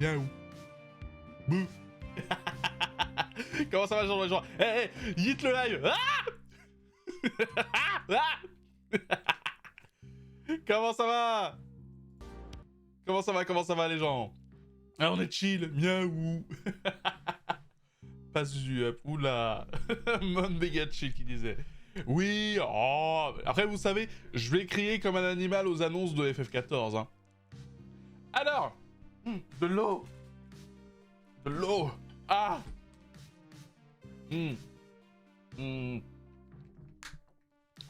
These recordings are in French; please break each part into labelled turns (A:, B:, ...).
A: Miaou. Bouh. Comment ça va, genre hey, yeet le live. Comment ça va? Comment ça va les gens? Ah, on est chill, miaou. Passe du up, oula. Mon méga chill qui disait. Oui, oh. Après vous savez, je vais crier comme un animal aux annonces de FF14. Hein. Alors, de l'eau. De l'eau. Ah.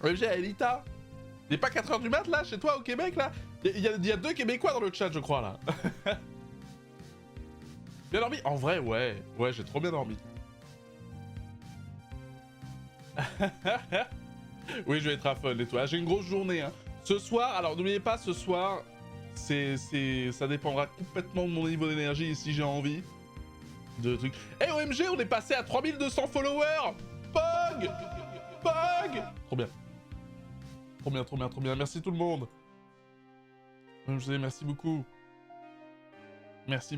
A: OMG, Elita. Il n'est pas 4h du mat là, chez toi au Québec là? Il y a 2 Québécois dans le chat, je crois là. Bien dormi? En vrai, ouais. Ouais, j'ai trop bien dormi. Oui, je vais être à fun et tout. Ah, j'ai une grosse journée. Hein. Ce soir, alors n'oubliez pas, ce soir, ça dépendra complètement de mon niveau d'énergie et si j'ai envie de trucs. Eh OMG, on est passé à 3200 followers. Pog. Trop bien. Trop bien. Merci tout le monde. OMG, merci beaucoup. Merci.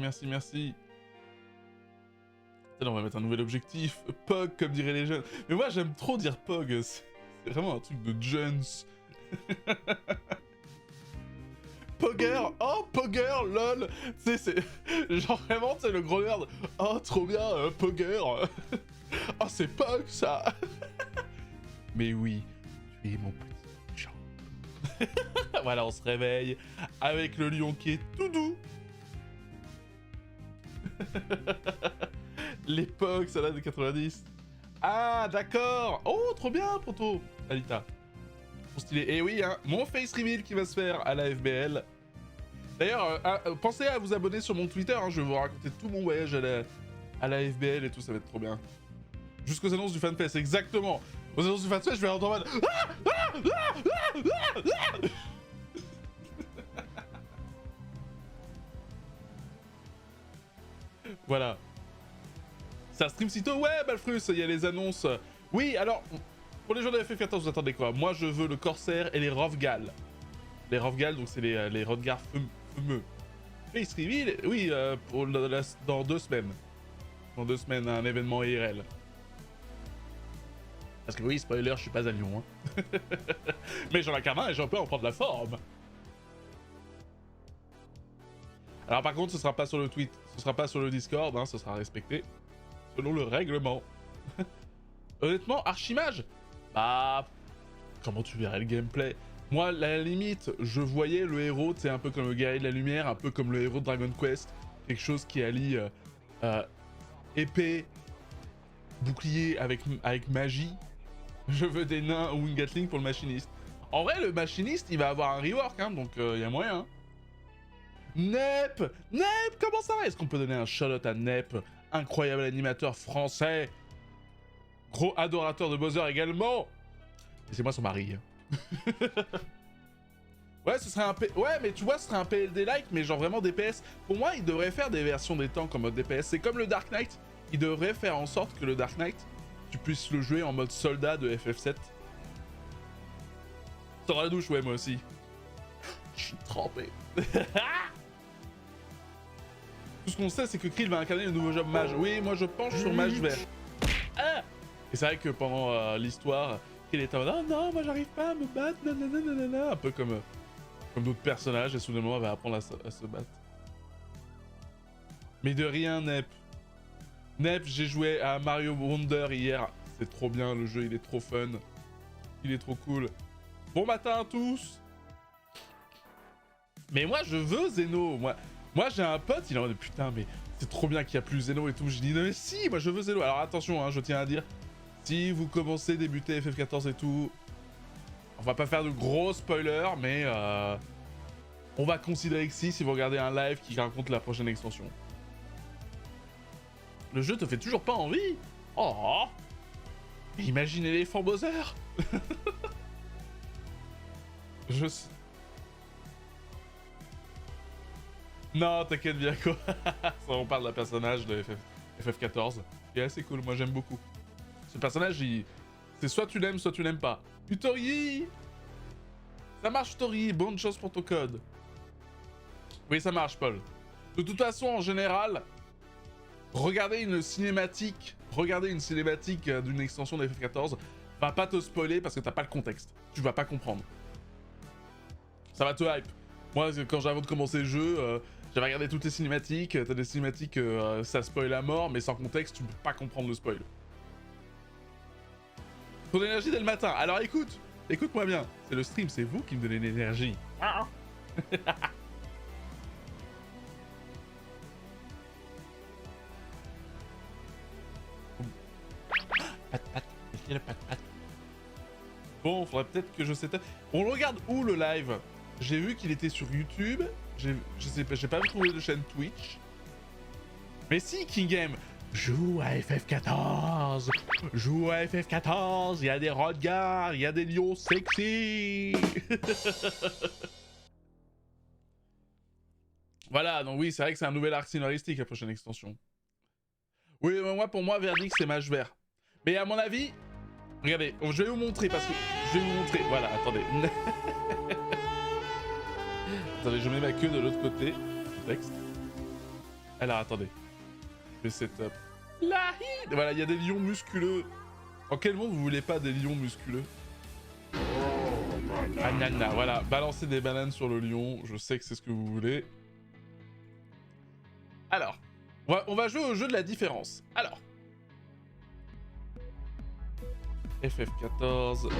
A: Là, on va mettre un nouvel objectif. Pog, comme diraient les jeunes. Mais moi, j'aime trop dire Pog. C'est vraiment un truc de jeunes. Pogger. Oh, Pogger, lol. Tu sais, c'est... Genre, vraiment, c'est le gros nerd. Oh, trop bien, Pogger. Oh, c'est Pog, ça. Mais oui, tu es mon petit chat. Voilà, on se réveille avec le lion qui est tout doux. L'époque, ça date de 90. Ah, d'accord. Oh, trop bien, Proto. Alita. Trop stylé. Et oui, hein, mon face reveal qui va se faire à la FBL. D'ailleurs, pensez à vous abonner sur mon Twitter. Hein, je vais vous raconter tout mon voyage à la FBL et tout, ça va être trop bien. Jusqu'aux annonces du FanFest, exactement. Aux annonces du FanFest, je vais entendre en mode... Voilà. Ça stream sitôt. Ouais, Balfrus, il y a les annonces. Oui, alors, pour les gens de FF14, vous attendez quoi? Moi, je veux le Corsaire et les Hrotgals. Les Hrotgals, donc c'est les Hrotgals fumeux. Face reveal, oui, dans 2 semaines. Dans 2 semaines, un événement IRL. Parce que oui, spoiler, je suis pas à Lyon. Hein. Mais j'en ai qu'un main et j'en peux en prendre la forme. Alors par contre, ce sera pas sur le tweet, ce sera pas sur le Discord, hein, ce sera respecté. Selon le règlement. Honnêtement, Archimage, bah... Comment tu verrais le gameplay? Moi, à la limite, je voyais le héros, c'est un peu comme le guerrier de la lumière, un peu comme le héros de Dragon Quest. Quelque chose qui allie épée, bouclier avec magie. Je veux des nains ou une Gatling pour le machiniste. En vrai, le machiniste, il va avoir un rework, hein, donc y a moyen. Hein. Nep, comment ça va? Est-ce qu'on peut donner un shout-out à Nep? Incroyable animateur français. Gros adorateur de Bowser également. Et c'est moi son mari. Ouais, ce serait un ouais, mais tu vois, ce serait un PLD-like, mais genre vraiment DPS. Pour moi, il devrait faire des versions des tanks en mode DPS. C'est comme le Dark Knight. Il devrait faire en sorte que le Dark Knight, tu puisses le jouer en mode soldat de FF7. Sors à la douche, ouais, moi aussi. Je suis trempé. Tout ce qu'on sait, c'est que Krill va incarner le nouveau job mage. Oui, moi je penche sur mage vert. Ah, et c'est vrai que pendant l'histoire, Krill est en mode « Oh non, moi j'arrive pas à me battre, nanana. » Un peu comme d'autres personnages, et soudainement, elle va apprendre à se battre. Mais de rien, Nep. Nep, j'ai joué à Mario Wonder hier. C'est trop bien, le jeu, il est trop fun. Il est trop cool. Bon matin à tous. Mais moi, je veux Zeno. Moi j'ai un pote, il est en mode putain, mais c'est trop bien qu'il n'y a plus Zeno et tout. Je dis non, mais si, moi je veux Zeno. Alors attention, hein, je tiens à dire, si vous commencez, débutez FF14 et tout, on va pas faire de gros spoilers, mais on va considérer que si vous regardez un live qui raconte la prochaine extension. Le jeu te fait toujours pas envie? Oh, imaginez l'éléphant Bowser. Je sais. Non, t'inquiète bien quoi. Ça, on parle d'un personnage de FF14 qui est assez cool, moi j'aime beaucoup. Ce personnage, c'est soit tu l'aimes, soit tu l'aimes pas. Utori! Ça marche Utori, bonne chose pour ton code. Oui, ça marche Paul. De toute façon, en général, regarder une cinématique d'une extension de FF14 va pas te spoiler parce que t'as pas le contexte. Tu vas pas comprendre. Ça va te hype. Moi, quand j'avais de commencer le jeu, j'avais regardé toutes les cinématiques. T'as des cinématiques, ça spoil à mort, mais sans contexte, tu peux pas comprendre le spoil. Ton énergie dès le matin. Alors écoute-moi bien. C'est le stream, c'est vous qui me donnez l'énergie. Bon, faudrait peut-être que je sais. On le regarde où le live? J'ai vu qu'il était sur YouTube. Je sais pas, j'ai pas vu trouver de chaîne Twitch. Mais si, King Game, joue à FF14. Joue à FF14. Il y a des Hrotgals, il y a des lions sexy. Voilà, donc oui, c'est vrai que c'est un nouvel arc scénaristique la prochaine extension. Oui, mais pour moi, verdict, c'est mage vert. Mais à mon avis, regardez, je vais vous montrer parce que je vais vous montrer. Voilà, attendez. Attendez, je mets ma queue de l'autre côté. Texte. Alors, attendez. Je fais setup. Voilà, il y a des lions musculeux. En quel monde vous voulez pas des lions musculeux? Ah, nana, voilà. Balancer des bananes sur le lion. Je sais que c'est ce que vous voulez. Alors, on va jouer au jeu de la différence. Alors. FF14,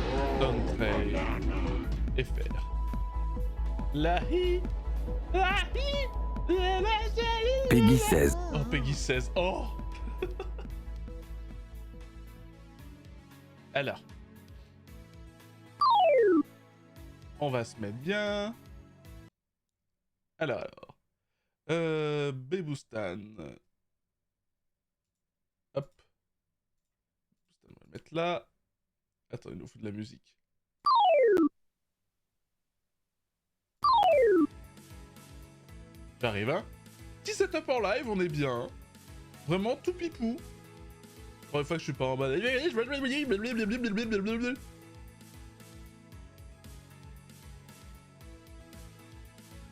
A: Downtrade, FR.
B: Peggy 16.
A: Oh, Peggy 16. Oh. Alors. On va se mettre bien. Alors. Beboustan. Hop. On va le mettre là. Attends, il nous faut de la musique. J'arrive, hein. Petit setup en live, on est bien. Hein. Vraiment tout pipou. Pour une fois que je suis pas en bas. On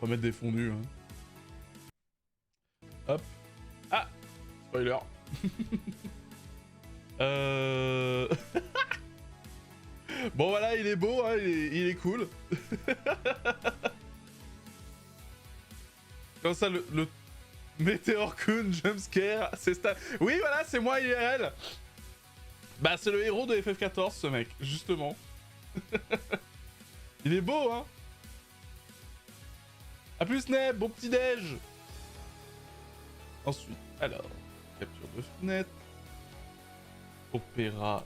A: va mettre des fondus, hein. Hop. Ah. Spoiler. Bon voilà, il est beau, hein, il est cool. Comme ça, le Météor Kun jumpscare, c'est ça. Oui, voilà, c'est moi IRL. Bah, c'est le héros de FF14, ce mec, justement. Il est beau, hein. A plus, Neb, bon petit déj. Ensuite, alors, capture de fenêtre. Opéra.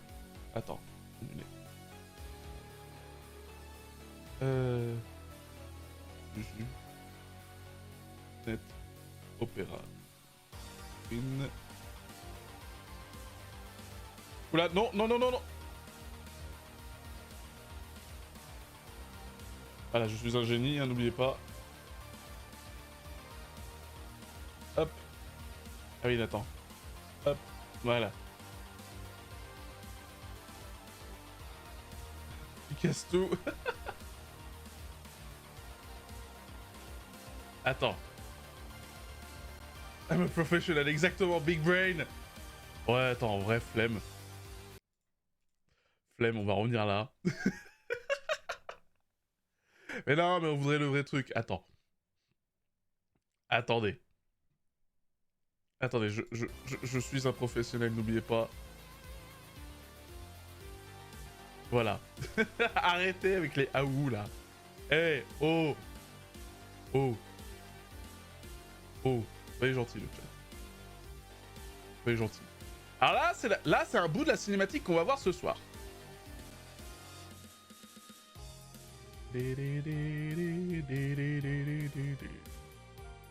A: Attends, annulé. Juju. Net. Opéra. Une. Oula, non, non, non, non, non. Voilà, je suis un génie, hein, n'oubliez pas. Hop. Ah oui, attends. Hop, voilà. Tu casses tout. Attends. I'm a professional, exactement, big brain. Ouais, attends, en vrai, flemme. Flemme, on va revenir là. Mais non, mais on voudrait le vrai truc. Attends. Attendez. Attendez, je suis un professionnel, n'oubliez pas. Voilà. Arrêtez avec les aou là. Eh, hey, oh. Oh. Oh. Soyez gentil, le chat. Soyez gentil. Alors là, c'est un bout de la cinématique qu'on va voir ce soir.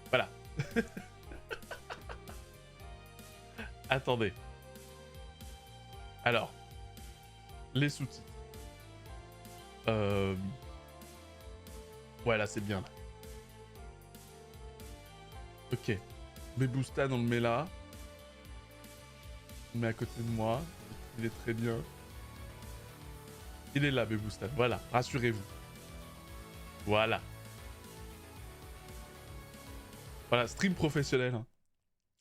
A: Voilà. Attendez. Alors. Les sous-titres. Ouais, là, c'est bien. Là. Ok. Beboustan, on le met là. On le met à côté de moi. Il est très bien. Il est là, Beboustan. Voilà, rassurez-vous. Voilà. Voilà, stream professionnel.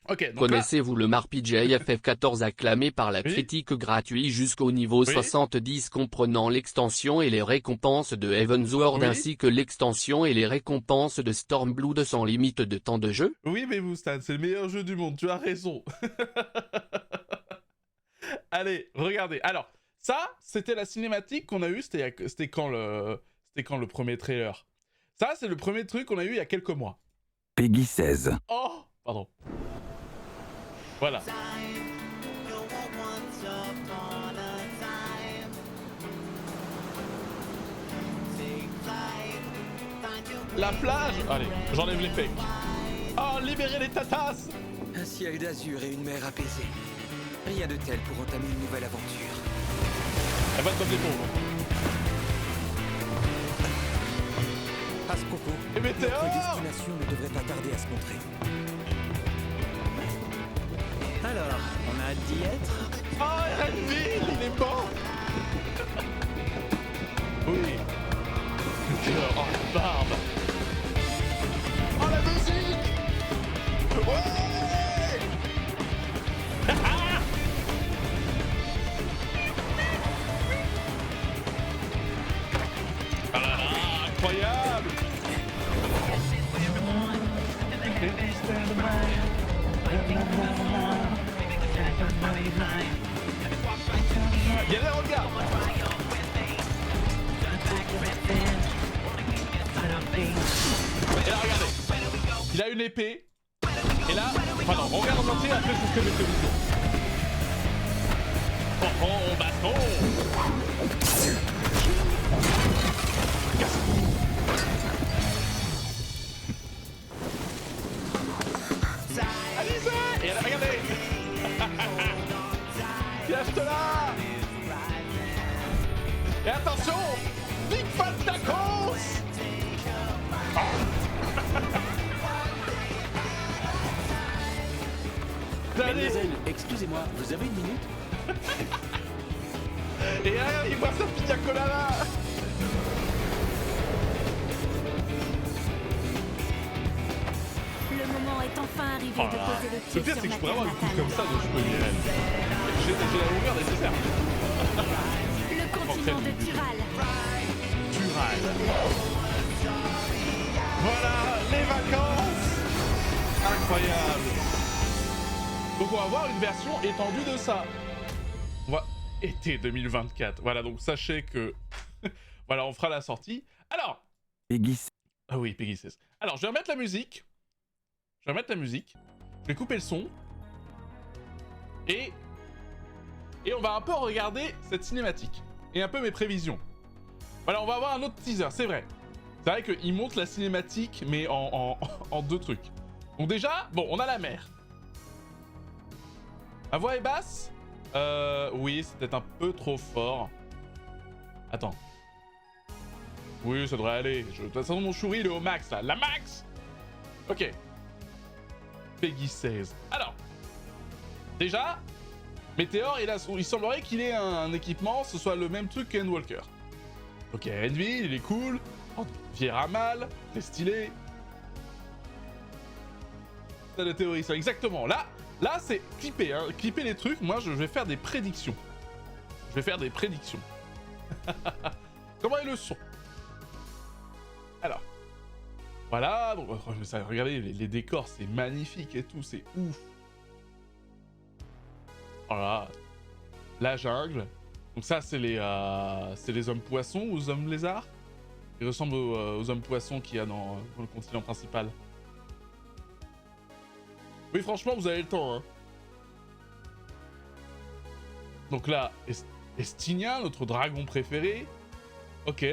A: Ok, donc
C: Connaissez-vous le MARPG FF14 acclamé par la critique gratuit jusqu'au niveau 70 comprenant l'extension et les récompenses de Heavensward ainsi que l'extension et les récompenses de Stormblood sans limite de temps de jeu?
A: Oui, mais Moustad, c'est le meilleur jeu du monde, tu as raison. Allez, regardez. Alors, ça, c'était la cinématique qu'on a eue, c'était quand le premier trailer? Ça, c'est le premier truc qu'on a eu il y a quelques mois.
B: Peggy 16.
A: Oh, pardon. Voilà. La plage. Allez, j'enlève les fakes. Oh, libérez les tatas.
D: Un ciel d'azur et une mer apaisée. Rien de tel pour entamer une nouvelle aventure.
A: Elle va te donner pauvres.
D: À ce propos,
A: Et météo
D: notre destination ne devrait pas tarder à se montrer. Alors, on a hâte d'y être?
A: Oh, Renville, il est mort. Oui. Oh, la barbe. Oh, la musique. Ouais. Ah là là, incroyable. Il y a des regards. Et là, regardez. Il a une épée. Et là, enfin non, on regarde en entier, après je vous fais mes théories. Oh oh, baston. Alizé. Et là, regardez. Cache-te-là. Et attention, Big Fat Tacos.
D: Mademoiselle, excusez-moi, vous avez une minute?
A: Et là, il voit sa pina colada.
E: Le moment est enfin arrivé
A: Oh
E: de
A: là là.
E: poser le
A: Le
E: pied
A: pire,
E: sur
A: c'est que
E: ma
A: je pourrais avoir
E: terre
A: une coupe comme ça
E: natale.
A: de je peux dire. J'ai la longueur nécessaire.
E: Le continent de Tural.
A: Tural. Voilà, les vacances. Incroyable. Donc on va avoir une version étendue de ça. On va... Été 2024. Voilà, donc sachez que... voilà, on fera la sortie. Alors...
B: Peggy 16.
A: Ah oui, Peggy 16. Alors, je vais remettre la musique. Je vais couper le son. Et on va un peu regarder cette cinématique. Et un peu mes prévisions. Voilà, on va avoir un autre teaser, c'est vrai. C'est vrai qu'il montre la cinématique, mais en deux trucs. Donc déjà, bon, on a la mer. Ma voix est basse? Oui, c'est peut-être un peu trop fort. Attends. Oui, ça devrait aller. De toute façon, mon chouri, il est au max, là. La max! Ok. Peggy 16. Alors. Déjà, Météor, il semblerait qu'il ait un équipement, ce soit le même truc qu'Endwalker. Ok, Renville, il est cool. Viera mal, c'est stylé. C'est la théorie, ça, exactement. Là c'est clipper, hein. Clipper les trucs, moi, je vais faire des prédictions. Comment est le son? Alors. Voilà, donc, regardez, les décors, c'est magnifique et tout, c'est ouf. Voilà. La jungle. Donc ça, c'est les hommes poissons ou les hommes lézards. Ils ressemblent aux hommes poissons qu'il y a dans le continent principal. Oui, franchement, vous avez le temps, hein. Donc là, Estinien, notre dragon préféré. Ok.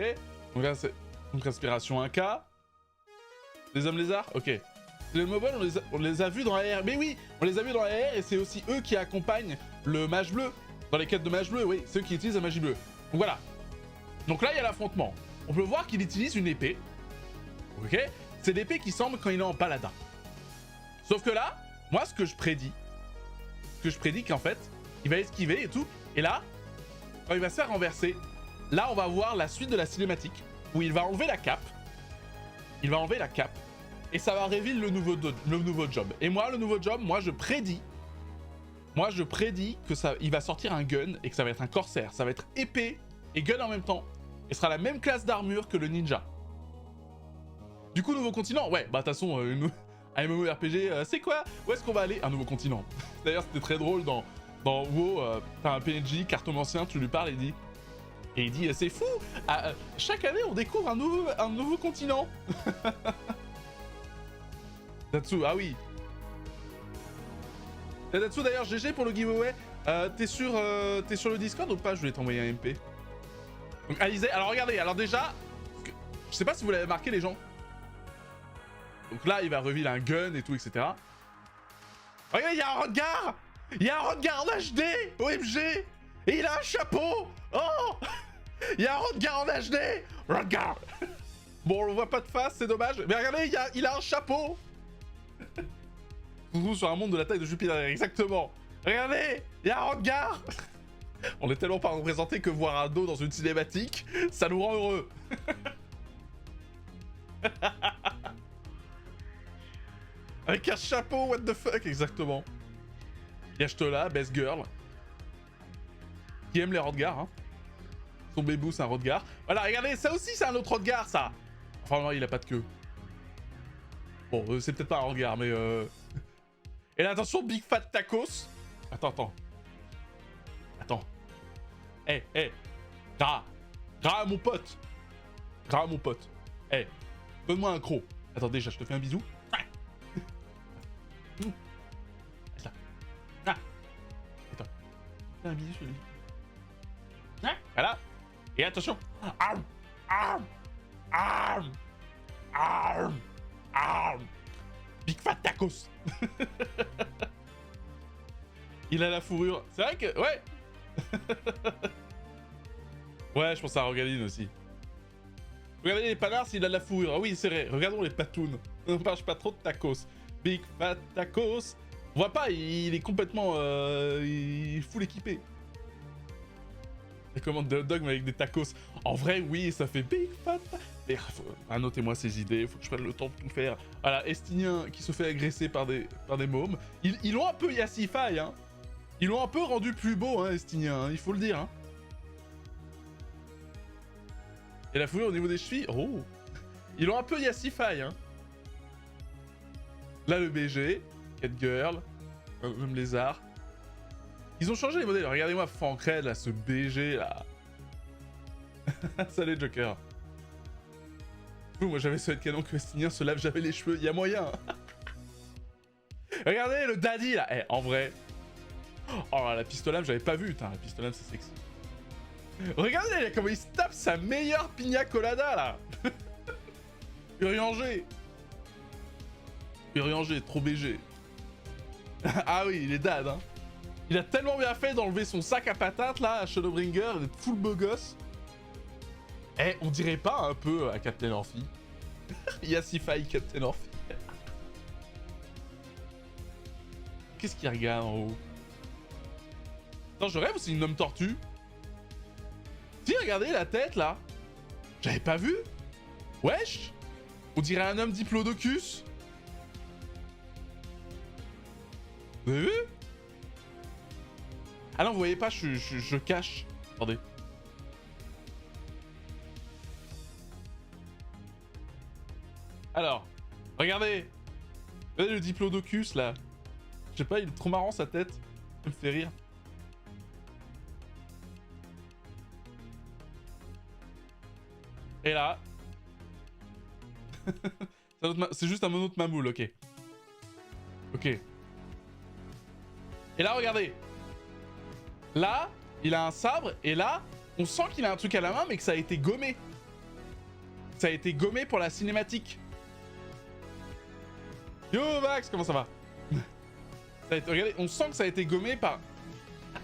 A: Donc là, c'est une respiration 1K. Les hommes lézards. Ok. Les mobiles, on les a vus dans la R. Mais oui, on les a vus dans la R et c'est aussi eux qui accompagnent le mage bleu. Dans les quêtes de mage bleu, oui, ceux qui utilisent la magie bleue. Donc voilà. Donc là, il y a l'affrontement. On peut voir qu'il utilise une épée. Ok. C'est l'épée qui semble quand il est en paladin. Sauf que là, moi, ce que je prédis qu'en fait, il va esquiver et tout. Et là, quand il va se faire renverser, là, on va voir la suite de la cinématique où il va enlever la cape. et ça va révéler le nouveau job. Et moi, le nouveau job, moi je prédis que ça, il va sortir un gun et que ça va être un Corsaire. Ça va être épée et gun en même temps. Et sera la même classe d'armure que le ninja. Du coup, nouveau continent. Ouais, bah de toute façon, un MMORPG, c'est quoi? Où est-ce qu'on va aller? Un nouveau continent. D'ailleurs, c'était très drôle dans WoW, t'as un PNJ, cartomancien, tu lui parles et il dit c'est fou, chaque année on découvre un nouveau continent. Datsu, ah oui. Datsu d'ailleurs, GG pour le giveaway. T'es sur le Discord ou pas? Je voulais t'envoyer un MP. Donc Alizé, alors regardez, alors déjà, je sais pas si vous l'avez marqué les gens. Donc là il va reveal un gun et tout, etc. Regardez, il y a un Hrotgals. Il y a un Hrotgals en HD, OMG. Et il a un chapeau. Oh. Il y a un Hrotgals en HD. Hrotgals. Bon, on voit pas de face, c'est dommage. Mais regardez, il a un chapeau. On se trouve sur un monde de la taille de Jupiter, exactement. Regardez, il y a un Hrotgals. On est tellement pas représenté que voir un dos dans une cinématique, ça nous rend heureux. Avec un chapeau, what the fuck, exactement. Yachtola, best girl. Qui aime les Hrotgals, hein. Son bébou, c'est un Hrotgals. Voilà, regardez, ça aussi, c'est un autre Hrotgals, ça. Enfin, non, il a pas de queue. Bon, c'est peut-être pas un Hrotgals, mais Et là, attention, Big Fat Tacos. Attends. Hey. Gras, mon pote. Hey, donne-moi un croc. Attends, déjà, je te fais un bisou. Attends. Fais un bisou sur lui. Voilà. Et attention. Big Fat Tacos. Il a la fourrure. C'est vrai que... Ouais. Ouais, je pense à Rogaline aussi. Regardez les panards s'il a de la fourrure. Ah oui, c'est vrai. Regardons les patounes. On ne mange pas trop de tacos. Big Fat Tacos. On voit pas, il est complètement... il est full équipé. La commande de hot dog mais avec des tacos. En vrai, oui, ça fait Big Fat... Et, annotez-moi ces idées, faut que je prenne le temps de tout faire. Voilà, Estinien qui se fait agresser par des mômes. Ils l'ont un peu yassify, hein. Ils l'ont un peu rendu plus beau, hein, Estinien, hein, il faut le dire, hein. Et la fourrure au niveau des chevilles, oh. Ils l'ont un peu yassify, hein. Là, le BG, Cat Girl, même lézard. Ils ont changé les modèles. Regardez-moi Fancred, là, ce BG, là. Salut, Joker. Moi, j'avais ce canon que Estinien se lave jamais les cheveux. Il y a moyen. Hein. Regardez, le daddy, là. Eh, en vrai. Oh, la pistolame, j'avais pas vu. Putain, la pistolame, c'est sexy. Regardez, là, comment il se tape sa meilleure pina colada, là. Urianger, trop BG. Ah oui, il est dad, hein. Il a tellement bien fait d'enlever son sac à patates, là, à Shadowbringer, d'être full beau gosse. Eh, on dirait pas un peu à Captain Orphy. Yassify Captain Orphy. Qu'est-ce qu'il regarde en haut? Attends, je rêve ou c'est une homme tortue? Si, regardez la tête, là. J'avais pas vu. Wesh. On dirait un homme diplodocus. Vous avez vu? Ah non, vous voyez pas, je cache. Attendez. Alors, regardez. Regardez le diplodocus, là. Je sais pas, il est trop marrant, sa tête. Ça me fait rire. Et là... c'est juste un mono de mamoule, ok. Ok. Et là, regardez. Là, il a un sabre, et là, on sent qu'il a un truc à la main, mais que ça a été gommé. Ça a été gommé pour la cinématique. Yo Max, comment ça va? Regardez, on sent que ça a été gommé par...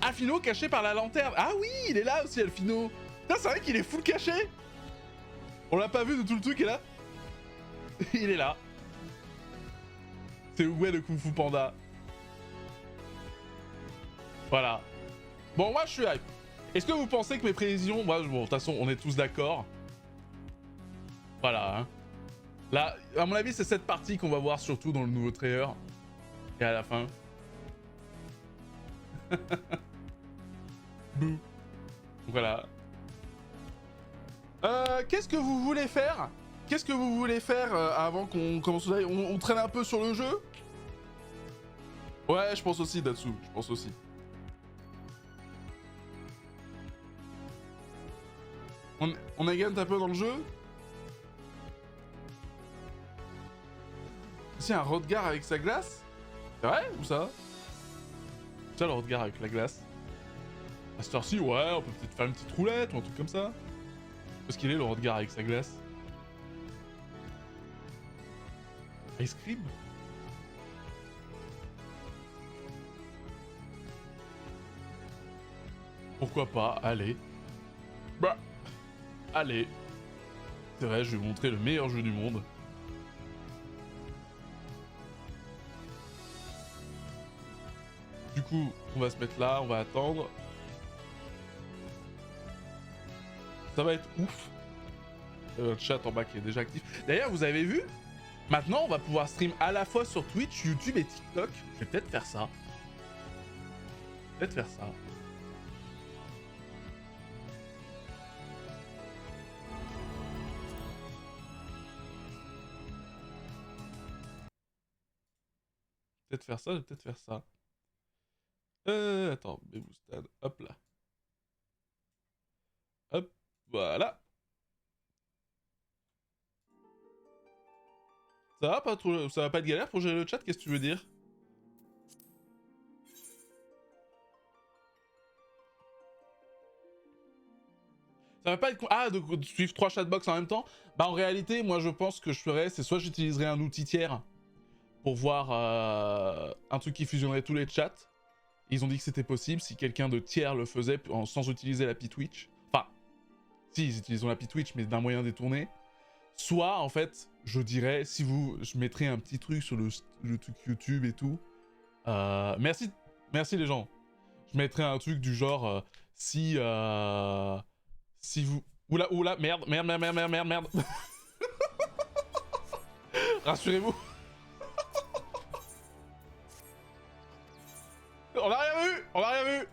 A: Alphino caché par la lanterne. Ah oui, il est là aussi, Alphino. Putain, c'est vrai qu'il est full caché. On l'a pas vu de tout le truc, et là... il est là. C'est ouais le Kung Fu Panda. Voilà. Bon, moi, je suis hype. Est-ce que vous pensez que mes prévisions... Moi, bon, de toute façon, on est tous d'accord. Voilà, hein. Là, à mon avis, c'est cette partie qu'on va voir surtout dans le nouveau trailer. Et à la fin. Bouh. Voilà. Qu'est-ce que vous voulez faire? Qu'est-ce que vous voulez faire avant qu'on commence? On traîne un peu sur le jeu? Ouais, je pense aussi, Datsu. Je pense aussi. On égale un peu dans le jeu? C'est un Hrotgals avec sa glace? C'est vrai? Où ça? C'est ça le Hrotgals avec la glace? À cette heure-ci, ouais, on peut peut-être faire une petite roulette ou un truc comme ça. Parce qu'il est le Hrotgals avec sa glace. Ice cream? Pourquoi pas, allez. Bah, allez. C'est vrai, je vais vous montrer le meilleur jeu du monde. Du coup, on va se mettre là, on va attendre. Ça va être ouf. Le chat en bas qui est déjà actif. D'ailleurs, vous avez vu? Maintenant, on va pouvoir stream à la fois sur Twitch, YouTube et TikTok. Je vais peut-être faire ça. Peut-être faire ça. Peut-être faire ça, je vais peut-être faire ça. Attends, Beboostad, hop là. Hop, voilà. Ça va pas trop, ça va pas être galère pour gérer le chat, qu'est-ce que tu veux dire? Ça va pas être... Ah, de suivre 3 chatbox en même temps? Bah en réalité, moi je pense que je ferais, c'est soit j'utiliserais un outil tiers pour voir un truc qui fusionnerait tous les chats. Ils ont dit que c'était possible si quelqu'un de tiers le faisait sans utiliser l'appli Twitch. Enfin, si, ils utilisent l'appli Twitch, mais d'un moyen détourné. Soit, en fait, je dirais, si vous... Je mettrais un petit truc sur le truc YouTube et tout. Merci les gens. Je mettrais un truc du genre... si vous... Oula, merde. Rassurez-vous. On a rien vu.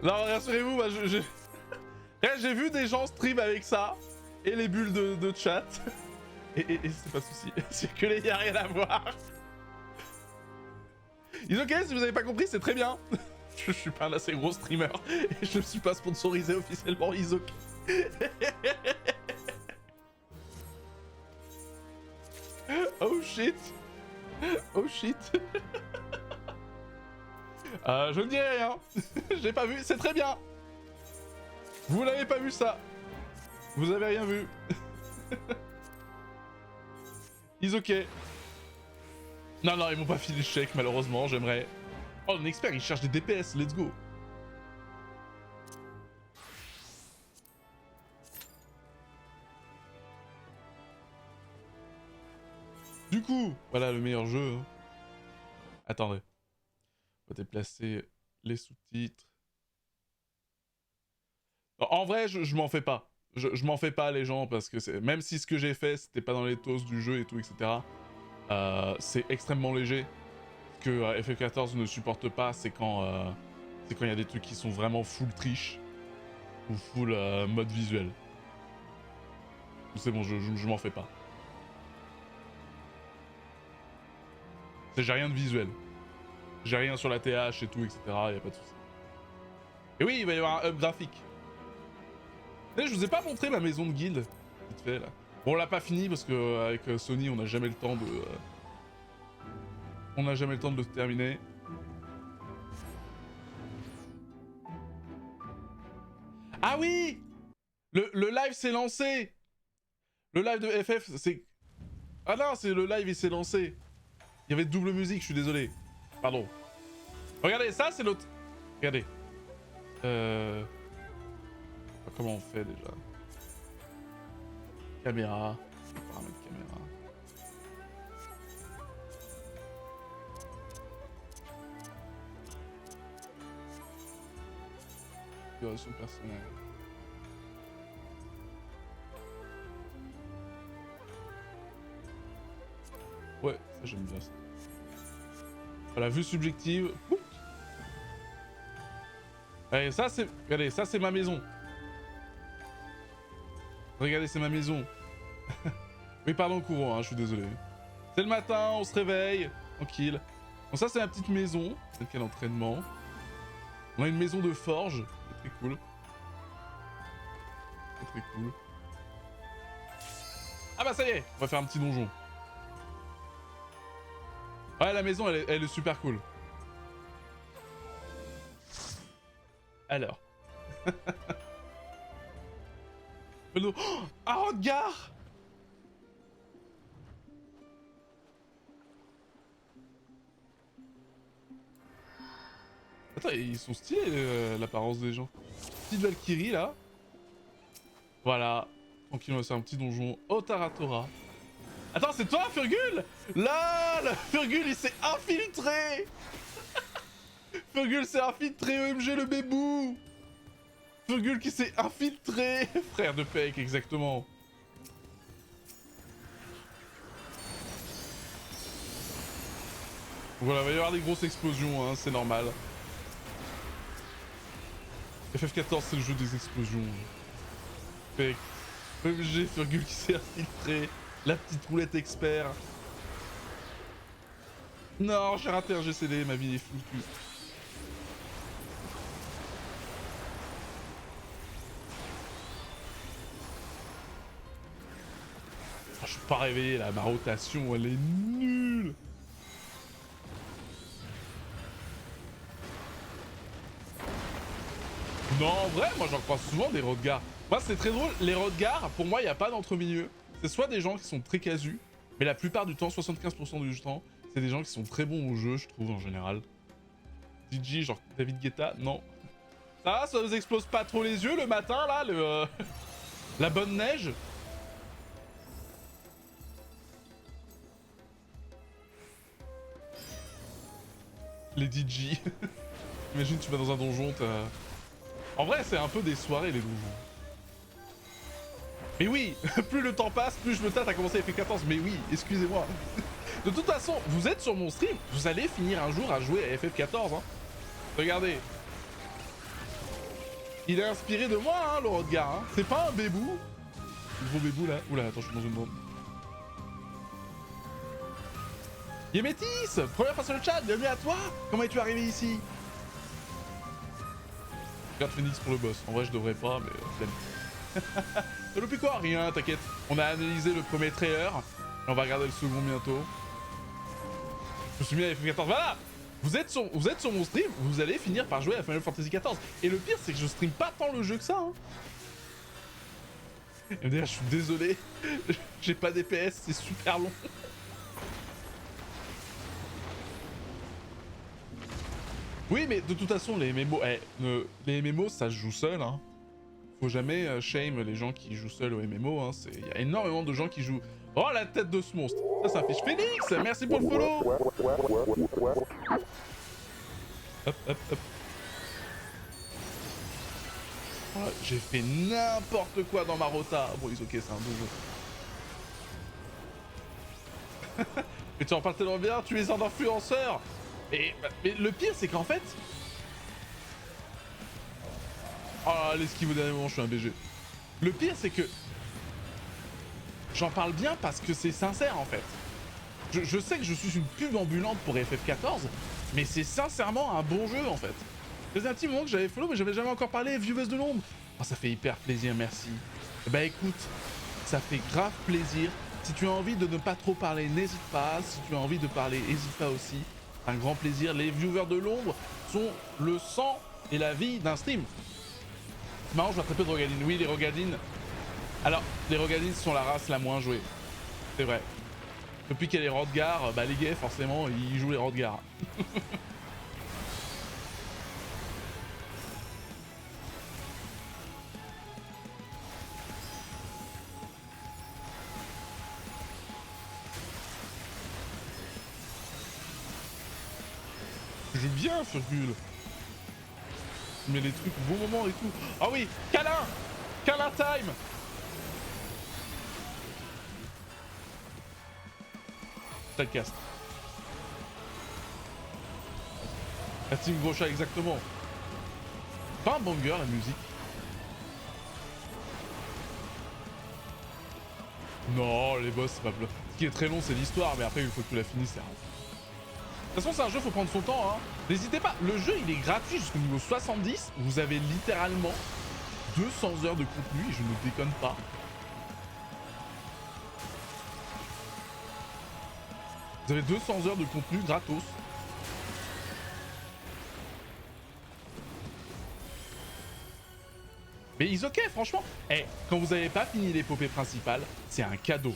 A: Non, rassurez-vous, bah, j'ai vu des gens stream avec ça, et les bulles de chat, et c'est pas de soucis, c'est que les y'a rien à voir. Ok, si vous avez pas compris, c'est très bien. Je suis pas un assez gros streamer, et je ne suis pas sponsorisé officiellement, ok. Oh shit. Je ne dirai rien. J'ai pas vu, c'est très bien. Vous n'avez pas vu ça. Vous avez rien vu. Ok. Non, ils m'ont pas filé le chèque, malheureusement, j'aimerais. Oh, un expert, il cherche des DPS, let's go. Du coup, voilà le meilleur jeu. Attendez. On va déplacer les sous-titres. En vrai, je m'en fais pas. Je m'en fais pas, les gens, parce que même si ce que j'ai fait, c'était pas dans les toasts du jeu et tout, etc. C'est extrêmement léger. Ce que FF14 ne supporte pas, c'est quand il y a des trucs qui sont vraiment full triche ou full mode visuel. C'est bon, je m'en fais pas. J'ai rien de visuel. J'ai rien sur la TH et tout, etc. Y a pas de soucis. Et oui, il va y avoir un hub graphique. Et je vous ai pas montré ma maison de guilde. Vite fait, là. Bon, on l'a pas fini parce que avec Sony, on n'a jamais le temps de... On n'a jamais le temps de le terminer. Ah oui! Le live s'est lancé! Le live de FF, c'est... Ah non, c'est le live, il s'est lancé. Il y avait double musique, je suis désolé. Pardon. Regardez, ça c'est l'autre... Regardez. Comment on fait déjà? Caméra. Paramètres caméra. configuration personnelle. Ouais, ça j'aime bien ça. Voilà, vue subjective. Ouh. Allez, ça c'est... Regardez, ça c'est ma maison. Regardez, c'est ma maison. Oui, pardon, courant, hein, je suis désolé. C'est le matin, on se réveille, tranquille. Bon, ça c'est ma petite maison, c'est quel entraînement. On a une maison de forge, c'est très cool. C'est très cool. Ah bah ça y est, on va faire un petit donjon. Ouais, la maison, elle est super cool. Alors. Oh, Hrotgals! Attends, ils sont stylés l'apparence des gens. Petite Valkyrie là. Voilà. Tranquille, on va faire un petit donjon. Otaratora. Attends, c'est toi, Hrotgals? LOL! Hrotgals, il s'est infiltré! Hrotgals s'est infiltré, OMG le bébou! Hrotgals qui s'est infiltré! Frère de Peck, exactement. Voilà, il va y avoir des grosses explosions, hein, c'est normal. FF14, c'est le jeu des explosions. Peck. OMG, Hrotgals qui s'est infiltré. La petite roulette expert. Non, j'ai raté un GCD, ma vie est foutue. Oh, je suis pas réveillé là, ma rotation elle est nulle. Non, en vrai, moi j'en croise souvent des Hrotgals. Moi c'est très drôle, les Hrotgals, pour moi il n'y a pas d'entre-milieu. C'est soit des gens qui sont très casus, mais la plupart du temps, 75% du temps, c'est des gens qui sont très bons au jeu, je trouve en général. DJ, genre David Guetta, non. Ça vous explose pas trop les yeux le matin là, la bonne neige. Les DJ. Imagine tu vas dans un donjon, t'as... En vrai c'est un peu des soirées les donjons. Mais oui, plus le temps passe, plus je me tâte à commencer FF14. Mais oui, excusez-moi. De toute façon, vous êtes sur mon stream, vous allez finir un jour à jouer à FF14. Hein. Regardez. Il est inspiré de moi, hein, le Hrotgals. Hein. C'est pas un bébou. Le gros bébou là. Oula, attends, je suis dans une bombe. Yémétis, première fois sur le chat, bienvenue à toi. Comment es-tu arrivé ici? Regarde Phoenix pour le boss. En vrai, je devrais pas, mais flemme. Ça loupé quoi? Rien, t'inquiète. On a analysé le premier trailer. Et on va regarder le second bientôt. Je me suis mis à FF14. Voilà! Vous êtes sur mon stream, vous allez finir par jouer à Final Fantasy XIV. Et le pire, c'est que je stream pas tant le jeu que ça. Hein. Et d'ailleurs, je suis désolé. J'ai pas d'EPS, c'est super long. Oui, mais de toute façon, les MMO, les MMO, ça se joue seul. Hein. Faut jamais shame les gens qui jouent seuls au MMO. Hein. Il y a énormément de gens qui jouent. Oh, la tête de ce monstre. Ça, ça affiche Phoenix. Merci pour le follow. Hop, hop, hop. Oh, j'ai fait n'importe quoi dans ma rota. Bon, ok, c'est un bon jeu. Mais tu en parles tellement bien, tu es un influenceur. Mais le pire, c'est qu'en fait... Oh, l'esquive au dernier moment, je suis un BG. Le pire, c'est que... J'en parle bien parce que c'est sincère, en fait. Je sais que je suis une pub ambulante pour FF14, mais c'est sincèrement un bon jeu, en fait. C'est un petit moment que j'avais follow, mais j'avais jamais encore parlé, Vieweuse de l'ombre. Oh, ça fait hyper plaisir, merci. Bah écoute, ça fait grave plaisir. Si tu as envie de ne pas trop parler, n'hésite pas. Si tu as envie de parler, n'hésite pas aussi. Un grand plaisir. Les viewers de l'ombre sont le sang et la vie d'un stream. C'est marrant, je vois très peu de Hrotgalines. Oui, les Hrotgalines. Alors, les Hrotgalines sont la race la moins jouée. C'est vrai. Depuis qu'il y a les Hrotgals, bah les gays, forcément, ils jouent les Hrotgals. Tu joues bien, Hrotgals. met les trucs au bon moment et tout. Ah oui, câlin! Câlin time! Ça le casse. La team gros chat, exactement. Pas un banger la musique. Non, les boss, c'est pas plus. Ce qui est très long, c'est l'histoire, mais après, il faut que tu la finisses. De toute façon, c'est un jeu, faut prendre son temps. Hein. N'hésitez pas, le jeu, il est gratuit jusqu'au niveau 70. Vous avez littéralement 200 heures de contenu, et je ne déconne pas. Vous avez 200 heures de contenu gratos. Mais ils ok, franchement. Eh, quand vous avez pas fini l'épopée principale, c'est un cadeau.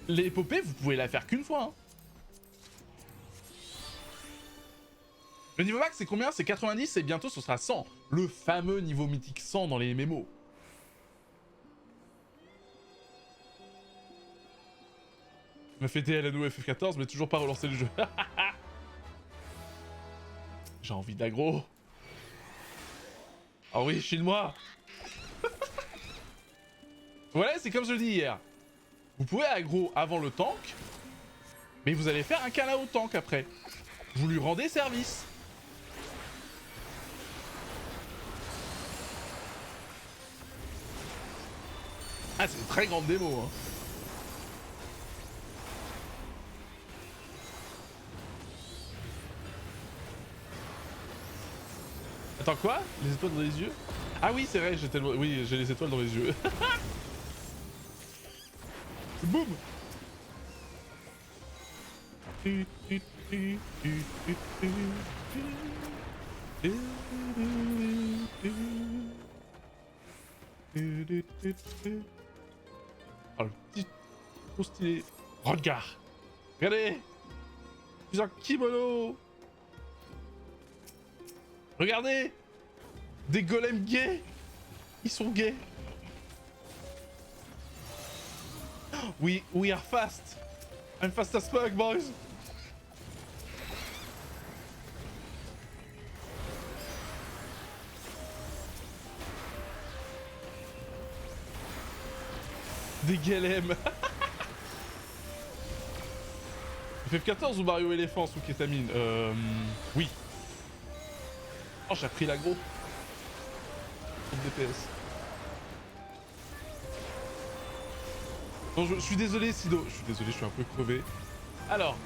A: L'épopée, vous pouvez la faire qu'une fois. Hein. Le niveau max, c'est combien? C'est 90 et bientôt ce sera 100. Le fameux niveau mythique 100 dans les MMO. On a fêté LNO FF14, mais toujours pas relancé le jeu. J'ai envie d'aggro. Ah oui, chine-moi. Voilà, c'est comme je le dis hier. Vous pouvez aggro avant le tank, mais vous allez faire un câlin au tank après. Vous lui rendez service. Ah, c'est une très grande démo, hein. Attends, quoi? Les étoiles dans les yeux? Ah oui, c'est vrai, j'ai tellement... Oui, j'ai les étoiles dans les yeux. Boum! Oh, le petit... Trop stylé. Hrotgals! Regardez! Je suis en kimono! Regardez! Des golems gays! Ils sont gays! We are fast! I'm fast as fuck, boys! Des golems! FF14 ou Mario éléphant sous kétamine? Oui. Oh, j'ai pris l'aggro. DPS. Non, je suis désolé, Sido. Je suis désolé, je suis un peu crevé. Alors.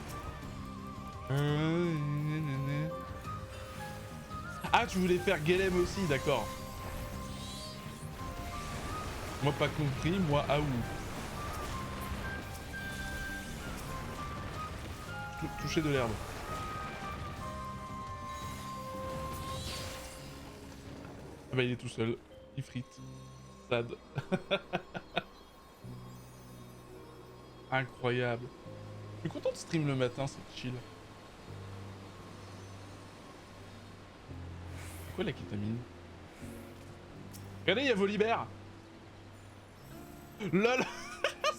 A: Ah, tu voulais faire Golem aussi, d'accord. Moi, pas compris, moi, Aou. Toucher de l'herbe. Ah bah il est tout seul, il frite. Sad. Incroyable. Je suis content de stream le matin, c'est chill. Pourquoi la kétamine? Regardez, il y a Volibear. LOL.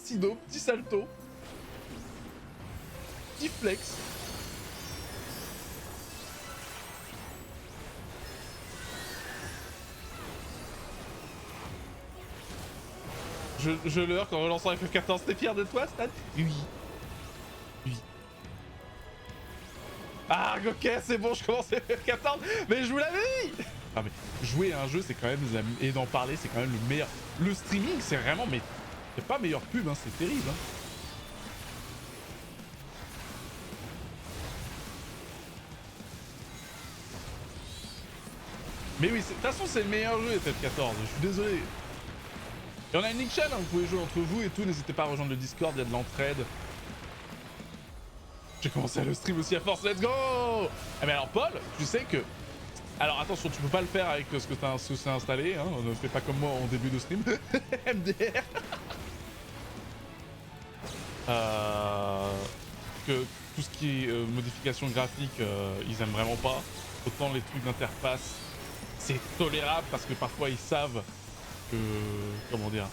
A: Sido, petit salto. Petit flex. Je leurre qu'en relançant FF14, t'es fier de toi, Stan? Oui. Oui. Ah, ok, c'est bon, je commence FF14, mais je vous l'avais dit! Ah, mais jouer à un jeu, c'est quand même, et d'en parler, c'est quand même le meilleur. Le streaming, c'est vraiment, mais c'est pas meilleur pub, hein, c'est terrible. Hein. Mais oui, de toute façon, c'est le meilleur jeu, FF14, je suis désolé. Et on a une link chaîne, hein, vous pouvez jouer entre vous et tout, n'hésitez pas à rejoindre le Discord, il y a de l'entraide. J'ai commencé à le stream aussi à force, let's go! Ah mais alors Paul, tu sais que... Alors attention, tu peux pas le faire avec ce que c'est installé, hein, ne fais pas comme moi en début de stream. MDR. Que tout ce qui est modification graphique, ils aiment vraiment pas. Autant les trucs d'interface, c'est tolérable parce que parfois ils savent que... Comment dire.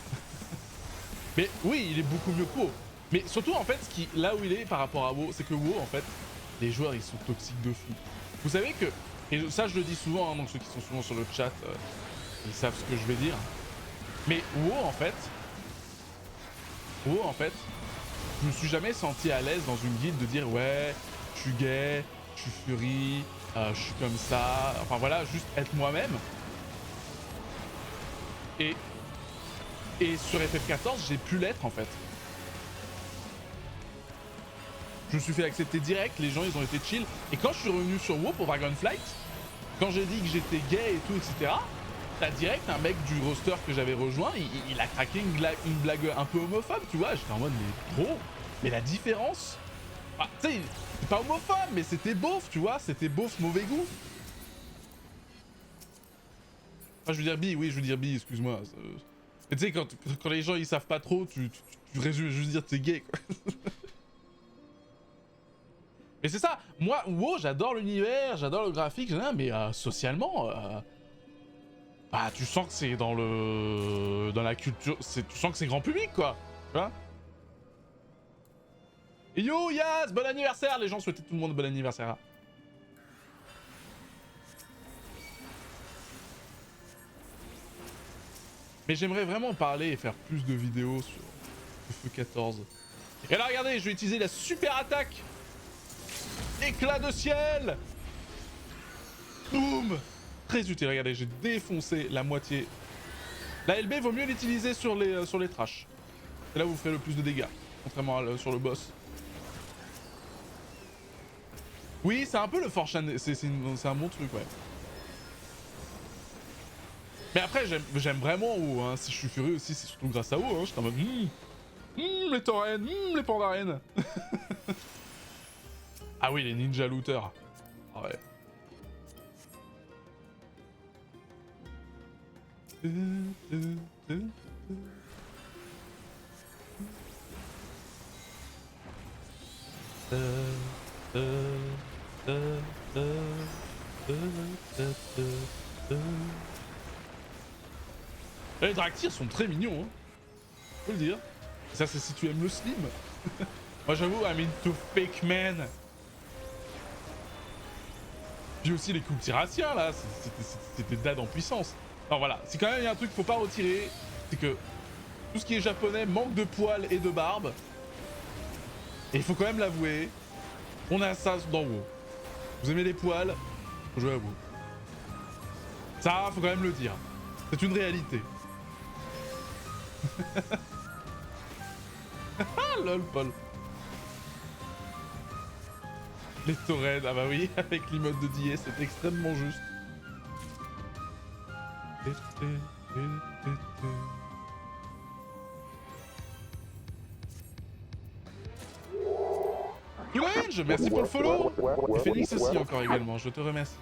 A: Mais oui, il est beaucoup mieux que WoW. Mais surtout en fait, là où il est par rapport à WoW, c'est que WoW en fait, les joueurs ils sont toxiques de fou. Vous savez que Et ça, je le dis souvent, hein, donc ceux qui sont souvent sur le chat, ils savent ce que je vais dire. Mais WoW, en fait, je me suis jamais senti à l'aise dans une guilde de dire ouais, je suis gay, je suis furie, je suis comme ça. Enfin voilà, juste être moi-même. Et sur FF14, j'ai pu l'être en fait. Je me suis fait accepter direct, les gens ils ont été chill. Et quand je suis revenu sur WoW pour Dragonflight, quand j'ai dit que j'étais gay et tout, etc., t'as direct un mec du roster que j'avais rejoint, il a craqué une blague un peu homophobe, tu vois. J'étais en mode, mais gros, mais la différence. Ah, tu sais, c'est pas homophobe, mais c'était beauf, tu vois, c'était beauf, mauvais goût. Enfin, je veux dire bi, oui, je veux dire bi, excuse-moi. Mais tu sais, quand les gens ils savent pas trop, tu résumes juste dire t'es gay, quoi. Mais c'est ça, moi, WoW, j'adore l'univers, j'adore le graphique, mais socialement, bah tu sens que c'est dans la culture, tu sens que c'est grand public, quoi, tu vois. Et yo, Yas, bon anniversaire, les gens souhaitaient tout le monde bon anniversaire. Mais j'aimerais vraiment parler et faire plus de vidéos sur FF14. Et là, regardez, je vais utiliser la super attaque. Éclat de ciel. Boum. Très utile, regardez, j'ai défoncé la moitié. La LB, vaut mieux l'utiliser sur les trashs. C'est là où vous ferez le plus de dégâts, contrairement sur le boss. Oui, c'est un peu le Forchan, c'est un bon truc, ouais. Mais après, j'aime vraiment WoW, hein. Si je suis furieux aussi, c'est surtout grâce à WoW, hein. J'étais en mode les taurennes, les pandaren. Ah oui, les ninja looters. Ah ouais. Les Draktyrs sont très mignons, hein. Faut le dire. Et ça, c'est si tu aimes le slim. Moi, j'avoue, I'm into fake man. Puis aussi les coups tiraciens, là, c'était dad en puissance. Alors voilà, c'est quand même il y a un truc qu'il faut pas retirer, c'est que tout ce qui est japonais manque de poils et de barbe. Et il faut quand même l'avouer, on a ça dans WoW. Vous aimez les poils, faut jouer à WoW. Ça, faut quand même le dire. C'est une réalité. Ah lol, Paul. Les taurennes, ah bah oui, avec l'emote de DA, c'est extrêmement juste. Orange, merci pour le follow. Et Phoenix aussi encore également, je te remercie.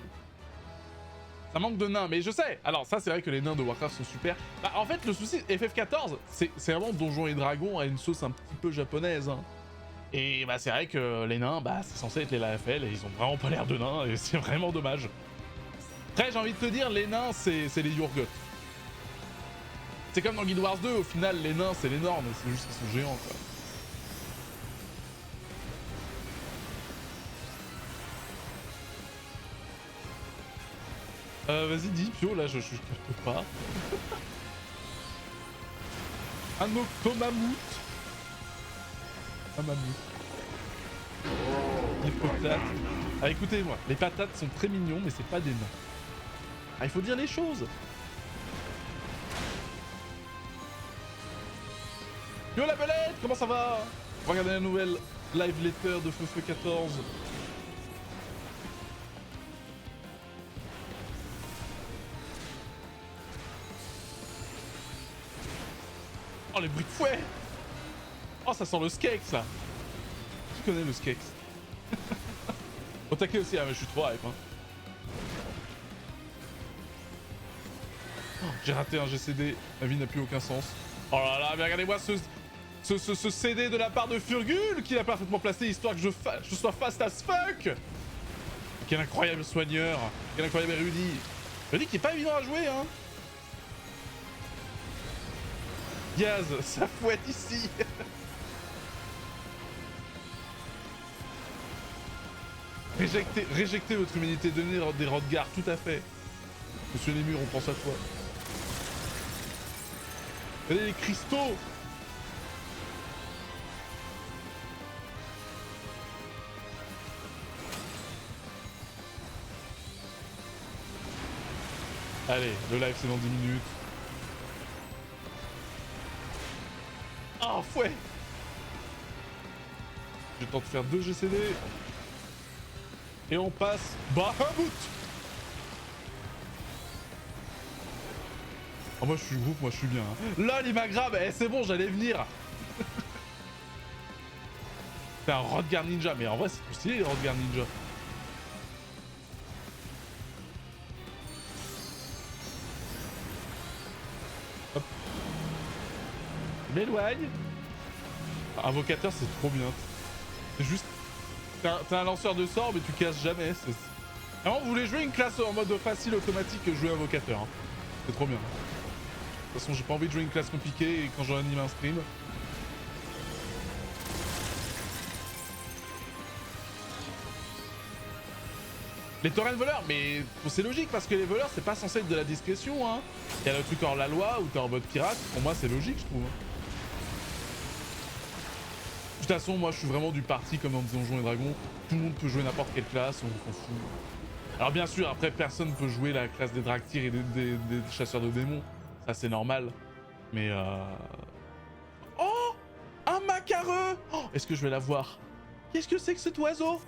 A: Ça manque de nains, mais je sais. Alors ça, c'est vrai que les nains de Warcraft sont super. Bah, en fait, le souci, FF14, c'est vraiment Donjons et Dragons à une sauce un petit peu japonaise, hein. Et bah c'est vrai que les nains, bah c'est censé être les LAFL et ils ont vraiment pas l'air de nains et c'est vraiment dommage. Après j'ai envie de te dire, les nains c'est les Hrotgals. C'est comme dans Guild Wars 2, au final les nains c'est les normes, c'est juste qu'ils sont géants quoi. Vas-y dis Pio, là je capte pas. Un Okomamout. Un mammouth. Les patates. Ah écoutez-moi, les patates sont très mignons mais c'est pas des nains. Ah il faut dire les choses. Yo la belette, comment ça va? Regardez la nouvelle live letter de FF14. Oh les bruits de fouet. Oh ça sent le skate ça. Qui connaît le skate? Au taquet aussi, ah mais je suis trop hype hein. Oh, j'ai raté un GCD, ma vie n'a plus aucun sens. Oh là là, mais regardez-moi ce CD de la part de Furgul qui l'a parfaitement placé histoire que je sois fast as fuck. Quel incroyable soigneur, quel incroyable érudit. Érudit qui est pas évident à jouer hein. Gaz, ça fouette ici. Réjectez votre humanité, donnez des Hrotgals, tout à fait. Monsieur les murs, on pense à toi. Allez les cristaux. Allez, le live c'est dans 10 minutes. Ah, fouet. J'ai le temps de faire 2 GCD. Et on passe Bahamut. Oh, moi je suis groupe, moi je suis bien. Hein. Là, il m'a grab, c'est bon, j'allais venir. C'est un Hrotgals ninja, mais en vrai c'est plus stylé les Hrotgals ninja. Hop. Je m'éloigne. Invocateur c'est trop bien. C'est juste... T'es un lanceur de sorts mais tu casses jamais. Vraiment, vous voulez jouer une classe en mode facile automatique que jouer invocateur. Hein. C'est trop bien. De toute façon, j'ai pas envie de jouer une classe compliquée et quand j'anime un stream. Les torrents voleurs, mais c'est logique parce que les voleurs, c'est pas censé être de la discrétion. Hein. Il y a le truc hors la loi où t'es en mode pirate. Pour moi, c'est logique, je trouve. De toute façon, moi, je suis vraiment du parti comme dans Donjons et Dragons. Tout le monde peut jouer n'importe quelle classe, on s'en fout. Alors bien sûr, après, personne peut jouer la classe des Draktyrs et des chasseurs de démons. Ça, c'est normal. Mais oh, un macareux. Oh, est-ce que je vais l'avoir? Qu'est-ce que c'est que cet oiseau?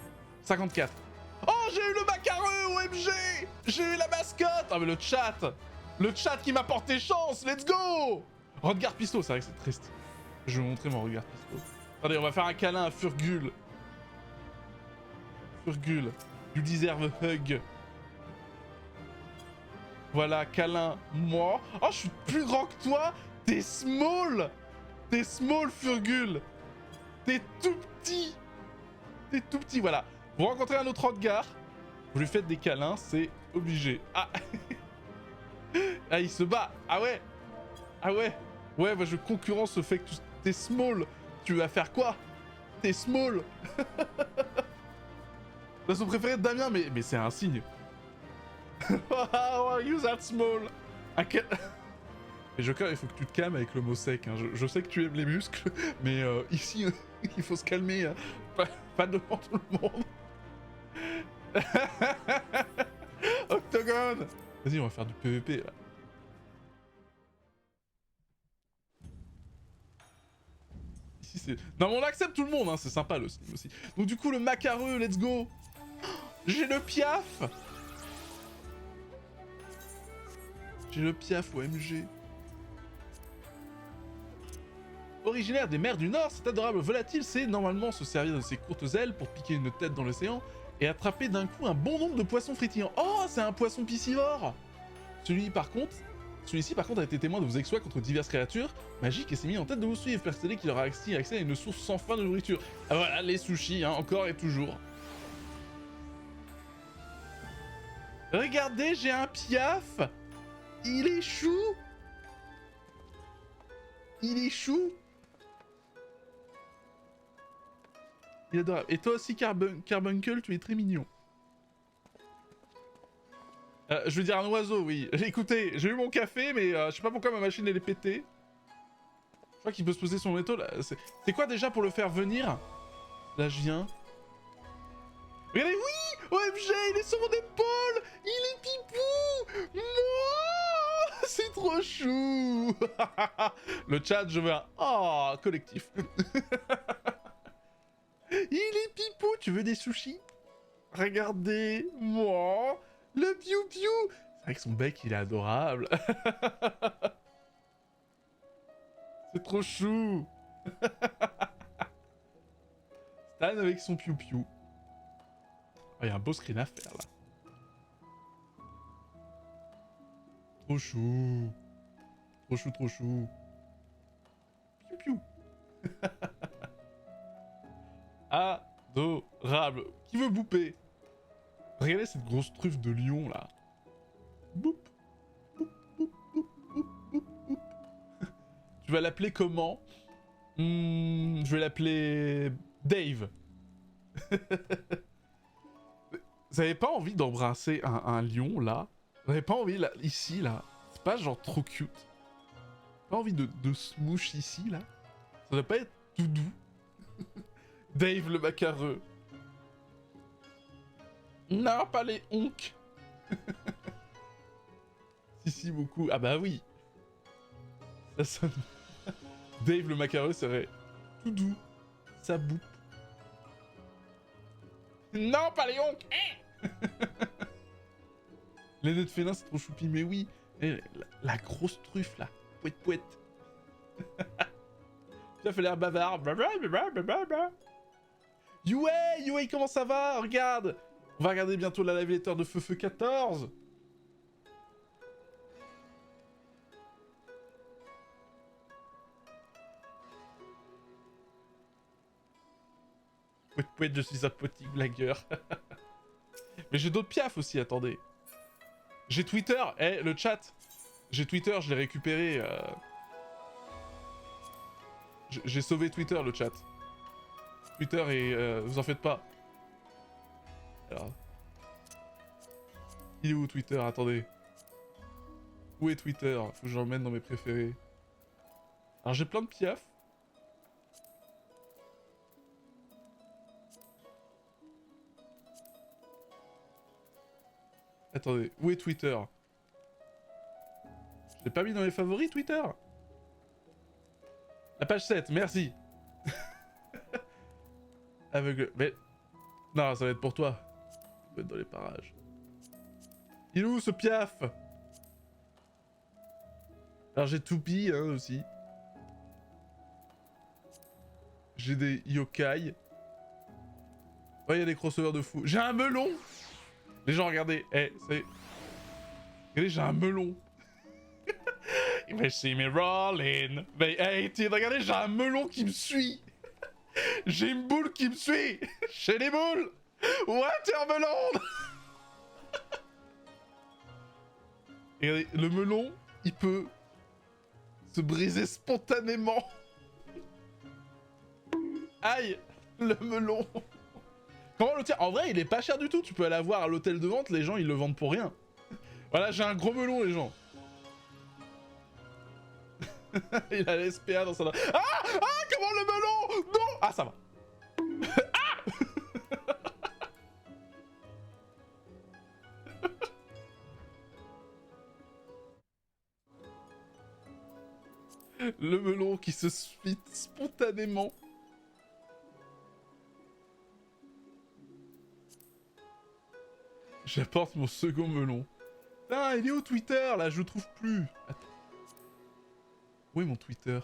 A: 54. Oh, j'ai eu le macareux, OMG. J'ai eu la mascotte. Ah, mais le chat qui m'a porté chance. Let's go. Hrotgals Pisto, c'est vrai que c'est triste. Je vais vous montrer mon Hrotgals Pisto. Attendez, on va faire un câlin à Hrotgals. Hrotgals, you deserve a hug. Voilà, câlin, moi. Oh, je suis plus grand que toi. T'es small. T'es small, Hrotgals. T'es tout petit. T'es tout petit, voilà. Vous rencontrez un autre Hrotgals, vous lui faites des câlins, c'est obligé. Ah. Ah, il se bat. Ah ouais. Ah ouais. Ouais, moi je concurrence le fait que t'es small. Tu vas faire quoi? T'es small. Son préféré de Damien, mais c'est un signe. How are you that small? Mais Joker, il faut que tu te calmes avec le mot sec. Hein. Je sais que tu aimes les muscles, mais ici, il faut se calmer. Hein. Pas devant tout le monde. Octogone. Vas-y, on va faire du PVP là. Ici, c'est... Non, mais on accepte tout le monde, hein. C'est sympa le stream aussi. Donc du coup, le macareux, let's go. J'ai le piaf. J'ai le piaf, OMG. Originaire des mers du Nord, cet adorable volatile sait normalement se servir de ses courtes ailes pour piquer une tête dans l'océan et attraper d'un coup un bon nombre de poissons frétillants. Oh, c'est un poisson piscivore. Celui-ci par contre a été témoin de vos exploits contre diverses créatures magiques et s'est mis en tête de vous suivre, persuadé qu'il aura accès à une source sans fin de nourriture. Ah voilà, les sushis, hein, encore et toujours. Regardez, j'ai un piaf. Il est chou. Il est chou. Il est adorable. Et toi aussi, Carbuncle, tu es très mignon. Je veux dire un oiseau, oui. Écoutez, j'ai eu mon café, mais je sais pas pourquoi ma machine elle est pétée. Je crois qu'il peut se poser son métaux là. C'est quoi déjà pour le faire venir? Là, je viens. Regardez, oui! OMG, il est sur mon épaule! Il est pipou! Moi! C'est trop chou! Le chat, je veux un... Oh, collectif. Il est pipou! Tu veux des sushis? Regardez, moi! Le piou-piou! C'est vrai que son bec, il est adorable. C'est trop chou! Stan avec son piou-piou. Il y a un beau screen à faire là. Trop chou. Trop chou, trop chou. Piou piou. Adorable. Qui veut bouper? Regardez cette grosse truffe de lion là. Boop. Boop, boop, boop, boop, boop, boop. Tu vas l'appeler comment? Je vais l'appeler Dave. Vous avez pas envie d'embrasser un lion, là? Vous avez pas envie, là, ici, là? C'est pas genre trop cute? Pas envie de smoosh ici, là? Ça doit pas être tout doux? Dave le macareux. Non, pas les onks. si, beaucoup. Ah bah oui. Ça sonne... Dave le macareux serait tout doux. Ça boupe. Non, pas les onks. Les nez de félin, c'est trop choupi, mais oui. La grosse truffe, là. Pouette, pouette. Ça fait l'air bavard. Youé, comment ça va? Regarde. On va regarder bientôt la live letter de Feu 14. Pouette, pouette, je suis un petit blagueur. Mais j'ai d'autres piafs aussi, attendez. J'ai Twitter, le chat. J'ai Twitter, je l'ai récupéré. J'ai sauvé Twitter, le chat. Twitter et... vous en faites pas. Alors... Il est où Twitter? Attendez. Où est Twitter? Faut que je l'emmène dans mes préférés. Alors j'ai plein de piafs. Attendez, où est Twitter? Je l'ai pas mis dans les favoris, Twitter? La page 7, merci. Aveugle. Mais... Non, ça va être pour toi. Ça va être dans les parages. Il est où ce piaf? Alors j'ai Toupie, hein, aussi. J'ai des yokai. Ouais, il y a des crossovers de fou. J'ai un melon! Les gens, regardez, c'est... Regardez, j'ai un melon. You see me rolling. Mais, regardez, j'ai un melon qui me suit. J'ai une boule qui me suit. J'ai des boules. Watermelon. Regardez, le melon, il peut se briser spontanément. Aïe, le melon. Comment le tire? En vrai, il est pas cher du tout. Tu peux aller voir à l'hôtel de vente, les gens, ils le vendent pour rien. Voilà, j'ai un gros melon, les gens. Il a l'SPA dans sa... Ah! Comment le melon? Non! Ah, ça va. Le melon qui se split spontanément. J'apporte mon second melon. Putain, il est où Twitter là? Je le trouve plus. Attends. Où est mon Twitter?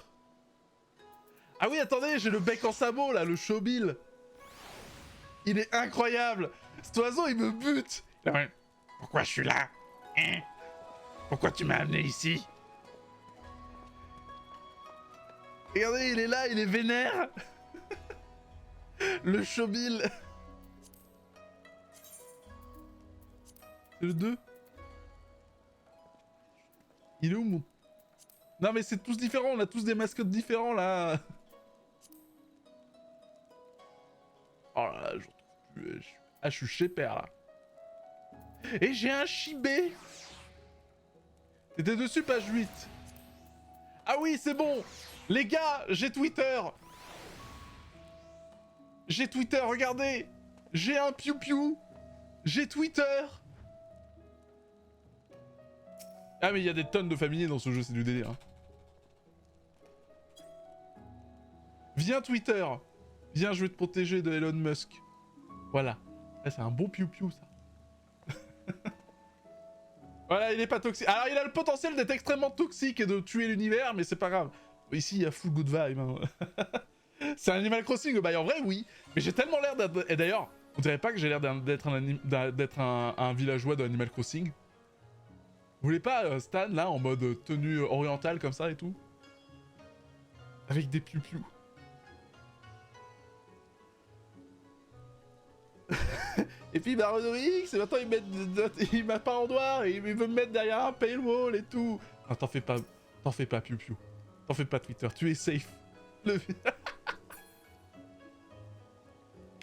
A: Ah oui, attendez, j'ai le bec en sabot là, le showbill. Il est incroyable. Cet oiseau, il me bute. Pourquoi je suis là? Hein? Pourquoi tu m'as amené ici? Regardez, il est là, il est vénère. Le showbill. C'est le 2. Il est où mon... Non mais c'est tous différents, on a tous des mascottes différents là. Oh là là, je retrouve plus... Ah, je suis chez Père là. Et j'ai un chibé. T'étais dessus, page 8. Ah oui, c'est bon. Les gars, j'ai Twitter. J'ai Twitter, regardez. J'ai un piou-piou. J'ai Twitter. Ah mais il y a des tonnes de familiers dans ce jeu, c'est du délire. Hein. Viens Twitter. Viens, je vais te protéger de Elon Musk. Voilà. Ah, c'est un bon piou-piou ça. Voilà, il est pas toxique. Alors il a le potentiel d'être extrêmement toxique et de tuer l'univers, mais c'est pas grave. Ici, il y a full good vibe. Hein. C'est un Animal Crossing, bah en vrai oui. Mais j'ai tellement l'air d'être... Et d'ailleurs, on dirait pas que j'ai l'air d'être un villageois de Animal Crossing? Vous voulez pas Stan là en mode tenue orientale comme ça et tout? Avec des piou-piou. Et puis bah Reac, et maintenant il m'a pas en noir et il veut me mettre derrière un paywall et tout. Non, t'en fais pas piou-piou. T'en fais pas Twitter, tu es safe.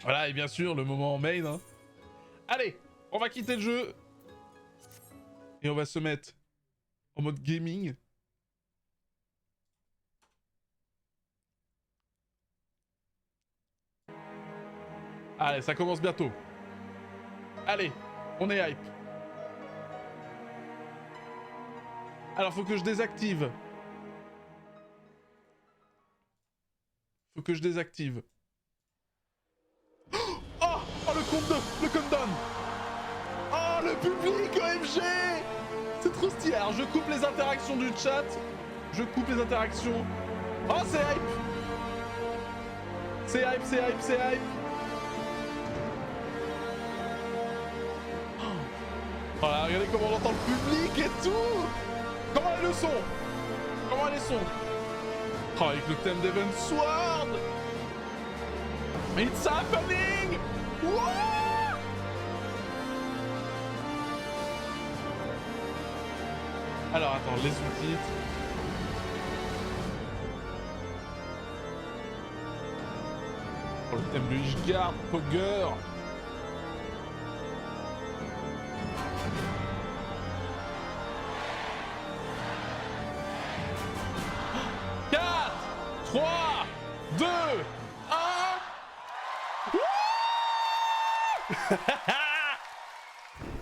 A: Voilà, et bien sûr le moment main hein. Allez, On va quitter le jeu. Et on va se mettre en mode gaming. Allez, ça commence bientôt. Allez, on est hype. Alors, faut que je désactive. Faut que je désactive. Oh, le countdown. Oh, le public, OMG. C'est trop stylé. Alors, je coupe les interactions du chat. Je coupe les interactions. Oh, c'est hype. C'est hype. Oh là, regardez comment on entend le public et tout. Comment est le son? Comment est les sons? Oh, avec le thème d'Evan Sword. It's happening. What? Alors attends, les sous-titres. Oh, le thème de Hrotgals, Poger.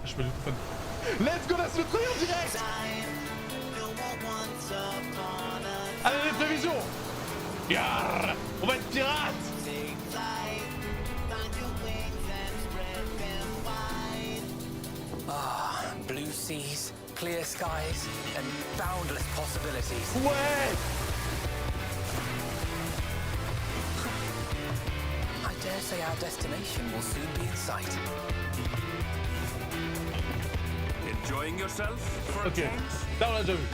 A: Je peux le fun. Let's go, laisse le truc en direct. Allez, les prévisions. Yarr, on va être pirates.
D: Ah, blue seas, clear skies, and boundless possibilities.
A: Ouais.
D: I dare say our destination will soon be in sight.
F: Enjoying yourself for a
A: Ok,
F: change?
A: là on l'a déjà vu.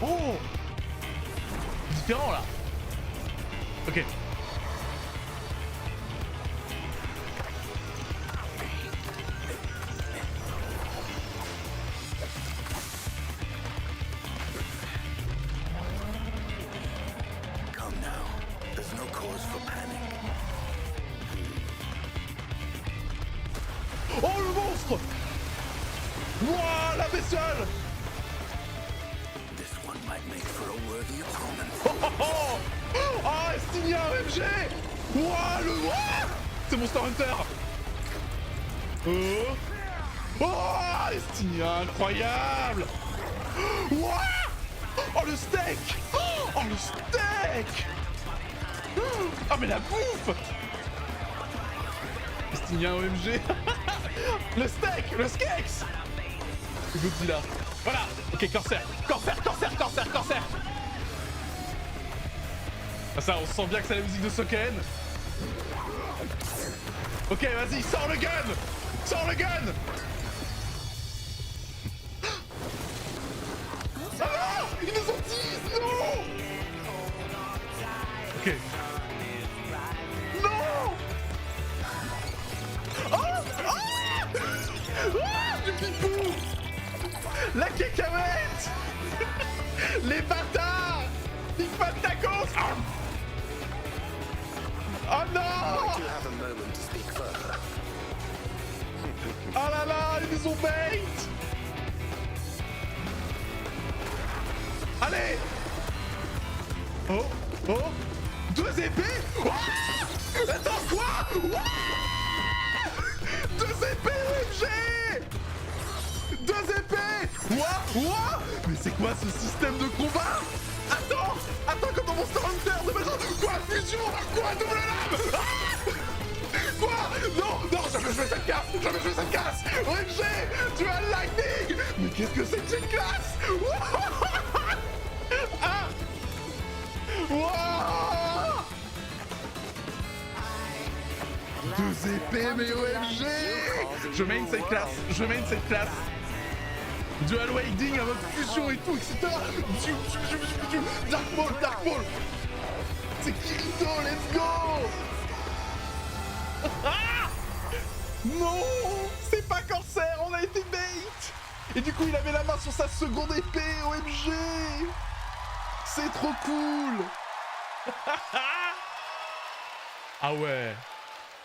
A: Oh, différent là. Ok. Oh, le monstre! Wouah, la bestiole! Oh, Estinia, OMG! Wouah, le... Wouah! C'est Monster Hunter! Oh, Estinia, incroyable! Wouah! Oh, le steak! Oh, le steak! Oh, mais la bouffe! Estinia, OMG! Le steak! Le skex! Godzilla. Voilà! Ok, Corsaire! Corsaire! Ah, ça, on sent bien que c'est la musique de Soken. Ok, vas-y, sors le gun! Sors le gun! Ah! Ils nous ont dit! Non! Ok. Non! Du pipou! La cacahuète! Les bâtards! Big Fat Tacos! Oh non! Oh là là, ils nous ont bait! Allez! Oh! Deux épées! Oh! Attends, quoi? Deux épées, OMG! Deux épées! Ouah! Mais c'est quoi ce système de combat? Attends, comme dans Monster Hunter de mettre... Quoi, fusion? Quoi, double lame? Quoi? Non, jamais je fais cette casse! OMG! Tu as le lightning! Mais qu'est-ce que c'est que cette classe? Ah! Wouah! Deux épées, mais OMG! Je main cette classe! Dual Waiting à votre fusion et tout, etc. Dark Ball! C'est Kirito, let's go! Ah! Non! C'est pas Corsaire, on a été bait! Et du coup, il avait la main sur sa seconde épée, OMG. C'est trop cool. Ah ouais.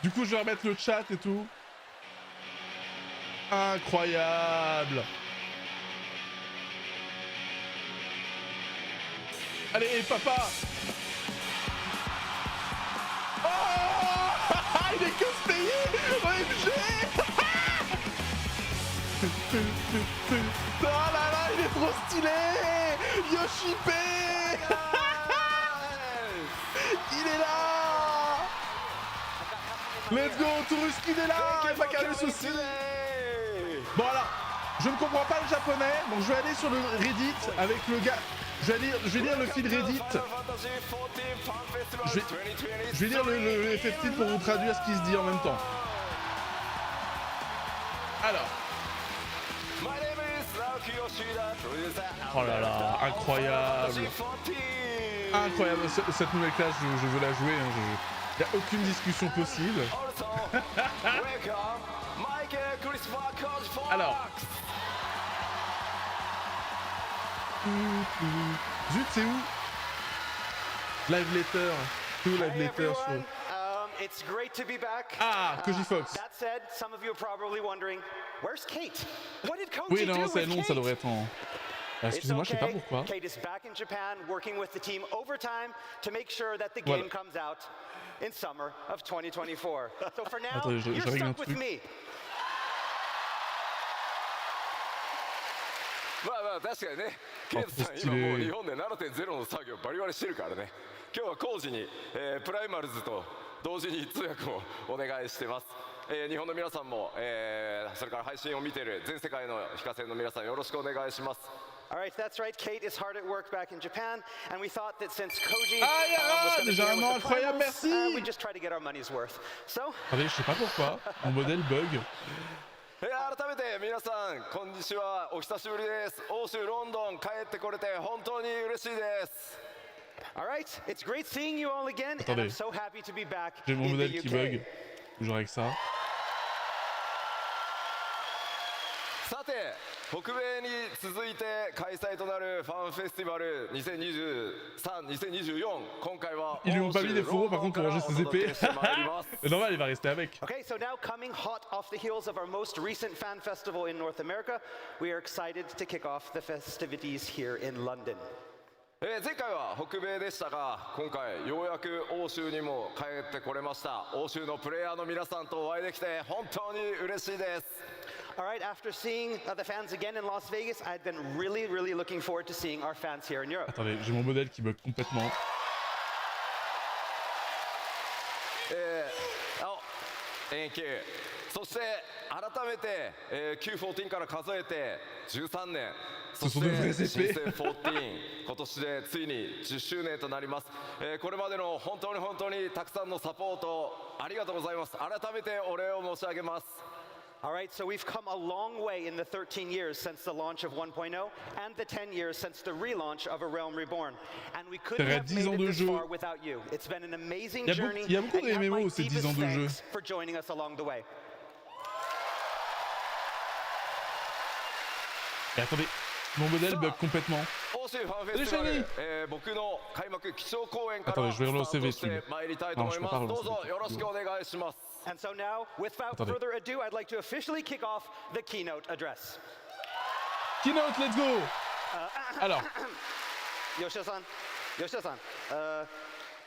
A: Du coup, je vais remettre le chat et tout. Incroyable. Allez, papa. Oh. Il est que se payer. OMG. Oh là là, il est trop stylé. Yoshipe. Il est là. Let's go, Touruski est là. Et Macarus aussi. Bon alors, je ne comprends pas le japonais, donc je vais aller sur le Reddit avec le gars. Je vais lire le fil Reddit. Je vais lire le FF pour vous traduire ce qui se dit en même temps. Alors. Oh là là, incroyable. Incroyable, cette nouvelle classe, je veux la jouer. Il n'y a aucune discussion possible. Alors. Zut, c'est où? Live letter. C'est où live letter sur...
G: It's great to be back.
A: Ah, Koji Fox.
G: That said, some of you are probably wondering, where's Kate? What did Koji
A: Oui, non,
G: do
A: c'est
G: with
A: long,
G: Kate?
A: ça devrait être en... Excusez-moi, je sais pas pourquoi.
G: Kate is back in Japan working with the team overtime to make sure that the game comes out in summer of 2024. So for now,
A: Attends,
G: you're stuck with me.
H: まあまあ確かにね、ケイトさん今もう日本で 7.0 の作業バリバリしてるからね。今日は工事に、プライマルズと同時に通訳をお願いしてます。日本の皆さんも、それから配信を見ている全世界の非課線の皆さんよろしくお願いします。
G: Alright, that's right. Kate is hard at work back in Japan, and we thought that since Koji
A: Ah, déjà un an incroyable, merci.
G: we'd just try to get our money's worth. So,
A: Attendez, je sais pas pourquoi, mon modèle bug.
H: 改めて皆さんこんにちは、お久しぶりです。欧州ロンドン帰ってこれて本当に嬉しいです。
G: Alright, it's great seeing you all again, and I'm so happy to be back
A: J'ai mon
G: in the
A: modèle qui
G: UK.
A: bug, toujours avec ça.
H: さて、北米に続いて開催となるファンフェスティバル2023-2024、今回は
A: Ils lui ont pas mis des fourreaux par contre pour ranger ses épées. C'est normal, il va rester avec.
G: Okay, so now coming hot off the heels of our most recent fan festival in North America, we are excited to kick off the festivities here in London.
H: 前回は北米でしたが、今回ようやく欧州にも帰ってこれました。欧州のプレイヤーの皆さんとお会いできて本当に嬉しいです。
G: Alright, after seeing the fans again in Las Vegas, I've been really looking forward to seeing our fans here in Europe.
A: Attendez, j'ai mon modèle qui bug complètement.
H: Thank you. そして改めて、Q14 から数えて13年、そして新生14、今年でついに10周年となります。これまでの本当にたくさんのサポートありがとうございます。改めてお礼を申し上げます。
G: Alright, so we've come a long way in the 13 years since the launch of 1.0 and the 10 years since the relaunch of A Realm Reborn. And we couldn't have made it this far without you. It's been an amazing journey, and you have my deepest thanks for joining us along the way.
A: Et attendez, mon modèle bug complètement.
H: 欧州ファンフェスティバル、僕の開幕基調公演からスタートして参りたいと思います。どうぞよろしくお願いします。
G: And so now, without further ado, I'd like to officially kick off the keynote address.
A: Keynote, let's go. Alors.
G: Yoshida-san,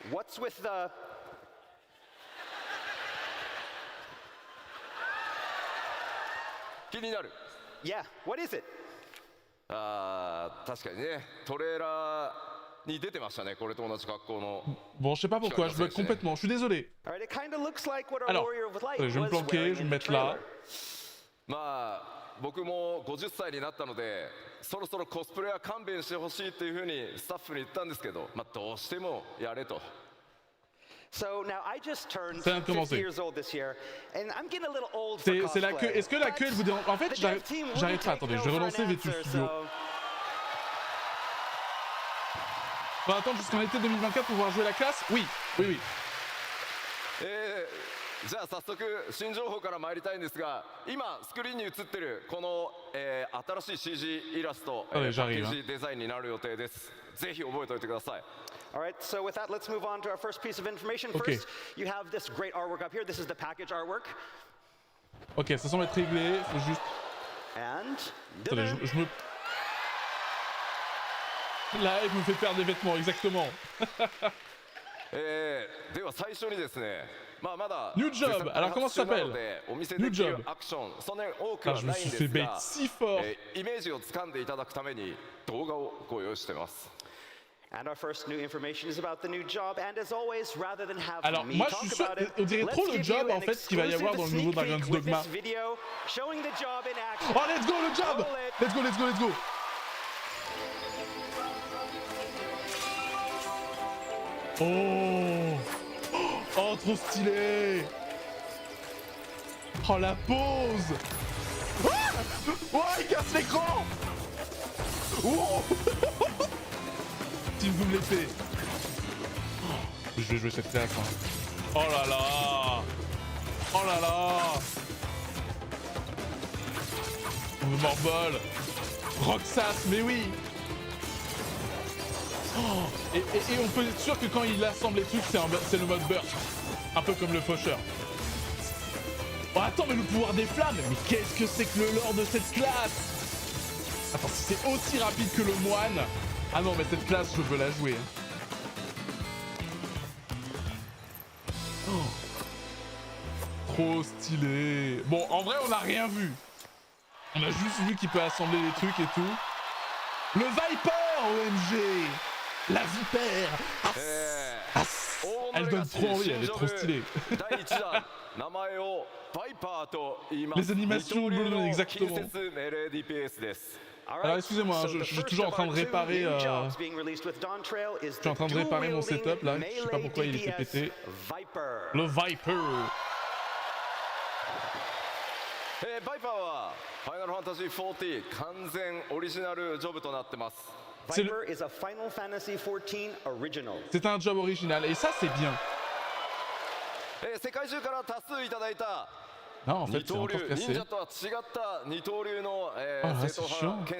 G: what's with the... Yeah, what is it?
H: 確かにね、トレーラーに出てましたね、これと同じ格好の。
A: Bon, je sais pas pourquoi, je bug complètement, je suis désolé. Alors, je vais me planquer, je vais me mettre là.
H: まあ、僕も50歳になったので、そろそろコスプレは勘弁してほしいっていうふうにスタッフに言ったんですけど、まあどうしてもやれと。
G: So now I just turned 50 years old this year, and I'm getting a little old for cosplay.
A: C'est la queue. Est-ce que la queue elle vous dérange? En fait, j'arrête pas. Attendez, je vais relancer Vtu Studio. On va attendre jusqu'en été 2024 pour pouvoir jouer la classe. Oui.
H: じゃあ早速新情報から参りたいんですが、今スクリーンに映ってるこの、新しい CG イラスト、パッケージデザインになる予定です。ぜひ覚えておいてください。
G: All right, so with that, let's move on to our first piece of information. First, you have this great artwork up here. This is the package artwork.
A: Ok, ça semble être réglé. Faut juste.
G: And.
A: Attendez, je me. Là, il me fait perdre des vêtements, exactement.
H: では最初にですね。
A: New job. Alors comment ça s'appelle? New job. Ah, je me suis fait bait si fort.
G: And our first new information is about the new job, and as always, rather than have
A: Alors,
G: me
A: moi,
G: talk
A: je suis sûr,
G: about it,
A: on dirait trop le job en fait qu'il va y avoir dans le nouveau Dragon's Dogma.
G: Video showing the job in action.
A: Oh, let's go le job! Let's go, let's go, let's go! Oh! Oh, trop stylé! Oh, la pose! Ah! Oh, il casse l'écran! Oh! Team double épée! Je vais jouer cette classe, hein. Oh là là! Oh là là! Morbol! Roxas, mais oui! Oh, et on peut être sûr que quand il assemble les trucs, c'est le mode burst. Un peu comme le faucheur. Oh attends, mais le pouvoir des flammes! Mais qu'est-ce que c'est que le lore de cette classe? Attends, si c'est aussi rapide que le moine... Ah non, mais cette classe, je veux la jouer. Oh. Trop stylé. Bon, en vrai, on n'a rien vu. On a juste vu qu'il peut assembler les trucs et tout. Le Viper, OMG! La vipère! Elle donne trop envie, elle est trop stylée. Les animations, exactement. Alors excusez-moi, je suis toujours en train de réparer. Je suis en train de réparer mon setup là. Je sais pas pourquoi il était pété. Le Viper. C'est un job original et ça c'est bien. Non, en fait, c'est encore cassé. Ah, c'est chiant. Dès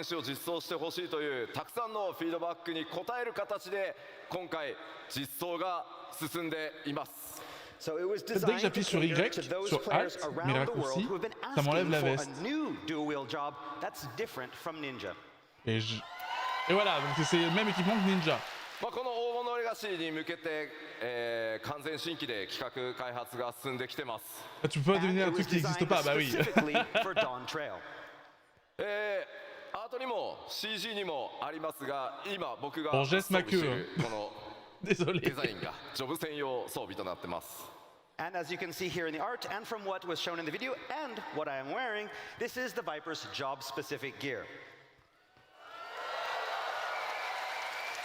A: que j'appuie sur Y, sur Alt, mes raccourcis, ça m'enlève la veste. Et voilà, donc c'est le même équipement que Ninja. Ah, tu peux pas devenir un truc qui n'existe pas, bah oui. Bon, geste ma queue. Désolé.
G: And as you can see here in the art, and from what was shown in the video, and what I am wearing, this is the Viper's job-specific gear.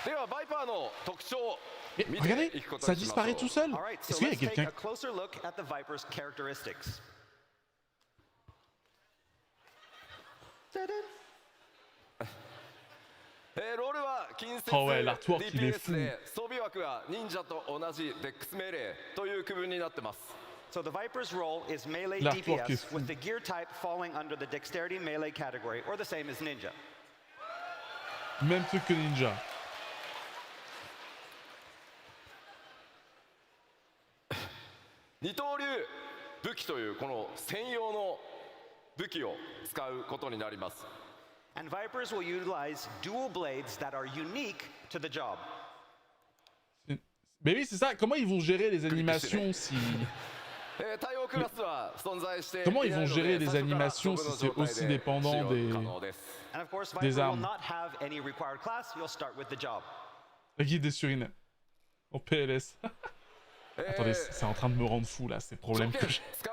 A: Et regardez, ça disparaît tout seul. Est-ce qu'il y a quelqu'un? Oh ouais, l'artwork il est fou.
G: So the Viper's role is melee DPS, with the gear type falling under the dexterity melee category, or the same as Ninja.
A: Même truc que Ninja.
G: And Vipers will utilize dual blades that are unique to the job.
A: Mais oui, c'est ça. Comment ils vont gérer les animations si... Comment ils vont gérer les animations si c'est aussi dépendant des armes? Le guide des surines. En PLS. Attendez, c'est en train de me rendre fou là, ces problèmes que j'ai. Bon,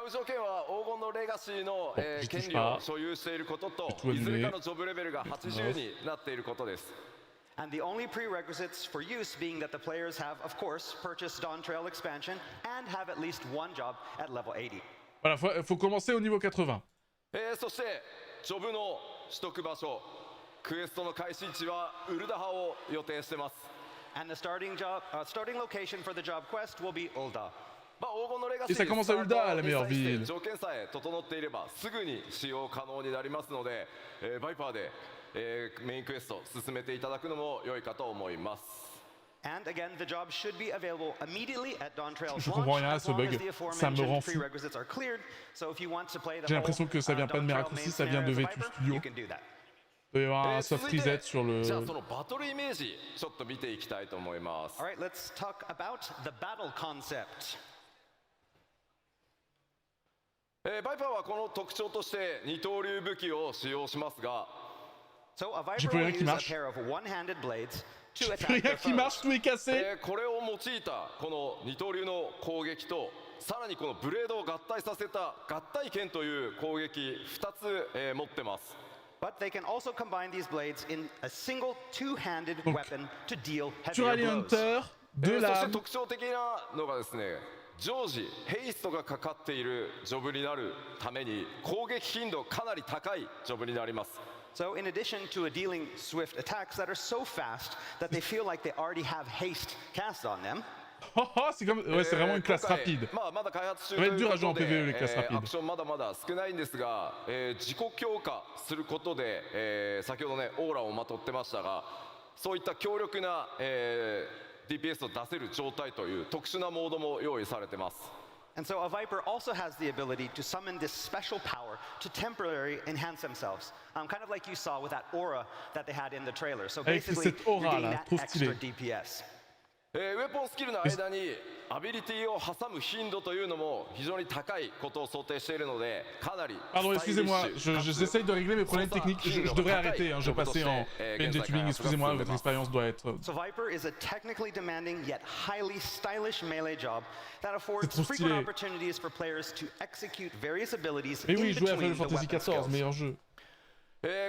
A: je touche pas. J'ai tout annulé.
G: And the only prerequisites for use being that the players have, of course, purchased Dawn Trail expansion and have at least one job at level 80.
A: Voilà, faut commencer au niveau 80.
G: And the starting location for the job quest will be Ul'dah.
A: Et ça commence à Ulda, la meilleure ville.
H: 条件さえ整っていればすぐに使用可能になりますので、バイパーで、メインクエスト進めていただくのも良いかと思います。
G: And again, the job should be available immediately at Dawn Trail's
A: Je comprends
G: launch,
A: rien à
G: as
A: ce
G: long
A: bug.
G: as the
A: Ça me rend
G: aforementioned
A: fou.
G: prerequisites are cleared. So if you want to play the
A: J'ai l'impression que ça vient pas de mes
G: Dawn Trail
A: raccourcis,
G: main
A: ça vient de
G: snare as a
A: Vtu
G: Viper,
A: Studio.
G: you can do that.
A: Il doit y avoir un soft reset sur le...
H: じゃあそのバトルイメージちょっと見ていきたいと思います。
G: All right, let's talk about the battle concept.
H: バイパーはこの特徴として二刀流武器を使用しますが、
G: So a
A: J'ai
G: Viper
A: plus
G: will
A: rien qui
G: use a
A: marche.
G: pair of one-handed blades to attack
A: Rien
G: their
A: qui marche,
G: foes.
A: tout est cassé.
H: これを用いたこの二刀流の攻撃とさらにこのブレードを合体させた合体剣という攻撃2つ、持ってます。
G: But they can also combine these blades in a single two-handed weapon to deal
A: Sur
G: heavier
A: Alien
G: blows.
A: Hunter,
H: そ
A: de
H: して
A: lame.
H: 特徴的なのがですね、常時ヘイストがかかっているジョブになるために攻撃頻度かなり高いジョブになります。
G: So in addition to dealing swift attacks that are so fast that they feel like they already have haste cast on them,
A: C'est comme... Ouais, c'est vraiment une classe rapide.
H: まあまだ開発中
A: Ça
H: と
A: va
H: い
A: être dur
H: う
A: à
H: こ
A: jouer en
H: とで、
A: PvE les classes
H: ア
A: rapides.
H: クションまだまだ少ないんですが、自己強化することで、先ほどねオーラをまとってましたが、そういった強力な、DPS を出せる状態という特殊なモードも用意されてます。
G: and so a Viper also has the ability to summon this special power to temporarily enhance themselves, kind of like you saw with that aura that they had in the trailer. So
A: Avec
G: basically,
A: cette aura
G: you're getting
A: là,
G: that
A: trop
G: extra
A: stylé.
G: DPS.
H: ウェポンスキルの間にアビリティを挟む頻度というのも非常に高いことを想定しているので、かなり
A: Pardon, excusez-moi, j'essaye de régler mes problèmes techniques. Je devrais arrêter, hein, je vais passer en PNG tuning. Excusez-moi, votre expérience doit être...
G: So Viper is a technically demanding yet highly stylish melee job that affords
A: trop
G: frequent
A: stylé.
G: opportunities for players to execute various abilities
A: Mais
G: in
A: oui, jouer à
G: between
A: Final
G: the
A: Fantasy
G: weapon
A: XIV,
G: skills.
A: meilleur jeu.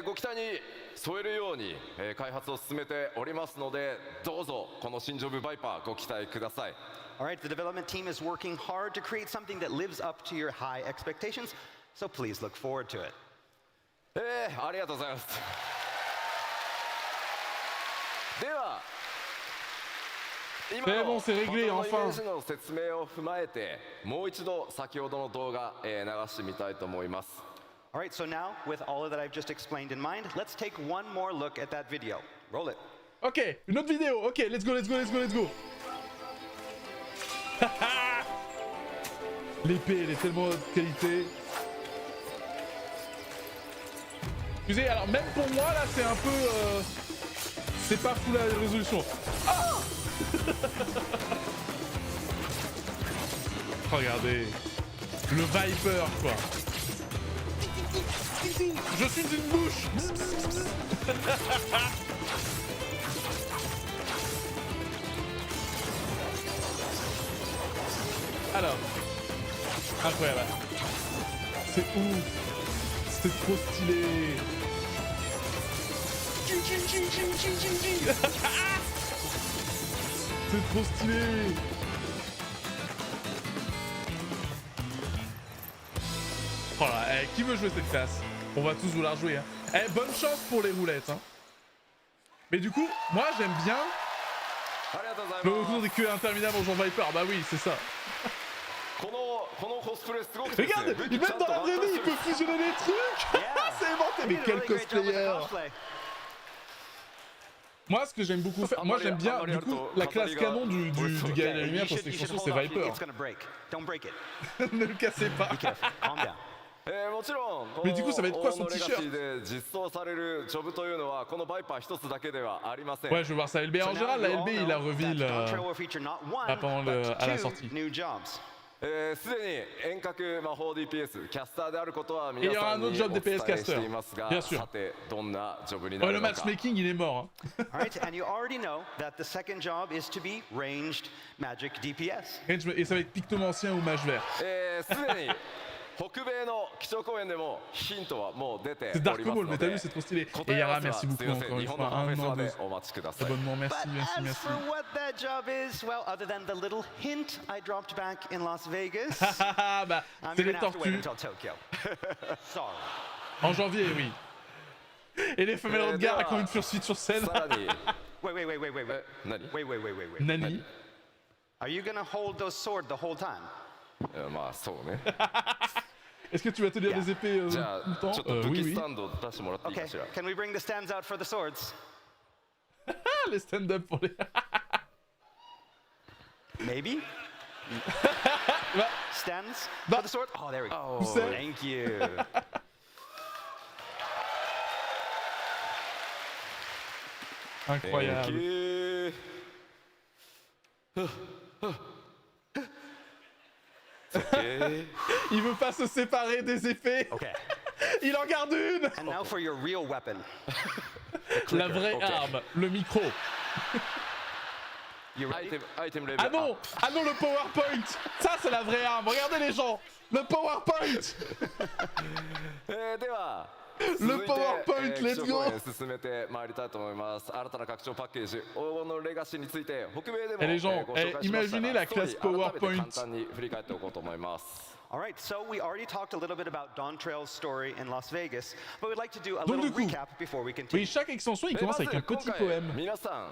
H: ご期待に添えるように、開発を進めておりますので、どうぞこの新ジョブバイパーご期待ください。
G: All right, the development team is working hard to create something that lives up to your high expectations, so please look forward to it.
H: ありがとうございます。では、今
A: C'est
H: の
A: bon, c'est réglé,
H: バトルのイメー
A: enfin.
H: ジの説明を踏まえて、もう一度先ほどの動画、流してみたいと思います。
G: All right, so now, with all of that I've just explained in mind, let's take one more look at that video. Roll it.
A: Ok, une autre vidéo. Ok, let's go, let's go, let's go, let's go. L'épée, elle est tellement de qualité. Excusez, alors même pour moi, là, c'est un peu... C'est pas fou la résolution. Ah Regardez. Le Viper, quoi. Je suis une bouche. Alors, incroyable. C'est ouf. C'est trop stylé. C'est trop stylé. Oh là, qui veut jouer cette classe? On va tous vouloir jouer. Hein. Bonne chance pour les roulettes. Hein. Mais du coup, moi j'aime bien le retour des queues interminables en jouant Viper. Bah oui, c'est ça. Regarde, même dans la vraie vie, il peut fusionner les trucs. C'est inventé, mais quel cosplayer. Moi, ce que j'aime beaucoup faire, moi j'aime bien, du coup, la classe canon du Guerrier de la Lumière pour cette extension, c'est Viper. Ne le cassez pas. Mais du coup, ça va être quoi son t-shirt? Ouais, je veux voir ça. LB en général, la LB, il a reveal pendant à la sortie. Et il y aura un autre job DPS caster, bien sûr. Ouais, le matchmaking, il est mort. Hein.
G: Alright, and you already know that the second job is to be ranged magic DPS.
A: Et ça va être Pictomanci ou mage vert. C'est Dark Maul, mais t'as vu, c'est trop stylé. Et Yara, merci beaucoup encore une fois. Un an d'abonnement, merci, merci, merci.
G: For what that job is, well, other than the little hint I dropped back in Las Vegas,
A: Bah, c'est les tortues.
G: Sorry.
A: En janvier, oui. Et les femelles de gare qui ont une fursuite sur scène.
G: Wait.
A: Nani.
G: Are you gonna hold those swords the whole time?
H: まあそうね。
A: Est-ce que tu vas tenir des épées tout
H: じゃ
A: le
H: あ
A: temps
H: ちょっと武
A: Oui,
H: 器
A: oui.
H: スタンド出してもらっていい
G: Okay,
H: かしら。
G: can we bring the stands out for the swords?
A: Ah, les stand-up pour les...
G: Maybe?
A: Bah,
G: Stands
A: Bah.
G: for the sword? Oh, there we go.
H: Oh,
A: Où c'est
G: Thank you.
A: Incroyable.
H: Thank you. Okay.
A: Il veut pas se séparer des épées.
G: Okay.
A: Il en garde une.
G: And now for your real weapon.
A: La vraie
H: Ok.
A: arme, le micro.
G: You ready?
H: Item level.
A: Ah non, ah non, le PowerPoint. Ça, c'est la vraie arme. Regardez les gens. Le PowerPoint.
H: では
A: Le PowerPoint, let's go.
H: 進めてまいりたいと思います。新たな拡張パッケージ、黄金のレガシーについて北米でも
A: Eh, les gens,
H: ご紹介しました
A: imaginez
H: が
A: la classe
H: ストーリー改めて
A: PowerPoint.
H: 簡単に振り返っておこうと思います。
G: All right, so we already talked a little bit about Dawn Trail's story in Las Vegas, but we'd like to do a
A: Donc,
G: little
A: du coup,
G: recap before we
A: Oui,
G: continue.
A: chaque extension, il
H: ま
A: commence
H: ず
A: avec un
H: 今
A: petit
H: 回
A: poème.
H: 皆さん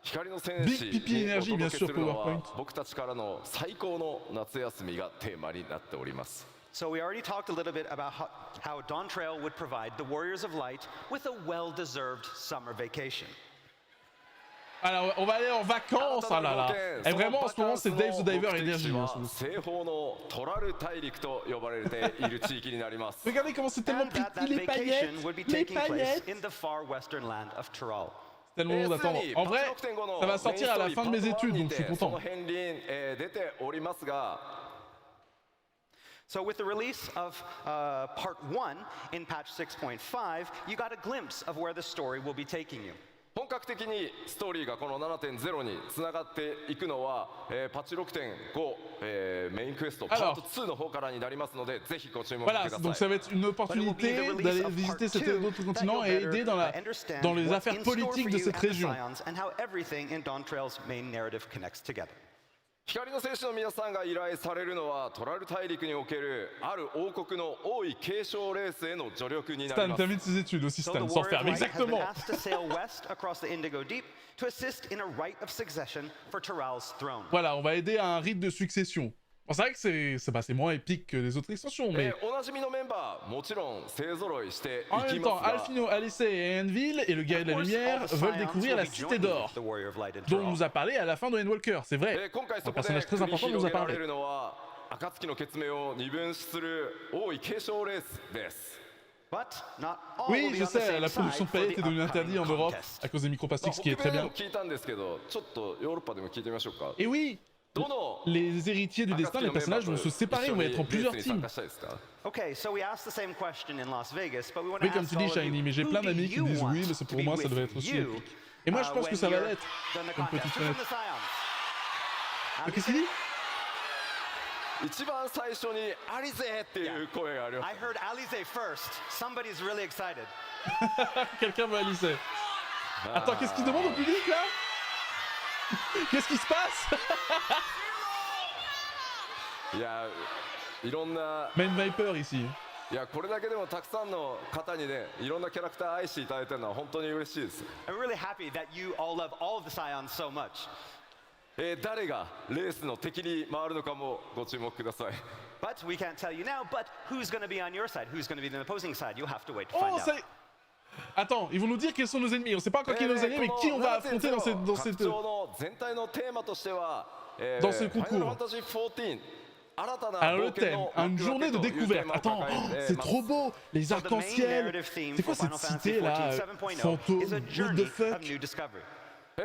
H: 光の戦
A: Big
H: 士
A: Pipi
H: にお
A: Energy,
H: 届
A: bien
H: け
A: sûr,
H: するのは
A: PowerPoint.
H: 僕たちからの最高の夏休みがテーマになっております。
G: So we already talked a little bit about how Dawn Trail would provide the Warriors of Light with a well-deserved summer vacation.
A: Alors, on va aller en vacances, ah là là. Et vraiment, en ce moment, c'est Dave the Diver Energy. Hein,
H: 西方のトラル大陸と呼ばれている地域になります。
A: Regardez comment c'est tellement
G: And that
A: petit, les paillettes,
G: vacation would be
A: les
G: taking place
A: paillettes.
G: in the far western land of Tyrol.
A: Tellement long d'attendre. En vrai, ça va sortir à la fin de mes études, donc je suis
H: その
A: content.
H: 片鱗、出ておりますが、
G: So with the release of Part 1 in patch 6.5, you got a glimpse of where the story will be taking you.
H: 本格的にストーリーがこの 7.0 につながっていくのは、パッチ 6.5、メインクエストパート2の方からになりますので、ぜひご注目くだ
A: Voilà,
H: さい。
A: donc ça va être une opportunité d'aller visiter cet autre continent et aider dans les affaires politiques de cette région.
G: And how everything in Dawn Trail's main narrative connects together.
H: 光の戦士の皆さんが依頼されるのはトラル大陸におけるある王国の王位継承レースへの助力になり
A: Stan
H: ます。
A: termine ses études aussi,
G: So the
A: Stan,
G: Warrior of
A: s'enferme,
G: Light has been
A: exactement.
G: asked to sail west across the Indigo Deep to assist in a rite of succession for Tyrell's throne.
A: Voilà, on va aider à un rite de succession. Bon, c'est vrai que c'est moins épique que les autres extensions, mais
H: おなじみのメンバーもちろん勢ぞろいしてい
A: en
H: き
A: même
H: ま
A: temps,
H: すが、
A: Alfino, Alicey et Anvil et le guerrier de la
G: Of course,
A: lumière
G: all the
A: veulent
G: Scions
A: découvrir la
G: will be
A: cité
G: joining
A: d'or,
G: the Warrior of Light in
A: dont
G: Tyrell.
A: nous a parlé à la fin de Endwalker, c'est vrai.
H: 今回そ
A: Un
H: こで
A: personnage très
H: 繰り
A: important nous
H: 広
A: a
H: げられ
A: parlé.
H: るのは暁の血明を二分する王位継承レースです。
G: But not all will
A: Oui,
G: be
A: je
G: on the
A: sais,
G: same
A: la
G: side
A: production de
G: for
A: paillettes
G: the
A: est devenue
G: upcoming
A: interdite en Europe
G: contest.
A: à cause des microplastiques, ce qui est
H: 北
A: très
H: 米で
A: bien.
H: も聞いたんですけど、ちょっとヨーロッパでも聞いてみましょうか。
A: Et oui,
H: どの
A: les héritiers du destin, les personnages vont se séparer, vont être en plusieurs
H: 一緒にレースに参
A: teams.
H: 加したいですか？
G: Okay, so we asked the same question in Las Vegas, but we want to
A: Oui, comme
G: ask
A: tu dis,
G: all of you,
A: Shiny, mais j'ai
G: who
A: plein
G: do
A: d'amis qui
G: you
A: disent
G: want
A: oui, mais c'est
G: to
A: pour
G: be
A: moi, ça
G: with
A: devrait être aussi
G: you,
A: épique. Et moi, je pense
G: when
A: que ça va
G: you're
A: l'être.
G: done the
A: Une
G: contest?
A: petite
G: Who's from
A: fenêtre.
G: the Scions?
A: Qu'est-ce qu'il dit?
H: 一番最初にアリゼっていう声がありま
G: I
H: す。
G: heard Alize first. Somebody's really excited.
A: Quelqu'un veut Alicey. Attends, qu'est-ce qu'il demande au public là? Qu'est-ce qui se passe?
H: いや、いろんな
A: Main Viper ici.
H: いやこれだけでもたくさんの方にね、いろんなキャラクター愛していただいてるのは本当に嬉しいです。
G: I'm really happy that you all love all of the Scions so much.
H: 誰がレースの敵に回るのかもご注目ください。
G: But we can't tell you now, but who's going to be on your side? Who's going to be the opposing side? You'll have to wait to find
A: Oh,
G: out.
A: ça... Attends, ils vont nous dire quels sont nos ennemis. On sait pas encore qui est nos ennemis, mais qui on va affronter dans cette...
H: 拡張の全体のテーマとしては、
A: Dans ce concours.
H: ファイナルファンタジー14新たな
A: Alors
H: 冒
A: le
H: 険
A: thème,
H: の
A: une journée de découverte. Attends, c'est trop beau. Les
G: So the main
A: arcs-en-ciel.
G: narrative theme
A: C'est quoi
G: for
A: cette
G: Final Fantasy
A: cité là?
G: 14 7.0
A: Fantôme,
G: is a
A: what the
G: journey
A: fuck?
G: of new discovery.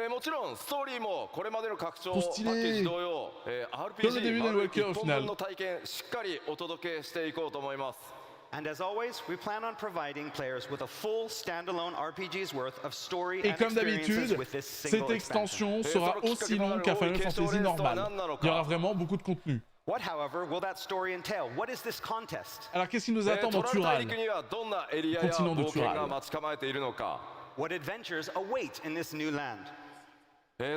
H: もちろんストーリーもこれまでの拡張パ
A: Trop
H: ッ
A: stylé.
H: ケージ同様、
A: Comme le début
H: RPG
A: d'un
H: 丸
A: Walker, au
H: 1本
A: final.
H: 分の体験しっかりお届けしていこうと思います。
G: And as always, we plan on providing players with a full standalone RPG's worth of story
A: Et
G: and
A: comme
G: experiences
A: d'habitude,
G: with this
A: cette
G: single expansion.
A: extension sera aussi longue qu'un Final Fantasy normal. Il y aura vraiment beaucoup de contenu.
G: What, however, will that story entail? What is this contest?
A: Alors qu'est-ce qui nous attend
H: ト
A: dans
H: ラル大
A: Tural?
H: 陸にはどんなエリアや
A: Continent de
H: 冒険
A: Tural.
H: が待ち構えているのか、
G: What adventures await in this new land?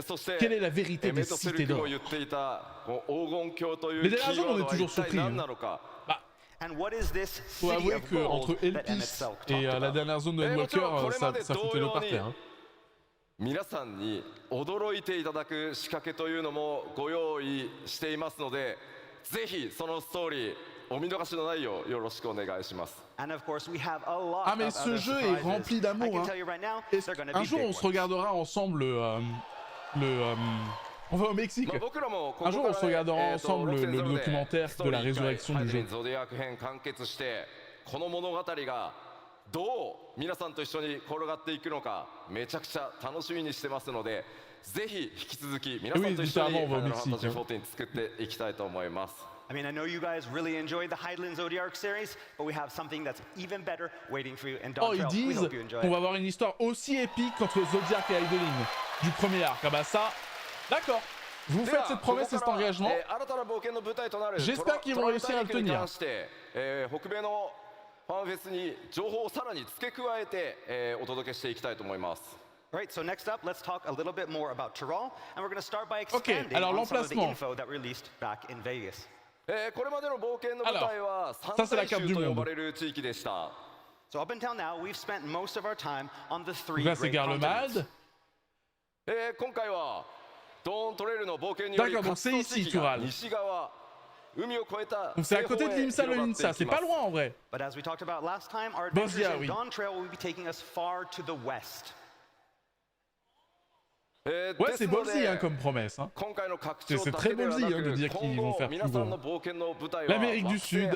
H: そして
A: Quelle est la vérité
H: メ
A: des
H: トセル
A: cités
H: クも
A: d'or?
H: 言っていたこの黄金鏡という
A: Mais
H: キ
A: derrière
H: ー
A: ça,
H: ワ
A: on
H: ー
A: est
H: ドは
A: toujours
H: 一体
A: surpris,
H: 何
A: hein.
H: なのか。
G: And what is this
A: Faut
G: city
A: avouer
G: of
A: qu'entre
G: gold that Emmett
A: Elpis
G: Selk
A: et
G: talked
A: la
G: about?
A: dernière zone de
H: Et
A: Endwalker,
H: moi, tu vois,
A: ça foutait le parterre. Hein.
H: 皆さんに驚いていただく仕掛けというのもご用意していますので、ぜひそのストーリーお見逃しのないようよろしくお願いします。
A: Ah mais ce jeu est rempli d'amour. Un jour on se regardera ensemble on va au Mexique. Un jour on se regardera ensemble le documentaire de la résurrection du jeu.
H: この物語がどう皆さんと一緒に転がっていくのかめちゃくちゃ楽しみにしてますので、ぜひ引き続き皆さんと一緒にファイナルファンタジー14作っていきたいと思います。
G: I mean, I know you guys really enjoyed the Hydaelyn Zodiac series, but we have something that's even better waiting for you in Dawn
A: Oh, ils
G: Trail. We
A: disent
G: hope you enjoy
A: qu'on
G: it.
A: va avoir une histoire aussi épique contre Zodiac et Hydaelyn du premier arc. Ah bah ça, d'accord. Vous faites cette promesse et cet engagement. J'espère qu'ils vont réussir à le tenir.
H: 北米のファンフェスに情報をさらに付け加えて、お届けしていきたいと思います。
G: Right, so next up, let's talk a little bit more about Tyrol, and we're going to start by expanding
A: alors
G: on some of the
A: l'emplacement.
G: info that released back in Vegas.
H: これまでの冒険の舞台は三大洲と呼ばれる地域でした。
G: So up until now, we've spent most of our time on the three
A: Là c'est
G: great continents.
A: Garlemald.
H: 今回はドーントレイルの冒険により
A: D'accord, donc
H: 活
A: c'est
H: 動
A: ici,
H: 地域が
A: Tural.
H: 西側海を越えた
A: Donc c'est à côté de l'IMSA le INSA, c'est pas loin en vrai.
G: But as we talked about last time, our
A: Bosnia,
G: adventures in
A: oui.
G: Dawn Trail will be taking us far to the west.
A: Ouais, c'est ballsy hein, comme promesse. Hein. C'est très ballsy hein, de dire qu'ils vont faire plus gros. L'Amérique du Sud.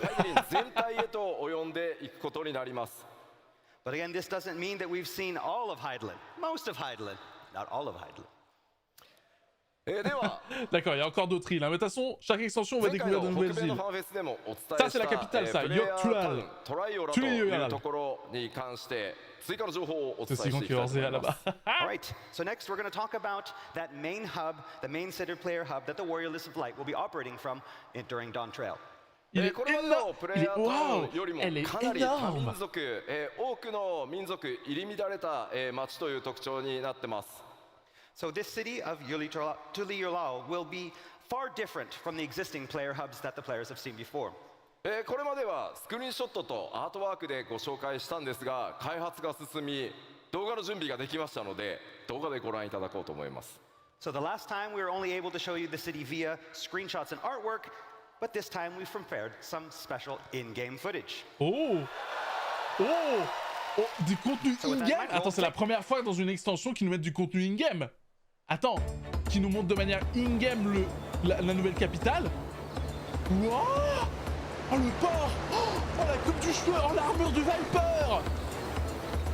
G: But again, this doesn't mean that we've seen all of Hydaelyn. Most of Hydaelyn, not all of Hydaelyn.
A: D'accord, il y a encore d'autres îles. Hein. Mais de toute façon, chaque extension, on va découvrir de nouvelles îles. Ça, c'est la capitale, ça. Hrotgals. C'est si grand que Corsaire là-bas.
G: All right, so next we're going to talk about that main hub, the main center player hub that the Warrior List of Light will be operating from during Dawn Trail.
A: Il est énorme. Wow, elle est énorme.
H: 多くの民族入り乱れた町という特徴になってます。
G: So this city of Tuliyolao will be far different from the existing player hubs that the players have seen before.
H: これまではスクリーンショットとアートワークでご紹介したんですが、開発が進み動画の準備ができましたので動画でご覧いただこうと思います。
G: So the last time we were only able to show you the city via screenshots and artwork, but this time we've prepared some special in-game footage.
A: Oh, du contenu in-game. Attends, c'est la première fois dans une extension qu'ils nous mettent du contenu in-game. Attends, qui nous montre de manière in-game la nouvelle capitale. Wow. Oh le port. Oh la coupe du cheveu. Oh l'armure du Viper.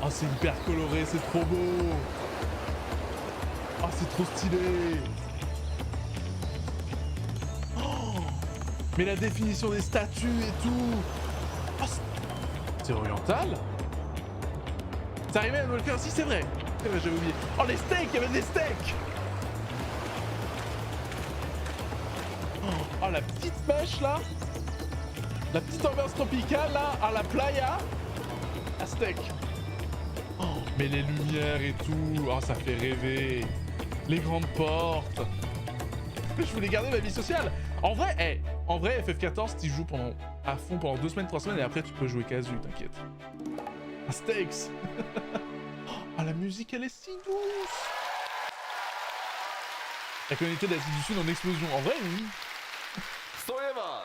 A: Oh c'est hyper coloré, c'est trop beau. Oh c'est trop stylé. Oh. Mais la définition des statues et tout. Oh, c'est oriental. C'est arrivé à Walker, si c'est vrai. C'est vrai, j'avais oublié. Oh les steaks, il y avait des steaks. Oh la petite pêche là. La petite ambiance tropicale là, à la playa. Aztec. Oh, mais les lumières et tout. Oh, ça fait rêver. Les grandes portes. Je voulais garder ma vie sociale. En vrai, FF14, tu joues à fond pendant 2 semaines, 3 semaines et après tu peux jouer casu, t'inquiète. Aztecs. Oh, la musique, elle est si douce. La communauté d'Asie du Sud en explosion. En vrai, oui.
H: そういえば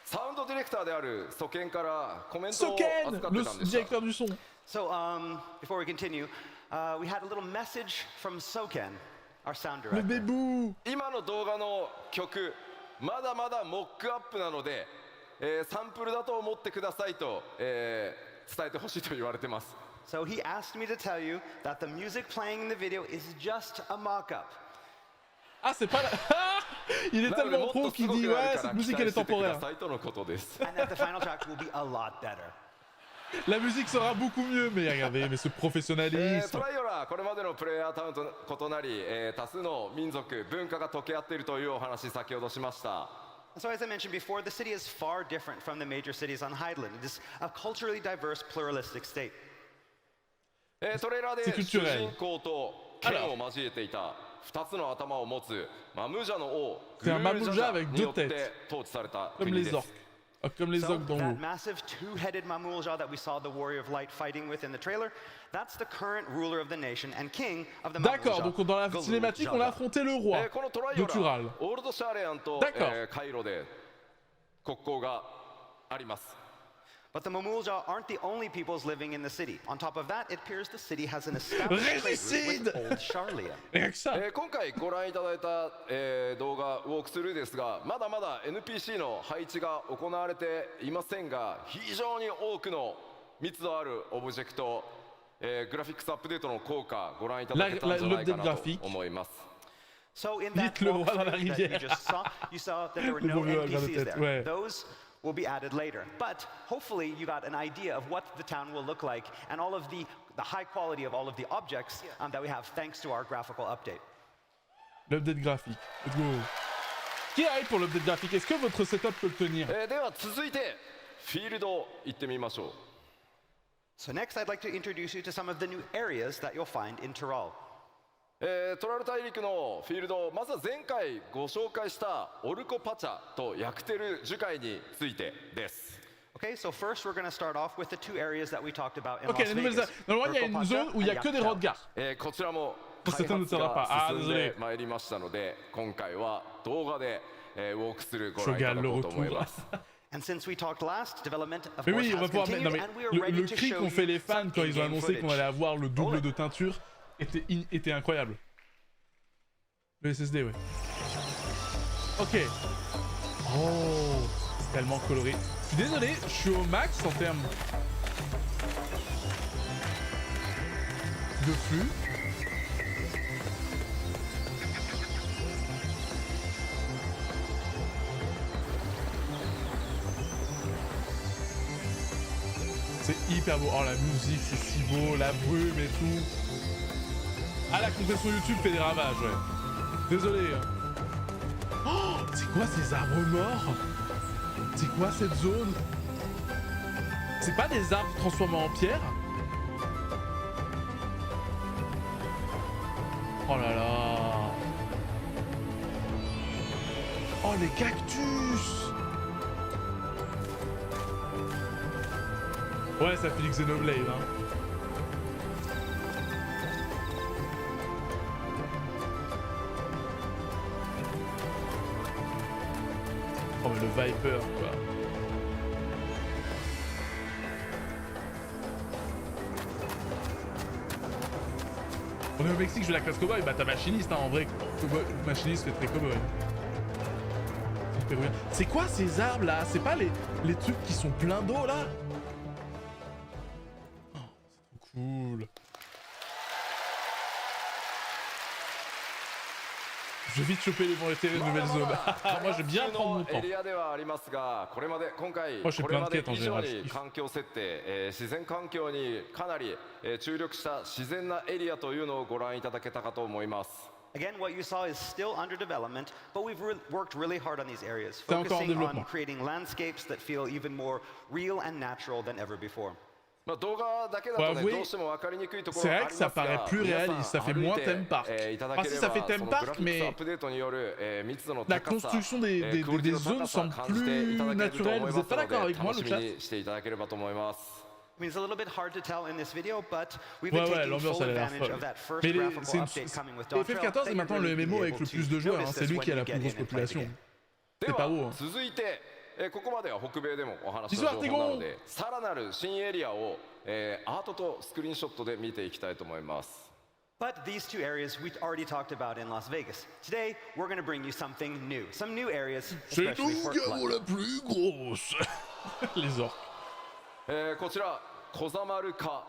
H: サウンドディレクターであるソケンからコメントを預かってたんで
A: le
H: した。
A: directeur du son.
G: So before we continue, we had a little message from Soken, our sound
A: Le
G: director.
A: bébou.
H: 今の動画の曲まだまだモックアップなので、サンプルだと思ってくださいと、伝えてほしいと言われてます。
G: So he asked me to tell you that the music playing in the video is just a mock-up.
A: Ah, c'est pas la... Il est tellement pro qu'il dit ouais, cette musique elle est temporaire.
G: And that the final track will be a lot better.
A: La musique sera beaucoup mieux, mais regardez, mais ce professionnalisme.
H: トライオラこれまでのプレイヤータウンと異なり、多数の民族文化が溶け合っているというお話先ほどしました。
G: So as I mentioned before, the city is far different from the major cities on Hydaelyn. It is a culturally diverse, pluralistic state.
H: トレーラーで主人公と剣を交えていた2つの頭を持つマムジャの王グルージャジャによって統治された国です。
A: Ah, comme les ogres dans l'eau.
G: That massive two-headed Mamulja that we saw the Warrior of Light fighting with in the trailer, that's the current ruler of the nation and king of the Mamulja.
A: D'accord, donc dans la cinématique, on a affronté le roi de Tural. D'accord.
G: But the Mamulja aren't the only peoples living in the city. On top of that, it appears the city has an established trade route with old Charlia.
H: 今回ご覧いただいた、動画ウォークスルーですが、まだまだ NPC の配置が行われていませんが、非常に多くの密度あるオブジェクト、グラフィックスアップデートの効果ご覧いただけたんじゃないかなと思います。
G: So in that walkthrough that you just saw, you saw that there were no NPCs there. Those will be added later. But hopefully you got an idea of what the town will look like and all of the high quality of all of the objects that we have thanks to our graphical update.
A: L'update graphique. Let's go. Qui arrive pour l'update graphique? Est-ce que votre setup peut le tenir?
H: では続いてフィールド行ってみましょう。
G: So next I'd like to introduce you to some of the new areas that you'll find in Tyrol.
H: トラル大陸のフィールド、まずは前回ご紹介したオルコパチャとヤクテル樹海についてです。
G: Okay, so first we're going to start off with the two areas that we talked about in
A: Ok,
G: Las Vegas.
A: normalement il y a une zone où il n'y a que des Hrotgals.
H: こちらも開発が進んでまいりましたので、今回は動画でウォークスルーご覧いただこうと思います。
G: And since we talked last, development of
A: Mais
G: course
A: oui, on va
G: has
A: pouvoir
G: continued,
A: mettre. Non,
G: and we are
A: mais
G: ready
A: le
G: to
A: cri
G: show
A: qu'ont fait les
G: you
A: fans
G: some
A: quand ils ont
G: in-game
A: annoncé qu'on
G: footage.
A: allait avoir le double de teinture était incroyable. Le SSD, ouais. Ok. Oh, c'est tellement coloré. Je suis désolé, je suis au max en termes de flux. C'est hyper beau. Oh, la musique, c'est si beau, la brume et tout. Ah, la compression YouTube fait des ravages, ouais. Désolé. Oh, c'est quoi ces arbres morts? C'est quoi cette zone? C'est pas des arbres transformés en pierre? Oh là là. Oh, les cactus. Ouais, ça fait du Xenoblade, hein. Oh, mais le Viper, quoi. On est au Mexique, je vais la classe cowboy. Bah, t'as machiniste, hein, en vrai. Machiniste fait très cowboy. C'est quoi ces arbres là? C'est pas les trucs qui sont pleins d'eau là? Oh, c'est trop cool. Je vais vite choper les bons intérêts de nouvelles zones. Moi, j'aime bien prendre mon temps. Moi, je fais plein de quêtes en général.
G: Again, what you saw is still under development, but we've worked really hard on these areas, focusing on creating landscapes that feel even more real and natural than ever before.
A: Faut avouer, c'est vrai que ça paraît plus réaliste, ça fait moins theme park. Enfin si ça fait theme park, mais la construction des zones semble plus naturelle. Vous êtes pas d'accord avec moi, le chat?
G: I mean, it's a little bit hard to tell in this video, but we've been taking full advantage of that first graphical update coming with Dawn Trail.
A: FF14 est maintenant le MMO avec le plus de joueurs, hein. C'est lui qui a la plus grosse population. C'est pas beau, hein.
H: ここまでは北米でもお話した情報なので、さらなる新エリアを、アートとスクリーンショットで見ていきたいと思います。
G: But these two areas we already talked about in Las Vegas. Today, we're going to bring you something new, some new areas, especially for Blood.
A: La plus grosse. Les orques.
H: こちらコザマルカ。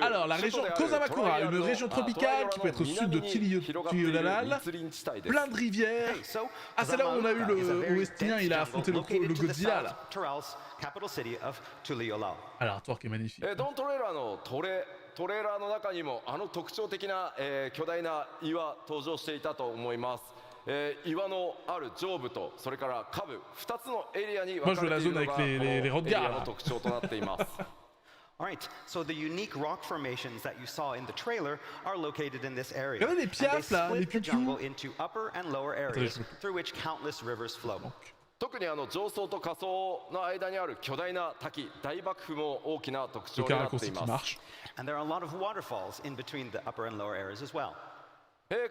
A: Alors, la région Kozamakura, une région tropicale qui peut être au sud de Tiliyolalal, plein de rivières. Ah, c'est là où on a eu le Estinien, il a affronté le Godzilla, là. Alors, Torque est magnifique.
H: トレーラーの中にも特徴的な、巨大な岩登場していたと思います。岩のある上部とそれから下部2つのエリアに分かれているのがこのエリアの特徴となっています。
G: All right, so the unique rock formations that you saw in the trailer are located in this area.
A: Regardez les piastres là, les
G: split the jungle into upper and lower areas through which countless rivers flow.
H: 特に上層と下層の間にある巨大な滝、大幕府も大きな特徴になっています。
G: And there are a lot of waterfalls in between the upper and lower areas as well.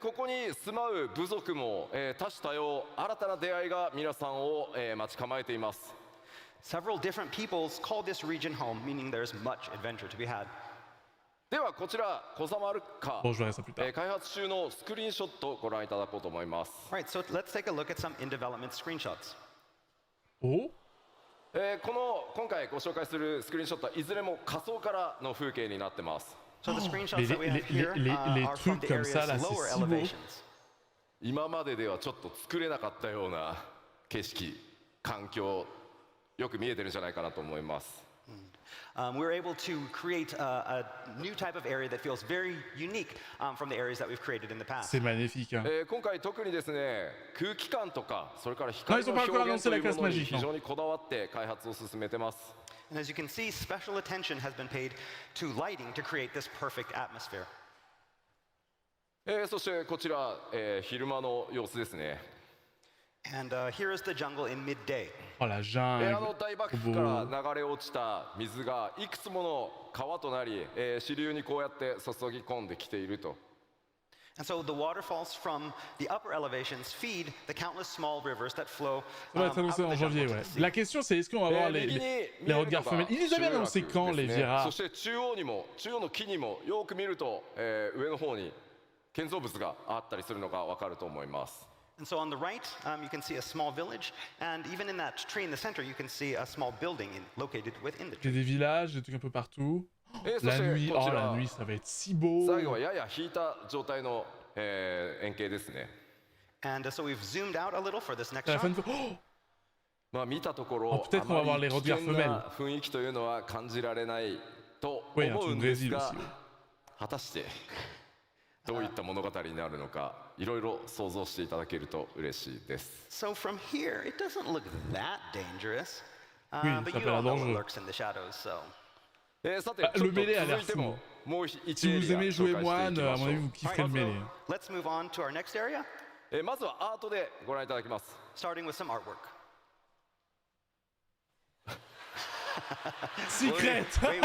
H: ここに住まう部族も多種多様、新たな出会いが皆さんを待ち構えています。
G: Several different peoples call this region home, meaning there's much adventure to be had.
H: ではこちらコサマルカ開発中のスクリーンショットをご覧いただこうと思います。
G: Right, so let's take a look at some in development screenshots.
A: お？
H: 今回ご紹介するスクリーンショットはいずれも仮想からの風景になってます。
G: So the screenshots that we have here are from the area's lower elevations.
H: 今までではちょっと作れなかったような景色、環境、よく見えてるんじゃないかなと思います。
G: We're able to create a new type of area that feels very unique from the areas that we've created in the past.
A: C'est magnifique.
H: 今回特にですね、空気感とかそれから光の表現というものに非常にこだわって開発を進めてます。
G: And as you can see, special attention has been paid to lighting to create this perfect atmosphere.
H: そしてこちら、昼間の様子ですね。
G: And here is the jungle in midday.
A: Oh la jungle.
H: 大幕府から流れ落ちた水がいくつもの川となり、支流にこうやって注ぎ込んできていると。
G: And so the waterfalls from the upper elevations feed the countless small rivers that flow
A: out of the jungle to the sea. La question c'est est-ce qu'on va avoir les Hrotgals femelles? Ils nous avaient annoncé quand les Vira?
H: そして中央の木にもよく見ると、上の方に建造物があったりするのがわかると思います。
G: And so on the right, you can see a small village, and even in that tree in the center, you can see a small building located within the tree.
A: Il y a des villages, des trucs un peu partout. La nuit, oh la nuit, ça va être si beau.
H: 最後はやや引いた状態の、円形ですね。
G: And so we've zoomed out a little for this next
A: À la fin
G: shot.
A: de...
H: まあ見たところ、
A: peut-être qu'on va voir les Hrotgals femelles.
H: 雰囲気というのは感じられないと思うんですが、果たしてどういった物語になるのか、いろいろ想像していただけると嬉しいです。
G: So from here, it doesn't look that dangerous, but you all know what lurks in the shadows, so.
H: さて、ちょっと続いてももう一エリア紹介していきましょう。
G: Let's move on to our next area.
H: まずはアートでご覧いただきます。
G: Starting with some artwork.
A: Secret.
G: Wait.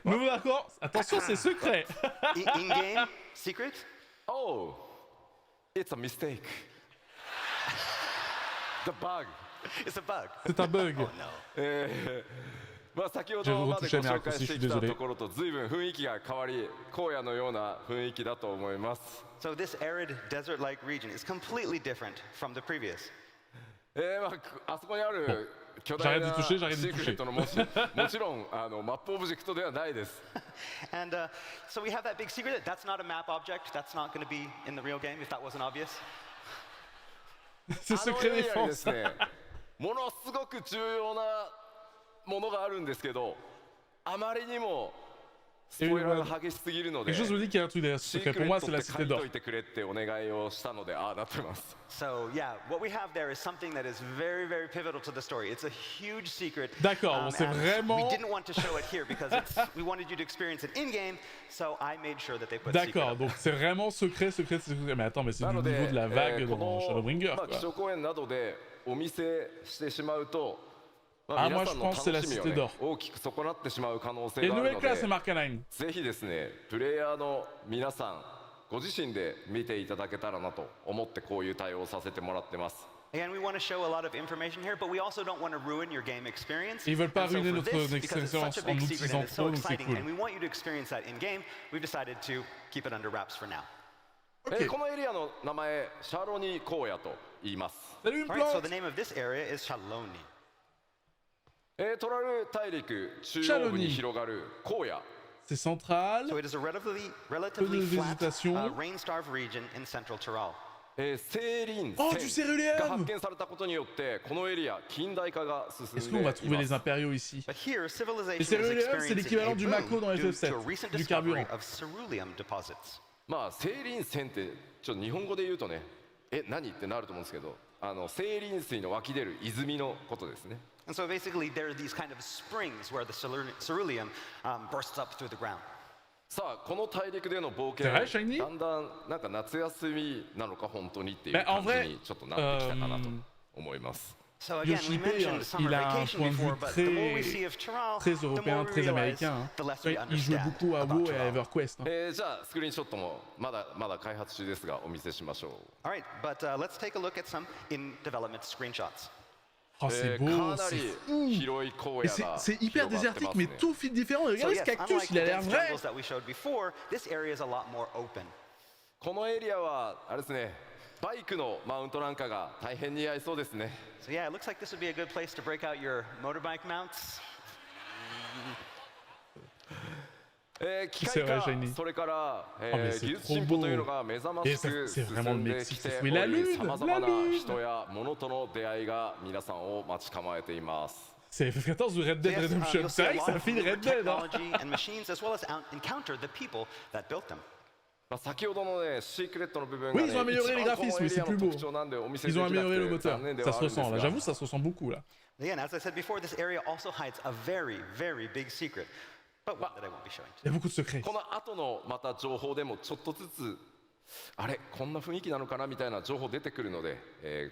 A: Nous d'accord. Attention, c'est secret.
G: In-game secret?
H: Oh, it's a mistake. The bug.
G: It's a bug.
A: C'est un bug.
G: Oh no.
H: まあ先ほどまでご紹介してきたところと随分雰囲気が変わり、荒野のような雰囲気だと思います。
G: So this arid desert-like region is completely different from the previous.
H: あそこにある巨大なシークレットの文字、もちろんマップオブジェクトではないです。
G: And so we have that big secret. That's not a map object. That's not going to be in the real game if that wasn't obvious.
A: C'est secret défense.
H: ものすごく重要なものがあるんですけど、あまりにもスポイラーが激しすぎるので、シークレットって書いといてくれってお願いをしたので、ああなってます。
G: So yeah, what we have there is something that is very, very pivotal to the story. It's a huge secret.
A: D'accord, c'est vraiment.
G: We didn't want to show it here because we wanted you to experience it in game, so I made sure that they put.
A: D'accord, donc c'est vraiment secret. Mais attends, mais c'est du niveau de la vague dans Shadowbringer.
H: 気象公園などでお見せしてしまうと。
A: Ah, moi je pense que c'est la cité d'or.
H: Et
A: nouvelle classe, c'est Mark 9.
H: ぜひですね、プレイヤーの皆さんご自身で見ていただけたらなと思ってこういう対応をさせてもらってます。
G: Again, we want to show a lot of information here, but we also don't want to ruin your game experience.
A: Ils veulent pas ruiner notre
G: expérience en
A: nous utilisant trop, donc c'est cool.
G: And we want you to experience that in game. We've decided to keep it under wraps for now.
H: このエリアの名前、シャロニ荒野と言います。
G: Alright, so the name of this area is Shaloni.
H: トラル大陸中央部に広がる荒野。
A: C'est central.
G: So it is a relatively flat, rain-starved region in central Tyrol.
H: セーリン
A: 線
H: が発見されたことによってこのエリア近代化が進んでいます。
A: Est-ce qu'on va trouver les impériaux ici?
G: But here, civilization
A: is experiencing a boom
G: due to a recent discovery of ceruleum deposits.
H: まあセーリン線ってちょっと日本語で言うとね、何ってなると思うんですけど、セーリン水の湧き出る泉のことですね。
G: And so basically, there are these kind of springs where the ceruleum bursts up through the ground.
H: さあこの大陸での冒険、だんだんなんか夏休みなのか本当にっていう感じにちょっとなってきたかなと思います。
G: So again, we mentioned summer vacation before, but the more we see of Tural, the more we realize, the less we understand about Tural.
H: じゃあスクリーンショットもまだ開発中ですがお見せしましょう。
G: All right, but let's take a look at some in development screenshots.
A: Oh, c'est beau, c'est fou. Et c'est hyper désertique, mais tout fil différent. Regardez ce cactus, il a l'air vrai.
G: That we showed before, this area is a lot more open.
H: このエリアはあれですね、バイクのマウントなんかが大変似合いそうですね。
G: So yeah, it looks like this would be a good place to break out your motorbike mounts.
H: 機械化、それから、技術進歩というのが目覚ましく進んできており、さまざまな人や物との出会いが皆さんを待ち構えています。
A: C'est FF14 ou Red Dead Redemption 5, ça file Red Dead.
G: And machines as well as encounter the people that built them.
H: 先ほどのね、シークレットの部分がね、
A: Oui, ils ont amélioré les graphismes, mais c'est plus beau. Ils ont amélioré le moteur. Ça se ressent là. J'avoue, ça se ressent beaucoup là.
G: Again, as I said before, this area also hides a very, very big secret. But one that I won't be showing.
A: Il y a beaucoup de secrets.
H: この後のまた情報でもちょっとずつあれこんな雰囲気なのかなみたいな情報出てくるので、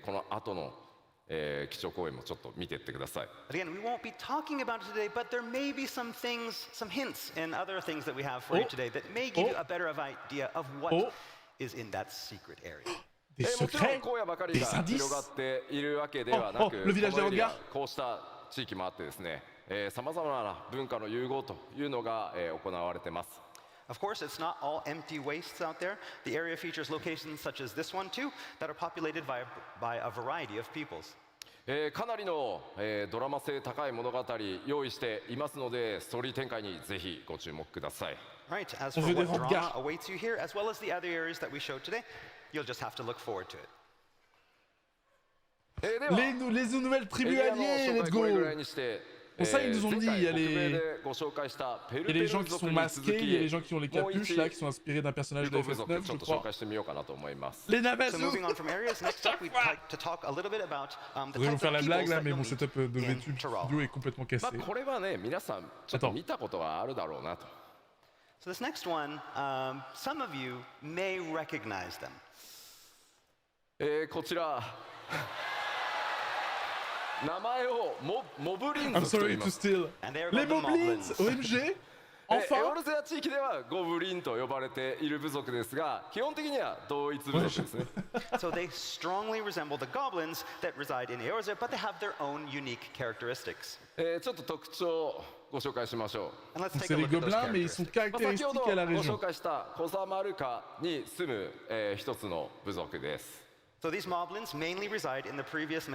H: この後の基調講演もちょっと見ていってください。
G: Again, we won't be talking about it today, but there may be some things, some hints in other things that we have for you today that may give you a better idea of what is in that secret area.
A: Des
H: もちろん
A: secrets,
H: 荒野ばかりが
A: des
H: 広が
A: indices.
H: っているわけではなく、
A: le village
H: このエリア
A: des Hrotgals
H: こうした地域もあってですね、さまざまな文化の融合というのが、行われています。
G: Of course, it's not all empty wastes out there. The area features locations such as this one too, that are populated by a variety of peoples.
H: かなりの、ドラマ性高い物語用意していますので、ストーリー展開にぜひご注目ください。
G: Right, as for what drama awaits you here, as well as the other areas that we showed today, you'll just have to look forward to it.
A: Les nouvelles tribus alliées, let's go. Bon, ça, ils nous ont dit, il y a les gens qui sont masqués, il y a les gens qui ont les capuches, là, qui sont inspirés d'un personnage de FF9, je crois. Les Navajo.
G: So moving on from areas, next up, we'd like to talk a little bit about the
A: Vous allez vous
G: types
A: faire
G: of
A: la blague,
G: peoples
A: là,
G: that
A: mais
G: you'll
A: mon
G: meet
A: setup de
G: in
A: Vtuber
G: Tural.
A: studio est complètement cassé.
H: これはね、皆さんちょっと見たことはあるだろうなと。
G: So this next one, some of you may recognize them.
H: こちら名前をモブリン
A: I'm
H: 族と言
A: sorry
H: いま
A: to
H: す。
A: steal.
G: And they're
A: Les
G: called the
A: Moblins,
G: Moblins.
A: OMG.
H: エ
A: Enfin.
H: オルゼア地域ではゴブリンと呼ばれている部族ですが、基本的には同一部族ですね。
G: So they strongly resemble the goblins that reside in Eorzea, but they have their own unique characteristics.
H: ちょっと特徴をご紹介しましょう。
G: And let's take
A: C'est
G: a
A: les
G: look at those
A: gobelins, mais ils sont
G: characteristics.
H: 先ほど
A: caractéristiques à la
H: ご紹
A: région.
H: 介したコザマルカに住む、一つの部族です。
G: So these moblins mainly reside in the previously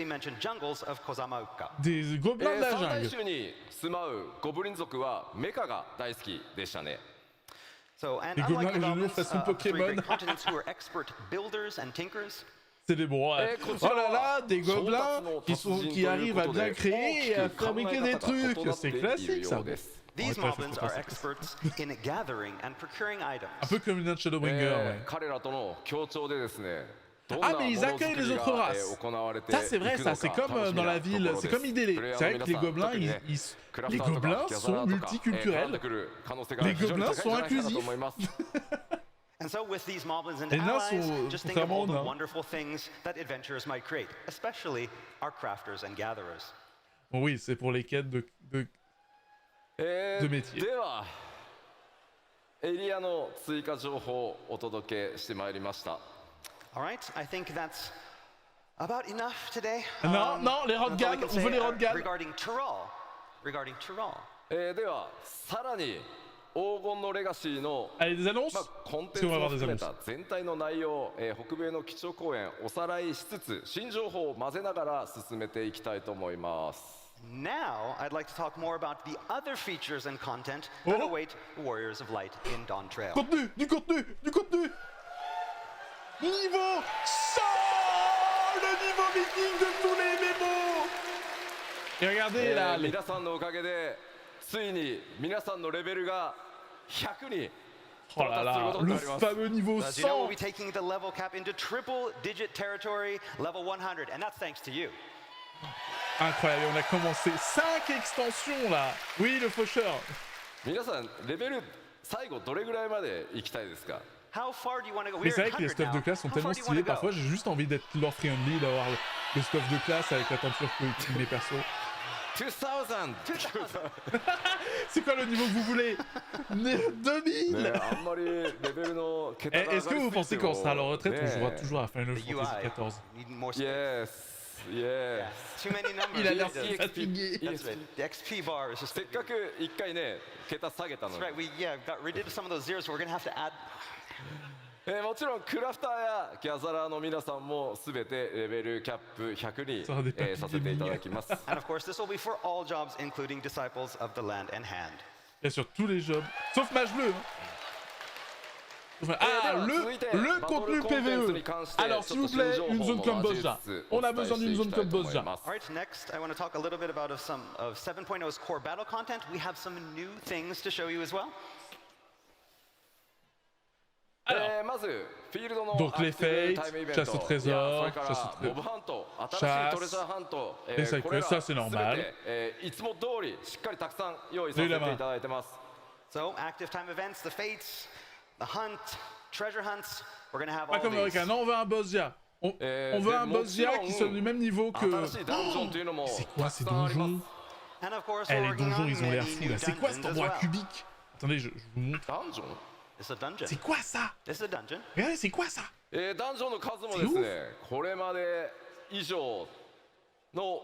G: mentioned jungles of Kozamauka.
A: Des gobelins de la
H: 三大
A: jungle.
H: 州に住まうゴブリン族はメカが大好きでしたね。
G: So, and
A: Les
G: unlike the
A: gobelins régionaux
G: goblins
A: façon
G: of three great
A: Pokémon.
G: continents who are expert builders and tinkers,
A: C'est des bons. Ouais. Oh là là, des gobelins qui arrivent à bien créer et à fabriquer des trucs. C'est classique ça.
G: these moblins are experts in gathering and procuring items.
A: Un peu comme une nain de Shadowbringer, ouais.
H: 彼らとの協調でですね、どん
A: Ah
H: な
A: mais
H: も
A: ils
H: のづ
A: accueillent
H: く
A: les
H: り
A: autres
H: が
A: races.
H: 行われてい
A: Ça c'est
H: く
A: vrai,
H: の
A: ça
H: か
A: c'est
H: 楽
A: comme
H: しみ
A: dans
H: な
A: la
H: と
A: ville,
H: ころ
A: c'est
H: です。
A: comme idée.
H: プレイヤー
A: C'est
H: の
A: vrai que les
H: 皆さん
A: gobelins,
H: 特にね クラフ
A: les
H: ターとか
A: gobelins
H: ギャザ
A: sont
H: ラーとか絡んで
A: multiculturels.
H: くる可能性が
A: Les
H: 非常に
A: gobelins
H: 高いんじゃないかなと
A: sont
H: 思います。
G: And so with these moblins and
A: Les nains
G: allies,
A: sont
G: just think of all the
A: contrairement aux nains.
G: wonderful things that adventurers might create, especially our crafters and gatherers.
A: Bon oui, c'est pour les quêtes de métier.
H: ではエリアの追加情報をお届けしてまいりました。
G: All right, I think that's about enough today.
A: Non, non, les
G: that's all we
A: Hrotgals,
G: can
A: on
G: say,
A: veut les Hrotgals.
G: regarding Tural. Regarding Tural.
H: ではさらに黄金のレガシーの
A: Allez, des annonces
H: コンテンツを含めた全体の内容、北米の基調講演おさらいしつつ新情報を混ぜながら進めていきたいと思います。
G: Now, I'd like to talk more about the other features and content that
A: Oh.
G: await Warriors of Light in Dawn Trail.
A: Contenu, du contenu, du contenu. Niveau 100, le niveau viking de tous les mémos. Et regardez là, les...
H: 皆さんのおかげでついに皆さんのレベルが100に
A: Oh là là, le fameux niveau
G: As you know, we'll
A: 100.
G: be taking the level cap into triple-digit territory, level 100, and that's thanks to you.
A: Incroyable, on a commencé 5 extensions là. Oui, le faucheur.
H: 皆さんレベル最後どれぐらいまで行きたいですか？
G: How far do you want to go?
A: Mais
G: We're
A: c'est vrai
G: at
A: que les
G: 100
A: stuffs de
G: now.
A: classe sont
G: How
A: tellement
G: far do you wanna
A: stylés,
G: go?
A: parfois j'ai juste envie d'être lore friendly, d'avoir le stuff de classe avec la teinture que mes persos.
H: 2000
A: C'est quoi le niveau que vous voulez? 2000.
H: ねあんまりレベルの桁
A: Eh,
H: が
A: est-ce que
H: 上
A: vous
H: がりす
A: pensez
H: ぎて
A: qu'on
H: も
A: sera à la retraite, on
H: ね
A: jouera toujours à Final
G: The
A: Fantasy
G: UI.
A: XIV?
G: Need more space.
H: Yes, yes.
G: Too many numbers.
A: Il a l'air
G: That's
A: fatigué.
G: right. The XP bar is just.
H: せっかく一回ね桁下げたの
G: That's
H: に
G: right. We did some of those zeros, so we're gonna have to add.
H: もちろんクラフターやギャザラーの皆さんもすべてレベルキャップ100
A: そうで
H: に、させていただきます
G: And of course, this will be for all jobs, including disciples of the land and hand.
A: Bien sûr, tous les jobs, sauf Mage Bleu. Ah, le contenu PVE. Alors, s'il vous plaît, une zone comme boss déjà. On a besoin d'une zone comme boss déjà.
G: All right, next, I want to talk a little bit about some of 7.0's core battle content. We have some new things to show you as well.
A: Alors,
H: まずフィールドの
A: donc les
H: アクティブ
A: fates,
H: タイムイベント
A: chasse au trésor,
H: それから
A: chasse au trésor,
H: モブハント新しいトレジャーハント、
A: les side
H: これ
A: quests,
H: ら
A: ça c'est
H: 全
A: normal.
H: て、いつも通りしっかりたくさん用意させていただいてます
G: So, active time events, the fates, the hunt, treasure hunts. We're going to have
A: Pas
G: all
A: comme
G: these.
A: Reac, non, on veut un boss dia. On veut un boss dia qui soit du même niveau que...
H: 新しいダンジョンというのも
A: C'est
H: た
A: quoi
H: く
A: ces
H: さんありま
A: donjons?
H: す
G: And of course,
A: Eh,
G: we're
A: les
G: working
A: donjons,
G: on
A: ils ont l'air
G: many
A: fous
G: new
A: là. C'est quoi cet
G: dungeons as
A: endroit
G: well.
A: cubique? Attendez, je vous montre.
H: ダンジョン
G: It's a dungeon.
A: C'est quoi ça?
G: This is a dungeon.
A: Regardez, c'est quoi ça?
H: ダンジョンの数もですねこれまで以上の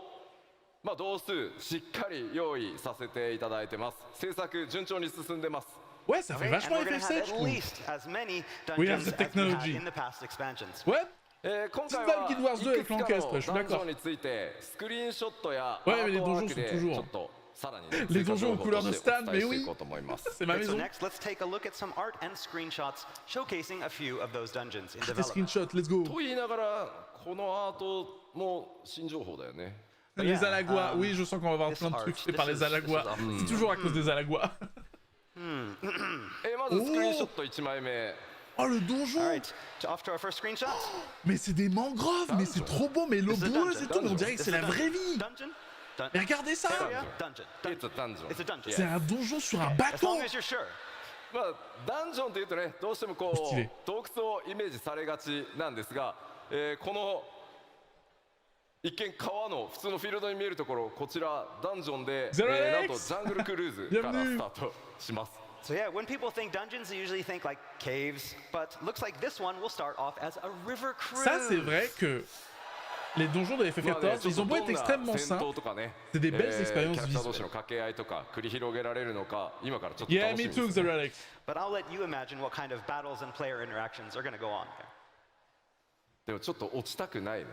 H: 同数しっかり用意させていただいてます制作順調に進んでます
A: Ouais, ça fait
G: Okay, and
A: vachement
G: we're going to
A: FF7,
G: have
A: je
G: at
A: trouve.
G: least as many
A: We have
G: dungeons
A: the
G: as we had
A: technology.
G: in the past expansions.
A: Ouais,
H: 今回
A: Petite balle
H: は
A: Guild Wars 2 avec
H: いくつか
A: l'encaisse,
H: の
A: je suis
H: ダンジ
A: d'accord.
H: ョンについてスクリーンショットやア
A: Ouais, mais
H: ー
A: les
H: トワー
A: donjons
H: ク
A: sont
H: で
A: toujours-
H: ちょっとさらに
A: Les
H: 追加
A: donjons
H: 情
A: aux
H: 報
A: couleurs
H: と
A: de
H: して
A: Stan,
H: お伝
A: mais
H: えしてい
A: oui.
H: こうと思います
A: C'est ma
G: Okay, so
A: maison.
G: next, let's take a look at some art and screenshots showcasing a few of those dungeons in
A: Des
G: development.
A: screenshots, let's go.
H: と言いながらこのアートも新情報だよね
A: Les
G: Yeah,
A: Alagois, oui, je sens qu'on va avoir
G: this
A: plein de
G: art,
A: trucs faits
G: this
A: par les
G: is
A: Alagois.
G: awesome.
A: C'est toujours à cause des Alagois.
H: まずスクリーンショット1枚目
A: Oh, le
G: All
A: donjon!
G: right, off to our first screenshot.
A: Mais c'est des mangroves, mais c'est trop beau, mais l'eau
G: This is a
A: boueuse et
G: dungeon.
A: tout, mais on dirait que
G: This
A: c'est
G: is a
A: la vraie
G: dungeon.
A: vie!
G: Dungeon?
A: Mais regardez ça!
G: Area? Dungeon.
H: It's a dungeon.
G: It's a dungeon.
A: C'est un donjon sur un
G: As
A: bateau!
G: long as you're sure.
H: ダンジョンっていうとねどうしてもこ
A: スティレ
H: う洞窟をイメージされがちなんですが、この一見川の普通のフィールドに見えるところこちらダンジョンで、
A: ゼロエッ
H: なんと
A: クス
H: ジャングルクルーズからスタートします
G: So yeah, when people think dungeons, they usually think like caves, but looks like this one will start off as a river cruise.
A: Ça, c'est vrai que les donjons de
H: まあね
A: FF14,
H: ちょっ
A: ils
H: と
A: ont beau
H: ど
A: être
H: んな
A: extrêmement
H: 戦
A: simples.
H: 闘とかね
A: C'est des belles
H: キャ
A: expériences
H: ラクター同士の
A: visuelles.
H: 掛け合いとか繰り広げられるのか今からちょっと
A: Yeah,
H: 楽し
A: me
H: み
A: too,
H: です、ね、
A: Xeralex.
G: But I'll let you imagine what kind of battles and player interactions are going to go on there.
H: でもちょっと落ちたくないね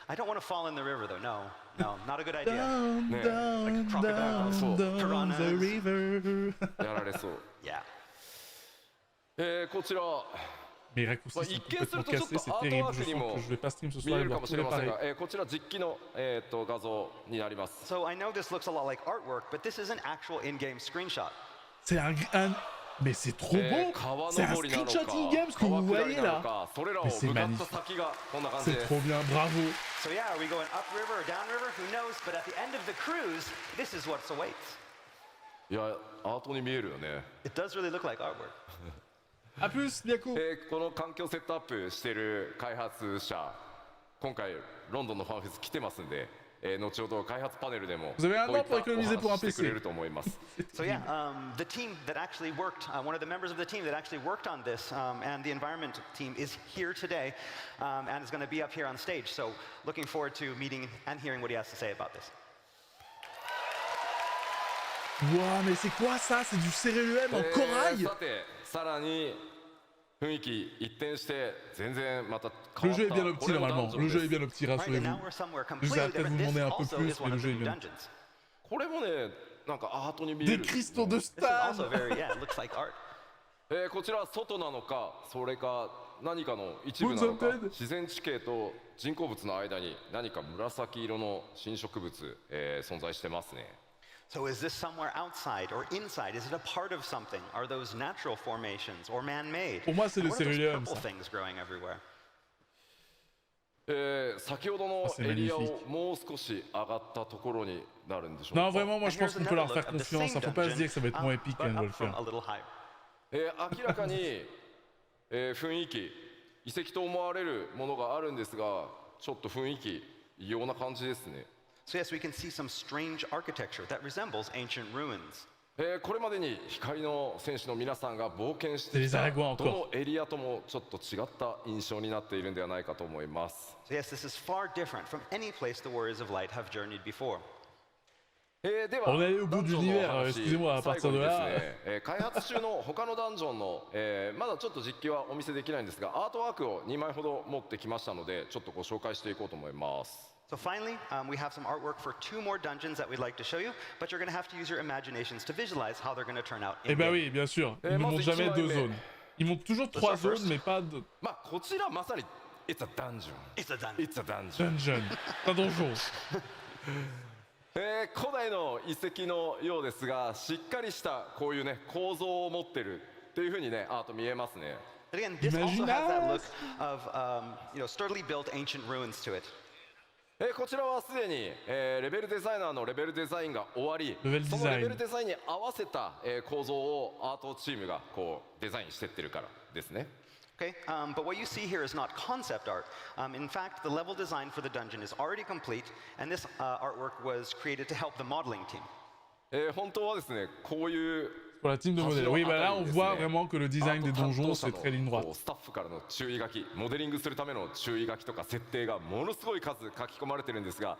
G: I don't want to fall in the river though. No, no, not a good idea.
A: Down,
H: Yeah.
A: down,
G: crocodiles,
A: down, down the
G: piranhas.
A: river.
H: やられそう
G: Yeah.
H: こちら
A: Mes raccourcis sont
H: 一見す
A: complètement
H: るとちょっ
A: cassés, c'est
H: とアート
A: terrible.
H: ワー
A: Je
H: クに
A: sens
H: も
A: que je vais pas stream ce
H: 見
A: soir,
H: え
A: il
H: る
A: va
H: かも
A: tout
H: しれません
A: réparer.
H: が、こちら実機の、画像になります
G: So I know this looks a lot like artwork, but this is an actual in-game screenshot.
A: C'est un... Mais c'est trop beau!
H: 川
A: C'est un
H: 登りなのか
A: screenshot in-game, ce que
H: 川
A: vous
H: 下
A: voyez
H: りなの
A: là!
H: かそれらを
A: Mais c'est
H: 向かった
A: magnifique.
H: 先がこんな感じ
A: C'est
H: です
A: trop bien, bravo!
G: So yeah, are we going upriver or downriver? Who knows? But at the end of the cruise, this is what awaits.
H: いやアートに見えるよね
G: It does really look like artwork.
A: A plus, Biako!
H: この環境セットアップしている開発者今回ロンドンのファンフェス来てますんで、後ほど開発パネルでも
A: Vous avez un
H: こうい
A: an
H: った
A: pour économiser pour
H: お
A: un
H: 話ししてくれ
A: PC.
H: ると思います
G: So yeah, the team that actually worked, one of the members of the team that actually worked on this, and the environment team is here today, and is going to be up here on stage. So looking forward to meeting and hearing what he has to say about this.
A: Ouah, mais c'est quoi ça? C'est du céréluem en corail!
H: さてさらに雰囲気一転して全然また変
A: Le
H: わっ
A: jeu est
H: た
A: bien opti
H: これもダン
A: normalement,
H: ジョン
A: le
H: で
A: jeu est
H: す
A: bien opti,
G: Right, and now
A: rassurez-vous.
G: we're somewhere
A: Je vais
G: completely
A: peut-être vous
G: different. This
A: demander un peu
G: also
A: plus,
G: is one
A: mais
G: of
A: le
G: the
A: jeu est
G: new
A: bien.
G: dungeons.
H: これもねなんかアートに見え
A: Des
H: る
A: cristaux de
G: This is also
A: Stan!
G: very, yeah, it looks like art.
H: こちら外なのかそれか何かの一部なのか
A: Moon's Undead
H: 自然地形と人工物の間に何か紫色の新植物、存在してますね
G: So is this somewhere outside or inside? Is it a part of something? Are those natural formations or man-made?
A: Pour moi, c'est le
G: What are those
A: céruleum,
G: purple
A: ça.
G: things growing everywhere?
H: 先ほどの
A: c'est
H: エリア
A: magnifique.
H: をもう少し上がったところになるんでしょうか
A: Non, vraiment, moi
G: And
A: je pense
G: here's
A: qu'on peut leur
G: another
A: faire
G: look of the
A: confiance.
G: same
A: Faut pas se dire que ça va être moins
G: dungeon,
A: épique
G: but
A: quand on va
G: up
A: le
G: from
A: faire.
G: a little higher.
H: 明らかに、雰囲気遺跡と思われるものがあるんですが、ちょっと雰囲気異様な感じですね。
G: So yes, we can see some strange architecture that resembles ancient ruins.
H: これまでに光の戦士の皆さんが冒険してきたどのエリアともちょっと違った印象になっているんではないかと思います。
G: So yes, this is far different from any place the warriors of light have journeyed before.
H: では、
A: On est allé au bout de
H: ダンジョンの
A: l'univers,
H: 話、
A: excusez-moi, à
H: 最
A: partir
H: 後
A: de
H: にです
A: là.
H: ね、開発中の他のダンジョンの、まだちょっと実機はお見せできないんですが、アートワークを2枚ほど持ってきましたので、ちょっとご紹介していこうと思います。
G: So finally, we have some artwork for 2 more dungeons that we'd like to show you, but you're going to have to use your imaginations to visualize how they're going to turn out.
A: Eh bah oui, bien sûr. Ils ne montrent jamais 2 zones. Ils montrent toujours 3 zones, mais pas de
H: まあこちらまさに It's a dungeon.
G: It's a dungeon.
H: It's a dungeon.
A: dungeon. Un donjon.
H: 古代の遺跡のようですが、しっかりしたこういうね構造を持ってるっていう風にねアート見えますね。
G: But again, this also has that look of sturdily built ancient ruins to it.
H: こちらはすでに、レベルデザイナーのレベルデザインが終わり、そのレベルデザインに合わせた、構造をアートチームがこうデザインしてってるからですね。
G: Okay, but what you see here is not concept art. In fact, the level design for the dungeon is already complete, and this artwork was created to help the modeling team.
H: 本当はですね、こういう
A: Pour la team de modèles. Oui, bah là, on voit vraiment que le design des donjons, c'est très ligne droite.
H: スタッフからの注意書き、モデリングするための注意書きとか設定がものすごい数書き込まれてるんですが、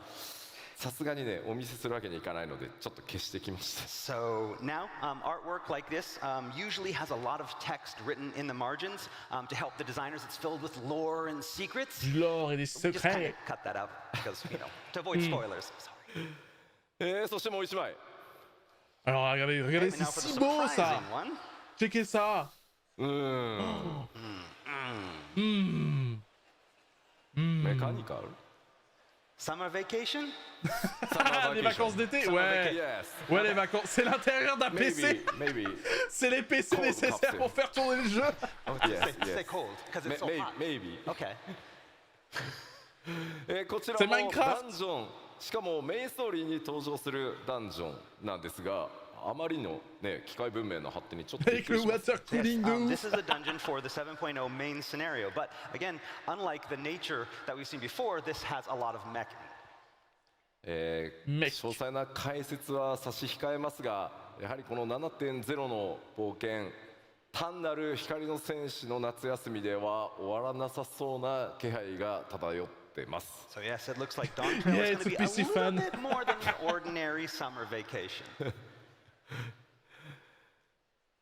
H: さすがにねお見せするわけにいかないのでちょっと消してきました。
G: So now, artwork like this usually has a lot of text written in the margins to help the designers. It's filled with lore and secrets.
A: Du lore et des
G: We just kind
A: secrets.
G: of cut that out because, to avoid spoilers. Sorry.
H: そしてもう一枚。
A: Alors, regardez, regardez,
G: Okay,
A: c'est
G: now for the
A: si beau ça.
G: surprising one.
A: Checkez ça.
H: Hmm. メカニカル
G: Summer vacation?
A: Ah, les vacances d'été. Ouais. Ouais, les vacances. C'est l'intérieur d'un PC.
H: Maybe.
A: C'est les PC
H: Cold
A: nécessaires
H: capsule.
A: pour faire tourner le jeu.
G: Stay cold because it's so hot.
H: Maybe.
G: Okay.
H: こちらもダンジョン、しかもメインストーリーに登場するダンジョンなんですが、あまりのね機械文明の発展にちょっとびっ
A: Avec
H: くり
A: le
H: します。
A: water cooling de ouf.
G: This is a dungeon for the 7.0 main scenario, but again, unlike the nature that we've seen before, this has a lot of mech.
H: 詳細な解説は差し控えますが、やはりこの 7.0 の冒険、単なる光の戦士の夏休みでは終わらなさそうな気配が漂ってます。
G: So yes, it looks like Dawn Trail
A: Yeah,
G: is going to be a
A: it's a PC
G: little
A: fan.
G: bit more than your ordinary summer vacation.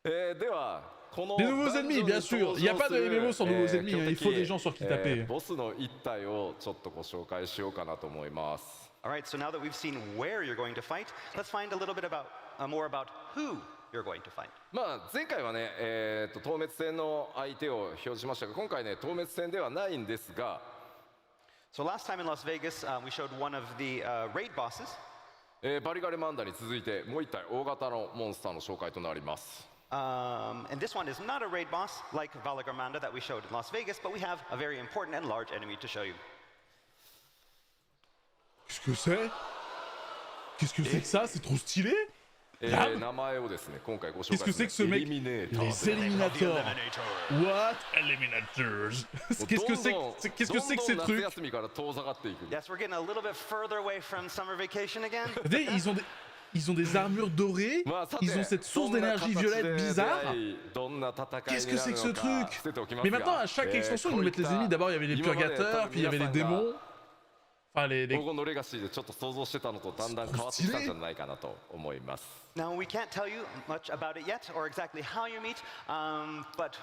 H: ではこの
A: Les nouveaux ennemis, bien sûr. Il n'y a pas de MMO sans nouveaux ennemis. Il faut des gens sur qui taper.
H: ボスの一体をちょっとご紹介しようかなと思います。
G: All right, so now that we've seen where you're going to fight, let's find a little bit about more about who you're going to fight.
H: まあ前回はね、透滅戦の相手を表示しましたが、今回ね透滅戦ではないんですが、
G: So last time in Las Vegas, we showed one of the raid bosses.
H: バリガレマンダに続いてもう一体大型のモンスターの紹介となります。
G: And this one is not a raid boss like Valagarmanda that we showed in Las Vegas, but we have a very important and large enemy to show you.
A: Qu'est-ce que c'est? Qu'est-ce que c'est que ça? C'est trop stylé.
H: 名前をですね今回ご紹
A: Qu'est-ce
H: 介
A: que
H: す
A: c'est
H: る
A: que ce
H: エ
A: mec?
H: リミネーター
A: Les éliminators. What? Eliminators. Qu'est-ce que c'est qu'est-ce que c'est que ces
H: どんどん夏
A: trucs?
H: 休みから遠ざかっていく。
G: Yes, we're getting a little bit further away from summer vacation again.
A: Regardez, ils ont des armures dorées.
H: まあさて
A: Ils ont cette source d'énergie violette bizarre.
H: どんな戦い
A: Qu'est-ce
H: に
A: que
H: な
A: c'est
H: る
A: que ce
H: のか
A: truc?
H: 伏せておきます
A: Mais
H: が
A: maintenant, à chaque extension, ils nous mettent les ennemis. D'abord, il y avait les purgateurs, puis il y avait les démons. Enfin, les...
H: 黄金のレガシーでちょっと想像してたのとだんだん変わってきたんじゃないかなと思います。
G: Now, we can't tell you much about it yet or exactly how you meet, but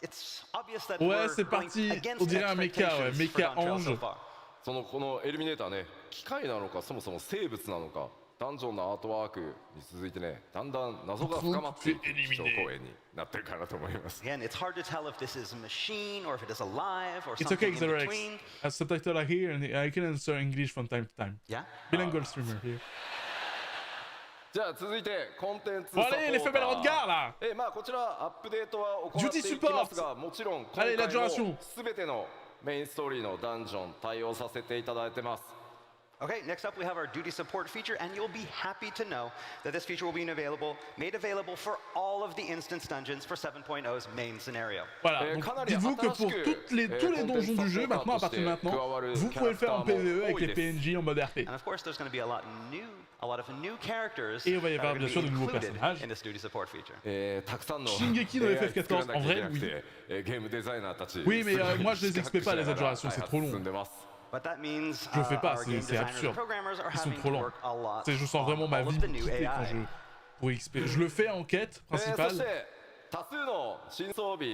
G: it's obvious that
A: Ouais,
G: we're
A: c'est
G: going
A: parti.
G: against
A: On dirait un mecha, ouais.
G: expectations
A: Mecha
G: for Dawn Trail so
A: ange.
G: far.
H: このエリミネーターね、機械なのかそもそも生物なのか、ダンジョンのアートワークに続いてね、だんだん謎が深まっていく基調講演になってるかなと思います。
G: Again, it's hard to tell if this is a machine or if it is alive or
A: It's
G: something
A: okay,
G: in
A: Xerox.
G: between.
A: A subtitle are here, and I can answer English from time to time.
G: Yeah.
A: Bilingual streamer here.
H: じゃあ続いてコンテンツ
A: Bon, allez, les femelles Hrotgals, là.
H: まあこちらアップデートは行っていきますが、もちろん今回
A: Allez, la
H: も
A: duration.
H: 全てのメインストーリーのダンジョン対応させていただいてます。
G: Okay, next up we have our duty support feature, and you'll be happy to know that this feature will be made available for all of the instance dungeons for 7.0's main scenario.
A: Voilà, donc dites-vous que pour tous les donjons du jeu, maintenant, à partir de maintenant, vous pouvez le faire en PvE avec les PNJ en mode RP.
G: And of course, there's going to be a lot of new characters
A: Et on va y avoir bien sûr de nouveaux personnages.
G: in this duty support feature.
A: Shingeki no FF14, en vrai, oui. Oui, mais moi je les expé pas les adjurations, c'est trop long.
G: But that means
A: Je le fais pas,
G: our game
A: c'est
G: designers and
A: absurde.
G: programmers are
A: Ils sont
G: having
A: trop
G: to
A: lents.
G: work a lot
A: Je sens vraiment ma
G: on all
A: vie
G: of the
A: me
G: new
A: quitter quand
G: AI.
A: pour XP. Je le fais en quête principale.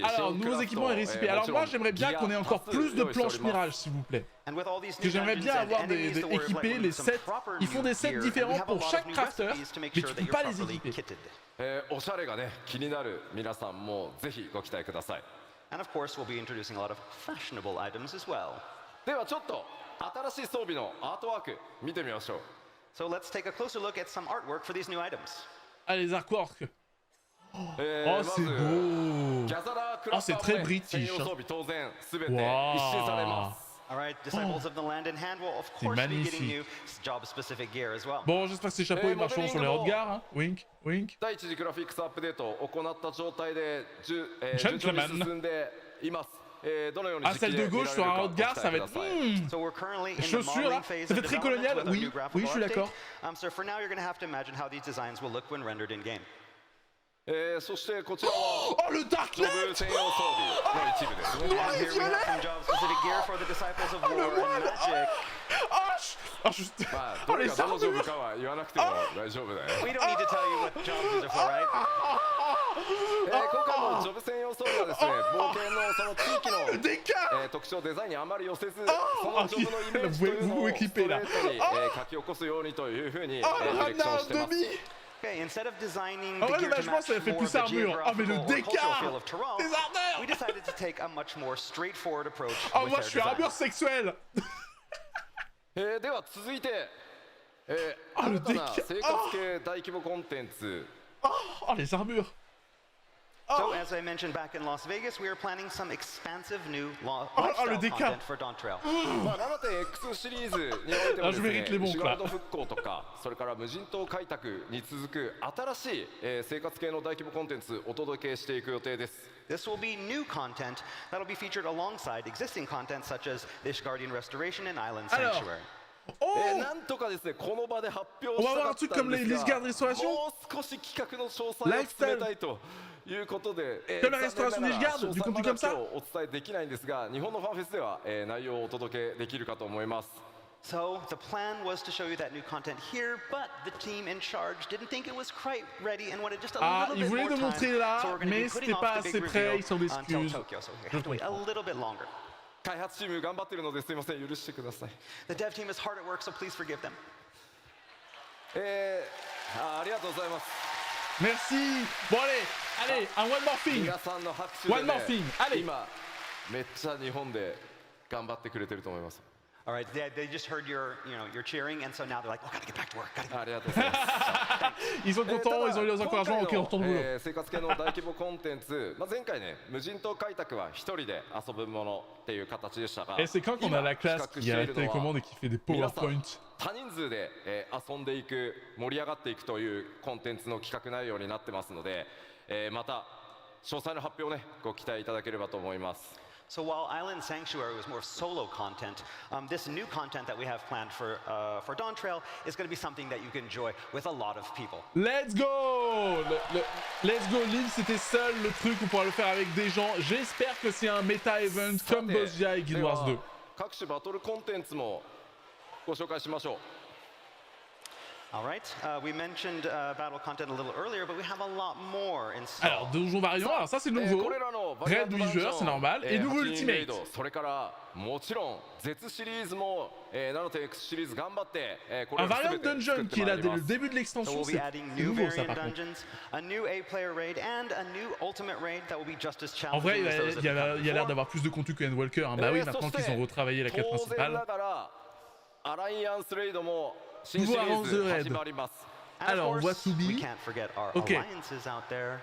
A: Alors, nouveaux équipements et récipients. Alors moi, j'aimerais bien qu'on ait encore plus de planches mirages, s'il vous plaît.
G: And with all these
A: Parce que
G: new
A: j'aimerais
G: dungeons
A: bien
G: and
A: avoir
G: enemies to worry,
A: équipés
G: like
A: les
G: some
A: sets.
G: proper
A: Ils font
G: new
A: des sets
G: gear, and we
A: différents
G: have a
A: pour
G: lot of
A: chaque
G: new
A: crafter,
G: recipes to make
A: mais
G: sure
A: tu
G: that
A: peux
G: you're
A: pas les
G: properly
A: équiper.
G: kitted.
H: おしゃれがね気になる皆さんもぜひご期待ください。
G: And of course, we'll be introducing a lot of fashionable items as well.
H: ではちょっと新しい装備のアートワーク見てみましょう。
G: So let's take a closer look at some artwork for these new items.
A: Ah, les artworks.
H: ま
A: Oh,
H: ず
A: c'est beau.
H: ギャザラーク
A: Oh,
H: ラフタ
A: c'est
H: ー
A: très
H: もね
A: british.
H: 専用装備当然すべて一
A: Wow.
H: 新されます。
G: All right, disciples of the land in hand will of course be getting
A: magnifique.
G: you job-specific gear as well.
A: Bon, j'espère que ces chapeaux ils marcheront sur les Hrotgals, hein. Wink, wink.
H: 第一次グラフィックスアップデートを行った状態で順調
A: Gentlemen.
H: に進んでいます。どのように
A: Ah,
H: 実機
A: celle
H: で
A: de
H: 見ら
A: gauche
H: れる
A: sur un
H: かご
A: Hrotgals,
H: 期
A: ça
H: 待
A: va
H: くだ
A: être.
H: さい。
G: So we're currently in the
A: Chaussures, là.
G: modeling phase
A: Ça
G: of
A: fait très
G: development
A: colonial.
G: with our
A: Oui,
G: new graphical
A: oui, je suis
G: update.
A: d'accord.
G: So for now, you're going to have to imagine how these designs will look when rendered in game.
H: そしてこちらは
A: Oh, le Dark
H: ジョブ
A: Knight.
H: 専用装備の一部ですね。
G: And here we have some job-specific gear for the disciples of war and magic.
A: Ah,
H: まあ
A: oh,
H: どれ
A: les
H: がどのジョブ
A: armures.
H: かは言わなくても大丈夫だよ。
G: We don't need to tell you what jobs these are for, right?
H: 今回のジョブ専用装備はですね、冒険のその地域の
A: Des cas.
H: 特徴デザインにあまり寄せず、そのジョブのイメージというのをストレートに書き起こすようにというふうにディレクションしてます。
G: Okay, instead of designing
A: Ah
G: the
A: ouais,
G: gear
A: le
G: to
A: logement,
G: match
A: ça fait
G: more
A: plus
G: of the
A: armure. Ah, mais le
G: geographical or cultural
A: décart
G: feel of Tyrol,
A: des ardeurs.
G: we decided to take a much more straightforward approach
A: Oh,
G: with
A: moi
G: their
A: je suis
G: design.
A: armure sexuelle.
H: では続いて、
A: あ
H: 新たな
A: でっけ
H: 生活系大規模コンテンツ
A: Oh, les armures.
G: So, as I mentioned back in Las Vegas, we are planning some expansive new
A: le
G: lifestyle
A: décart.
G: content for Dawntrail.
H: まあ、7.x シリーズにおいてもですね、シガルド復興とか、それから無人島開拓に続く新しい、生活系の大規模コンテンツお届けしていく予定です。
G: This will be new content that will be featured alongside existing content such as Dish Guardian Restoration and Island
A: Alors,
G: Sanctuary.
A: Oh,
H: なんとかですね、この場で発表
A: on
H: し
A: va
H: た
A: avoir
H: か
A: un
H: った
A: truc
H: ん
A: comme
H: で
A: les
H: す
A: gardes
H: が、
A: restauration.
H: もう少し企画の詳細を詰めたいということで、
A: Comme la restauration des gardes, du contenu comme ça.
H: お伝えできないんですが、日本のファンフェスでは、内容をお届けできるかと思います。
G: So, the plan was to show you that new content here, but the team in charge didn't think it was quite ready and wanted just a
A: Ah,
G: little
A: ils
G: bit
A: voulaient
G: more
A: nous
G: time.
A: montrer là,
G: So we're going to
A: mais
G: be
A: c'était
G: putting
A: pas
G: off the
A: assez
G: big
A: prêt,
G: reveal
A: ils s'en
G: until
A: excusent.
G: Tokyo, so we have to wait a little bit longer.
H: 開発チーム頑張ってるのですいません許してください。
G: The dev team is hard at work, so please forgive them.
H: ありがとうございます。
A: Merci. Bon allez, un one more thing.
H: 皆さんの拍手で、
A: One more thing. Allez.
H: 今めっちゃ日本で頑張ってくれてると思います。
G: All right, they just heard your cheering, and so now they're like, oh, gotta get back to work. Gotta get
H: ありがとうございます。
A: Ils sont contents, ils ont eu les encouragements. Ok, on retourne au boulot.
H: 生活系の大規模コンテンツ、前回ね、無人島開拓は一人で遊ぶものっていう形でしたが、
A: Et c'est quand qu'on a la classe qui a la télécommande et qui fait des PowerPoint.
H: 多人数で、遊んでいく、盛り上がっていくというコンテンツの企画内容になってますので、また詳細の発表をね、ご期待いただければと思います。
G: So while Island Sanctuary was more solo content, this new content that we have planned for Dawntrail is going to be something that you can enjoy with a lot of people.
A: Let's go. Let's go Lille, c'était seul le truc, on pourra le faire avec des gens. J'espère que c'est un méta event comme Bozia et Guild Wars 2.
H: 各種バトルコンテンツもご紹介しましょう。
G: All right, we mentioned battle content a little earlier, but we have a lot more in store.
A: Alors, donjon variant, alors ça c'est nouveau.
H: これらの
A: Raid 8 joueurs, c'est normal. Et nouveau Ultimate.
H: それからもちろん Z シリーズも 7.x シリーズ頑張ってこれ
A: Un
H: を
A: variant
H: 全て作
A: dungeon
H: って
A: qui est
H: ま
A: là
H: いり
A: dès
H: ま
A: le
H: す。
A: début de
G: So
A: l'extension,
G: we'll be
A: c'est
G: adding new
A: nouveau ça
G: variant
A: par contre.
G: dungeons, a new A-player raid, and a new ultimate raid that will be just as
A: En vrai,
G: challenging as those that
A: il y a
G: have come
A: l'air
G: before.
A: d'avoir plus de contenu que Endwalker. Hein. Bah oui, maintenant qu'ils ont retravaillé la quête
H: 当然
A: principale.
H: ながらアライアンスレイドも新シリ
A: Nouveau
H: ーズ
A: Arrange the
H: 始まります。
G: And of
A: Alors,
G: course,
A: Watubi.
G: we can't forget our
A: Ok.
G: alliances out there.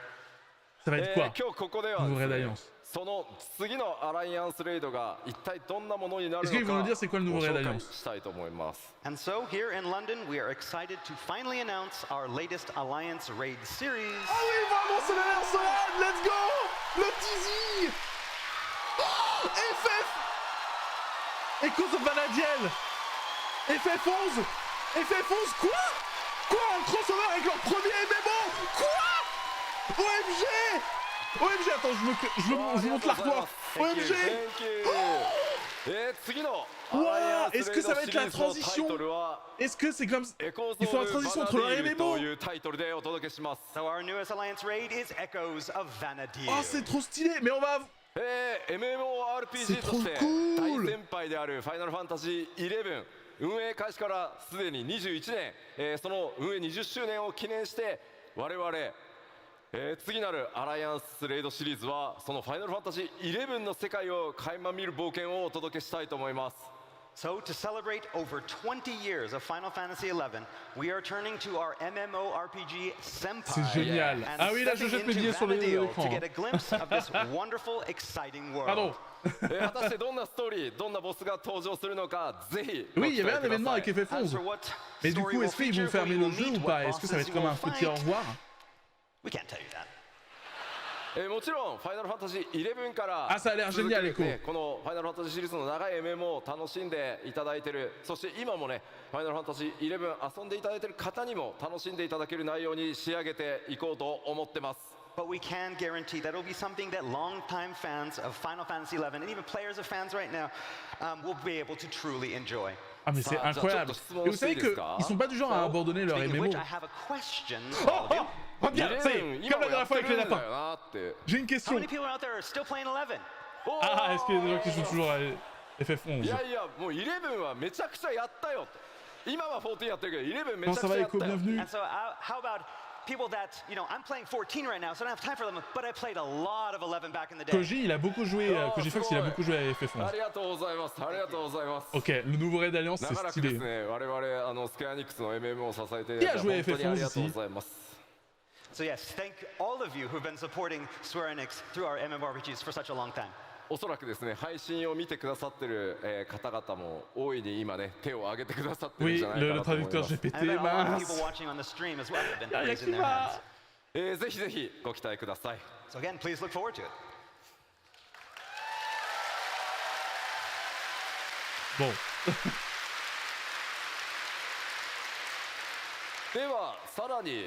A: Ça va être quoi?
H: 今日ここでは
A: Nouveau
H: です
A: Raid
H: ね
A: Alliance.
H: その次のアライアンスレイドが一体どんなものになる
A: Est-ce qu'ils vont
H: の
A: nous
H: か
A: dire c'est quoi le
H: ご
A: nouveau Raid
H: 紹介
A: Alliance?
H: したいと思います。
G: And so, here in London, we are excited to finally announce our latest Alliance Raid series.
A: Ah oui, ils vont annoncer l'Alliance Raid. Let's go. Le teasing. Oh, FF. Echoes of Vanadiel. FF11. FF11, quoi? Quoi? Un crossover avec leur premier MMO? Quoi? OMG. OMG, attends, je vous montre l'artwork. OMG. Wow, est-ce que ça va être la transition? Est-ce que c'est comme... Ils font la transition entre leur MMO?
G: So our newest Alliance Raid is Echoes of Vanadiel.
A: Oh, c'est trop stylé, mais on va...
H: MMORPG として大先輩であるファイナルファンタジー11運営開始からすでに21年、その運営20周年を記念して我々、次なるアライアンスレイドシリーズはそのファイナルファンタジー11の世界を垣間見る冒険をお届けしたいと思います。
G: So, to celebrate over 20 years of Final Fantasy XI, we are turning to our MMORPG Senpai.
A: C'est génial.
G: And
A: Ah oui, là, je
G: stepping
A: jette mes
G: into
A: billets sur
G: Vanadiel
A: l'écran.
G: to get a glimpse of this wonderful, exciting world.
A: Pardon.
H: 果たしてどんなストーリー、どんなボスが登場するのか、ぜひ
A: Oui, il y avait un événement avec
G: As
A: FF11.
G: for what
A: Mais du
G: story
A: coup,
G: will
A: est-ce qu'ils vont
G: feature,
A: fermer
G: who
A: le
G: you
A: jeu
G: will
A: ou
G: meet,
A: pas?
G: what
A: Est-ce que ça va être
G: bosses
A: comme
G: you
A: un
G: will
A: petit au
G: fight?
A: revoir?
G: We can't tell you that.
H: もちろんファイナルファンタジー11から
A: あ、ça a l'air génial, Echo.
H: このファイナルファンタジーシリーズの長い MMO を楽しんでいただいている、そして今もねファイナルファンタジー11遊んでいただいている方にも楽しんでいただける内容に仕上げていこうと思ってます。
G: But we can guarantee that it will be something that longtime fans of Final Fantasy XI, and even players of fans right now, will be able to truly enjoy.
A: Ah mais c'est incroyable. Et vous savez qu'ils sont pas du genre à abandonner leur
G: Speaking of
A: MMO.
G: which, I have a question.
A: Oh, oh, regarde, ça y est, comme la dernière fois avec les lapins. J'ai une
G: How
A: question.
G: many people out there are still playing 11?
A: Ah, est-ce qu'il y a des gens qui jouent toujours à FF11?
H: いやいやもう11はめちゃくちゃやったよと。今は14やってるけど11めちゃくち
A: ça
H: ゃ
A: va,
H: やった
A: Echo,
H: よ。
A: bienvenue.
G: And so, how about people that, I'm playing 14 right now, so I don't have time for them, but I played a lot of 11 back in the day.
A: Koji, il a beaucoup joué, Koji Fox, il a beaucoup joué à
H: あ
A: FF11.
H: りがとうございます。ありがとうございます。
A: Ok, le nouveau Raid Alliance,
H: 長
A: c'est
H: らくです
A: stylé.
H: ね、我々スクエアニックスの MMO を支えてい
A: いや
H: ただいて
A: joué
H: 本当にありがとうございます。
G: So yes, thank all of you who've been supporting Square Enix through our MMORPGs for such a long time.
H: おそらくですね、配信を見てくださってる、方々も大いに今ね、手を挙げてくださってるん
A: Oui,
H: じゃないか
A: le
H: なと思いま
A: traducteur
H: す。
A: GPT,
G: And I bet a lot of people
A: mince.
G: watching on the stream as well have been
A: Ah,
G: raising their
A: Yakima.
G: hands.
H: ぜひぜひご期待ください。
G: So again, please look forward to it.
A: Bon.
H: ではさらに、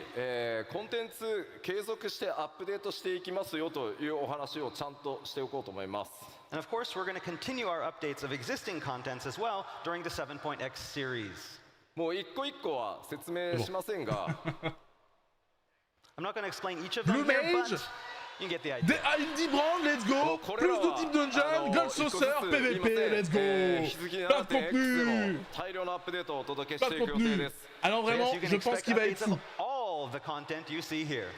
H: コンテンツ継続してアップデートしていきますよというお話をちゃんとしておこうと思います。
G: And of course, we're going to continue our updates of existing contents as well during the 7.x series.
H: もう一個一個は説明しませんが、
G: I'm not going to explain each of them
A: Blue
G: here,
A: Mage.
G: but you get the idea.
A: Indie Brand, let's go.
H: これ
A: Plus
H: ら
A: de
H: は
A: type dungeon, Gold
H: 一個ずつ
A: Saucer,
H: 言いませ
A: PVP,
H: ん
A: let's go.
H: 引き続き
A: Plein de
H: 7.x で
A: contenu.
H: も大量のアップデートをお届け
A: Pas
H: して
A: de
H: いく予定で
A: contenu.
H: す。
A: Alors
G: Yes,
A: vraiment,
G: you can
A: je pense
G: expect
A: qu'il va être
G: updates
A: fou.
G: of all the content you see here.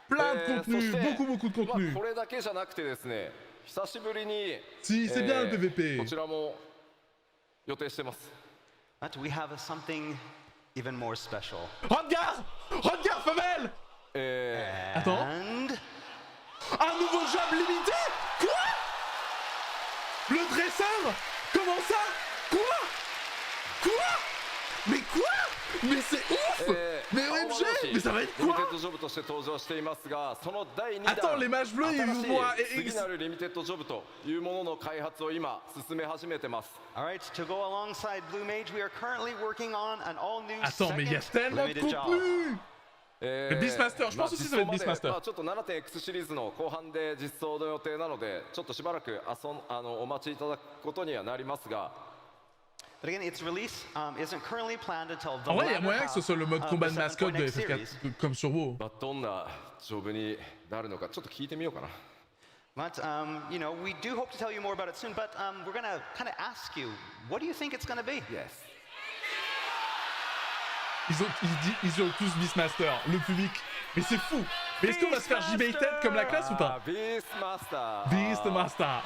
A: Plein de contenu,
H: そして
A: beaucoup de
H: まあ
A: contenu.
H: これだけじゃなくてですね、久しぶりに
A: Si, c'est bien le
H: こ
A: PVP.
H: ちらも予定してます。
G: But we have something even more special.
A: Hrotgals, Hrotgals, femelle. Attends.
G: And
A: Un nouveau job limité. Quoi? Le dresseur? Comment ça? Quoi? Mais quoi? Mais c'est ouf! Mais OMG! Mais ça va être
H: リミテ
A: quoi?
H: ッドジョブとして登場していますが、その第2弾
A: Attends, les mages bleus, ils vont...
H: 新しい次なるリミテッドジョブというものの開発を今進め始めてます。
G: all right, to go alongside Blue Mage, we are currently working on an all-new
A: Attends, mais il y a
G: second
A: tellement de
G: limited job.
A: contenu! Beastmaster, je pense aussi que ça va être Beastmaster.
H: まあちょっと 7.x シリーズの後半で実装の予定なので、ちょっとしばらくお待ちいただくことにはなりますが、
G: But again, its release isn't currently planned until the
A: En vrai, il y a
G: latter
A: moyen que ce
G: half
A: soit le mode
G: of
A: combat
G: the
A: de mascotte de
G: 7.x series.
A: FF4 comme sur WoW.
H: まあどんなジョブになるのかちょっと聞いてみようかな。
G: But, we do hope to tell you more about it soon, but we're going to kind of ask you, what do you think it's going to be?
H: Yes.
A: Ils ont tous Beastmaster, le public. Mais c'est fou! Mais est-ce qu'on va se faire JB-Ted comme la classe ou pas?
H: Beastmaster.
A: Beastmaster!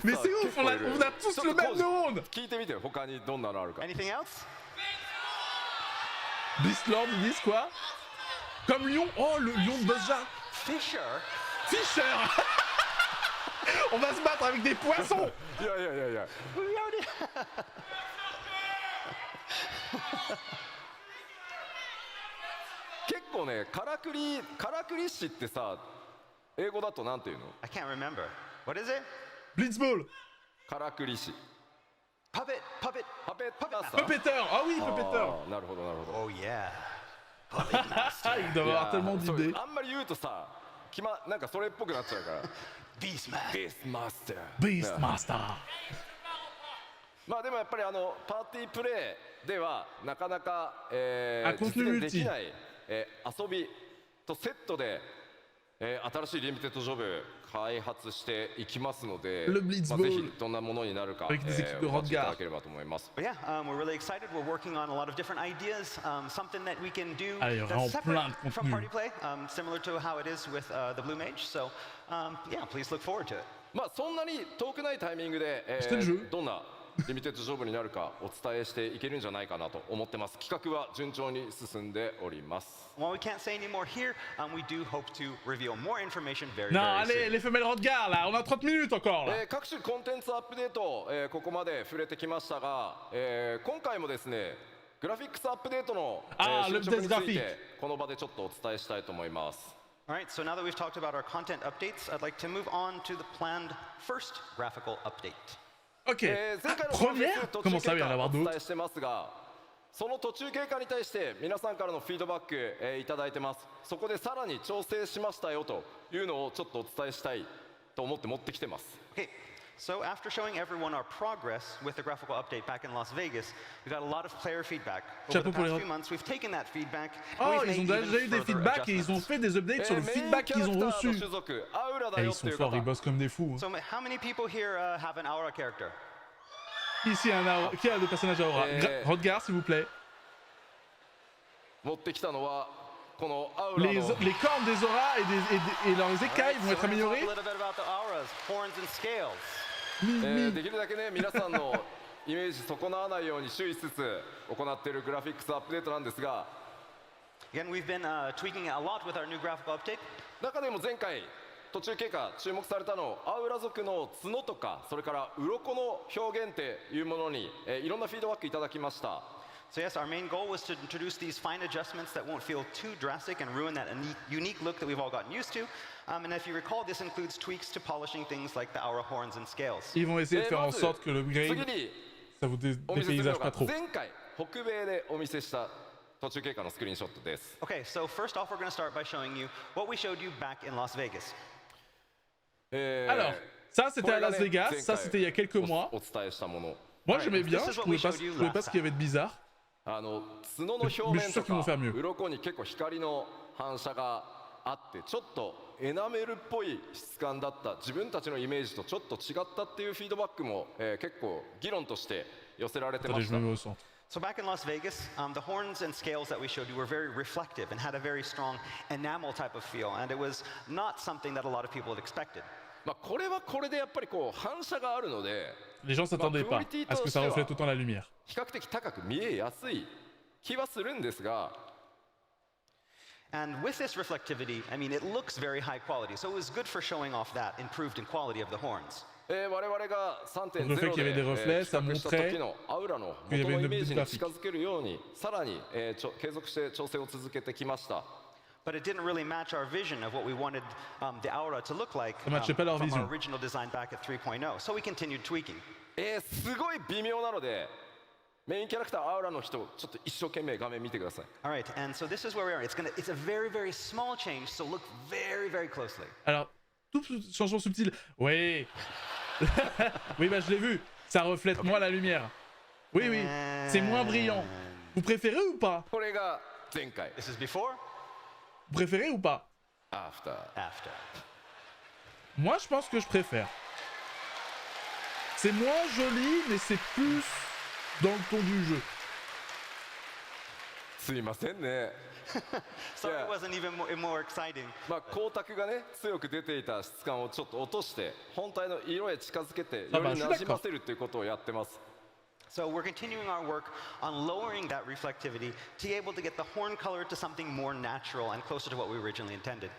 A: Mais c'est ouf, on a tous le même neurone!
H: 聞いてみてよ、他にどんなのあるか。
G: Anything else?
A: Beastlord, ils disent quoi? Comme lion? Oh, le lion de Boss Jar!
G: Fisher?
A: Fisher! On va se battre avec des poissons.
H: いやいやいやいや
G: We already.
H: 結構ねからくり師ってさ英語だとなんていうの
G: I can't remember. What is it?
A: Blitzball.
H: からくり師
G: Puppet.
H: パペッター
A: Puppeter. Ah oui, Puppeter.
H: あーなるほどなるほど
G: Oh yeah.
A: Ah, il doit avoir tellement
H: そう
A: d'idées.
H: あんまり言うとさなんかそれっぽくなっちゃうから
G: Beast man.
H: ベースマスター
A: Beastmaster.
H: まあでもやっぱりパーティープレイではなかなか、
A: コンティニューティ
H: 実現できない、遊びとセットで、新しいリミテッドジョブ開発していきますので、
A: Le Blitzball
H: ぜひどんなものになるか、
A: avec des équipes de
H: お待ちいた
A: Hrotgals.
H: だければと思います。
G: But yeah, we're really excited. We're working on a lot of different ideas. Something that we can do
A: Ah, il y a vraiment
G: that's
A: plein
G: separate
A: de
G: from
A: contenu.
G: party play, similar to how it is with the Blue Mage. So yeah, please look forward to it.
H: まあそんなに遠くないタイミングで、
A: してるじゃん
H: どんなリミテッドジョブになるかお伝えしていけるんじゃないかなと思ってます。企画は順調に進んでおります。
G: While we can't say any more here, we do hope to reveal more information very,
A: Non,
G: very
A: allez,
G: soon.
A: les femelles Hrotgals, là, on a 30 minutes encore, là.
H: 各種コンテンツアップデート、ここまで触れてきましたが、今回もですねグラフィックスアップデートの、進捗についてこの場でちょっとお伝えしたいと思います。
G: All right, so now that we've talked about our content updates, I'd like to move on to the planned first graphical update.
A: Ok.
H: 前回の
A: Première
H: 途
A: Comment
H: 中
A: ça, il
H: 経
A: va y en
H: 過
A: avoir
H: をお伝
A: d'autres
H: えしてますが、その途中経過に対して皆さんからのフィードバック、いただいてます。そこでさらに調整しましたよというのをちょっとお伝えしたいと思って持ってきてます。
G: Okay, so after showing everyone our progress with the graphical update back in Las Vegas, we got a lot of player feedback. Over the
A: Chapeau pour
G: past
A: les-
G: few months, we've taken that feedback
A: Oh,
G: and we've
A: ils ont
G: made
A: déjà eu
G: even
A: des
G: further
A: feedbacks et ils ont
G: adjustments.
A: fait des updates sur le
H: メイン
A: feedback
H: キャ
A: qu'ils
H: ラ
A: ont
H: クターの
A: reçu.
H: 種族アウラだ
A: Et
H: よ
A: ils
H: ってい
A: sont
H: う
A: forts,
H: 方
A: ils bossent comme des fous.
G: So how many people here have an Aura character?
A: Ici, qui a le personnage à aura Hrotgals, s'il vous plaît.
H: 持ってきたのはこのアウラ
A: Les
H: の
A: cornes des auras et leurs écailles vont être
G: So we're gonna
A: améliorées.
G: talk a little bit about the auras, horns and scales.
H: できるだけね皆さんのイメージ損なわないように注意しつつ行っているグラフィックスアップデートなんですが、
G: Again, we've been tweaking it a lot with our new graphical update.
H: 中でも前回途中経過注目されたのアウラ族の角とかそれから鱗の表現っていうものに、いろんなフィードバックいただきました。
G: So yes, our main goal was to introduce these fine adjustments that won't feel too drastic and ruin that unique look that we've all gotten used to. And if you recall, this includes tweaks to polishing things like the aura horns and scales.
A: Ils vont essayer de faire en
H: まず
A: sorte que le
H: 次
A: grade,
H: に
A: ça vous
H: お見せするの
A: dépaysage
H: が
A: pas trop.
H: 前回北米でお見せした途中経過のスクリーンショットです。
G: Okay, so first off, we're going to start by showing you what we showed you back in Las Vegas.
A: Alors, ça c'était à Las Vegas, ça c'était il y a quelques mois.
H: お伝えしたもの。
A: Moi j'aimais bien,
G: This is
A: je
G: what we
A: trouvais
G: showed you
A: pas
G: last
A: ce qu'il y avait de bizarre.
H: 角の表面
A: Mais je suis sûr
H: と
A: qu'ils vont
H: か
A: faire mieux.
H: 鱗に結構光の反射があってちょっとエナメルっぽい質感だった自分たちのイメージとちょっと違ったっていうフィードバックも、結構議論として寄せられてま
A: Attendez,
H: し
A: je
H: た
A: me mets au centre.
G: So back in Las Vegas, the horns and scales that we showed you were very reflective and had a very strong enamel type of feel, and it was not something that a lot of people had expected.
H: まあこれはこれでやっぱりこう反射があるので
A: Les gens s'attendaient pas à ce que ça reflète autant la lumière.
H: 比較的高く見えやすい気はするんですが
G: And with this reflectivity, I mean, it looks very high quality, so it was good for showing off that improved in quality of the horns.
H: 我々が 3.0
A: Le fait qu'il y avait des
H: で
A: reflets,
H: 企
A: ça
H: 画した
A: montrait
H: 時のアウラの
A: qu'il y
H: 元
A: avait
H: の
A: une
H: イメージ
A: petite
H: に
A: graphique.
H: 近づけるようにさらに継続して調整を続けてきました。
G: But it didn't really match our vision of what we wanted the aura to look like
A: Ça matchait pas leur
G: from
A: vision.
G: our original design back at 3.0. So we continued tweaking.
H: すごい微妙なのでメインキャラクターアウラの人ちょっと一生懸命画面見てください。
G: All right, and so this is where we are. It's a very, very small change, so look very, very closely.
A: Alors, tout changement subtil. Oui. Oui, bah je l'ai vu. Ça reflète moins la lumière. Oui, oui. C'est moins brillant. Vous préférez ou pas?
H: これが前回
G: This is before,
A: Vous préférez ou pas?
H: アフター
G: after.
A: Moi, je pense que je préfère. C'est moins joli, mais c'est plus dans le ton du jeu.
H: すいませんね。
G: Sorry,
H: Yeah.
G: it wasn't even more exciting.
H: まあ光沢がね強く出ていた質感をちょっと落として本体の色へ近づけてより馴染ませるっていうことをやってます。
G: So we're continuing our work on lowering that reflectivity to be able to get the horn color to something more natural and closer to what we originally intended.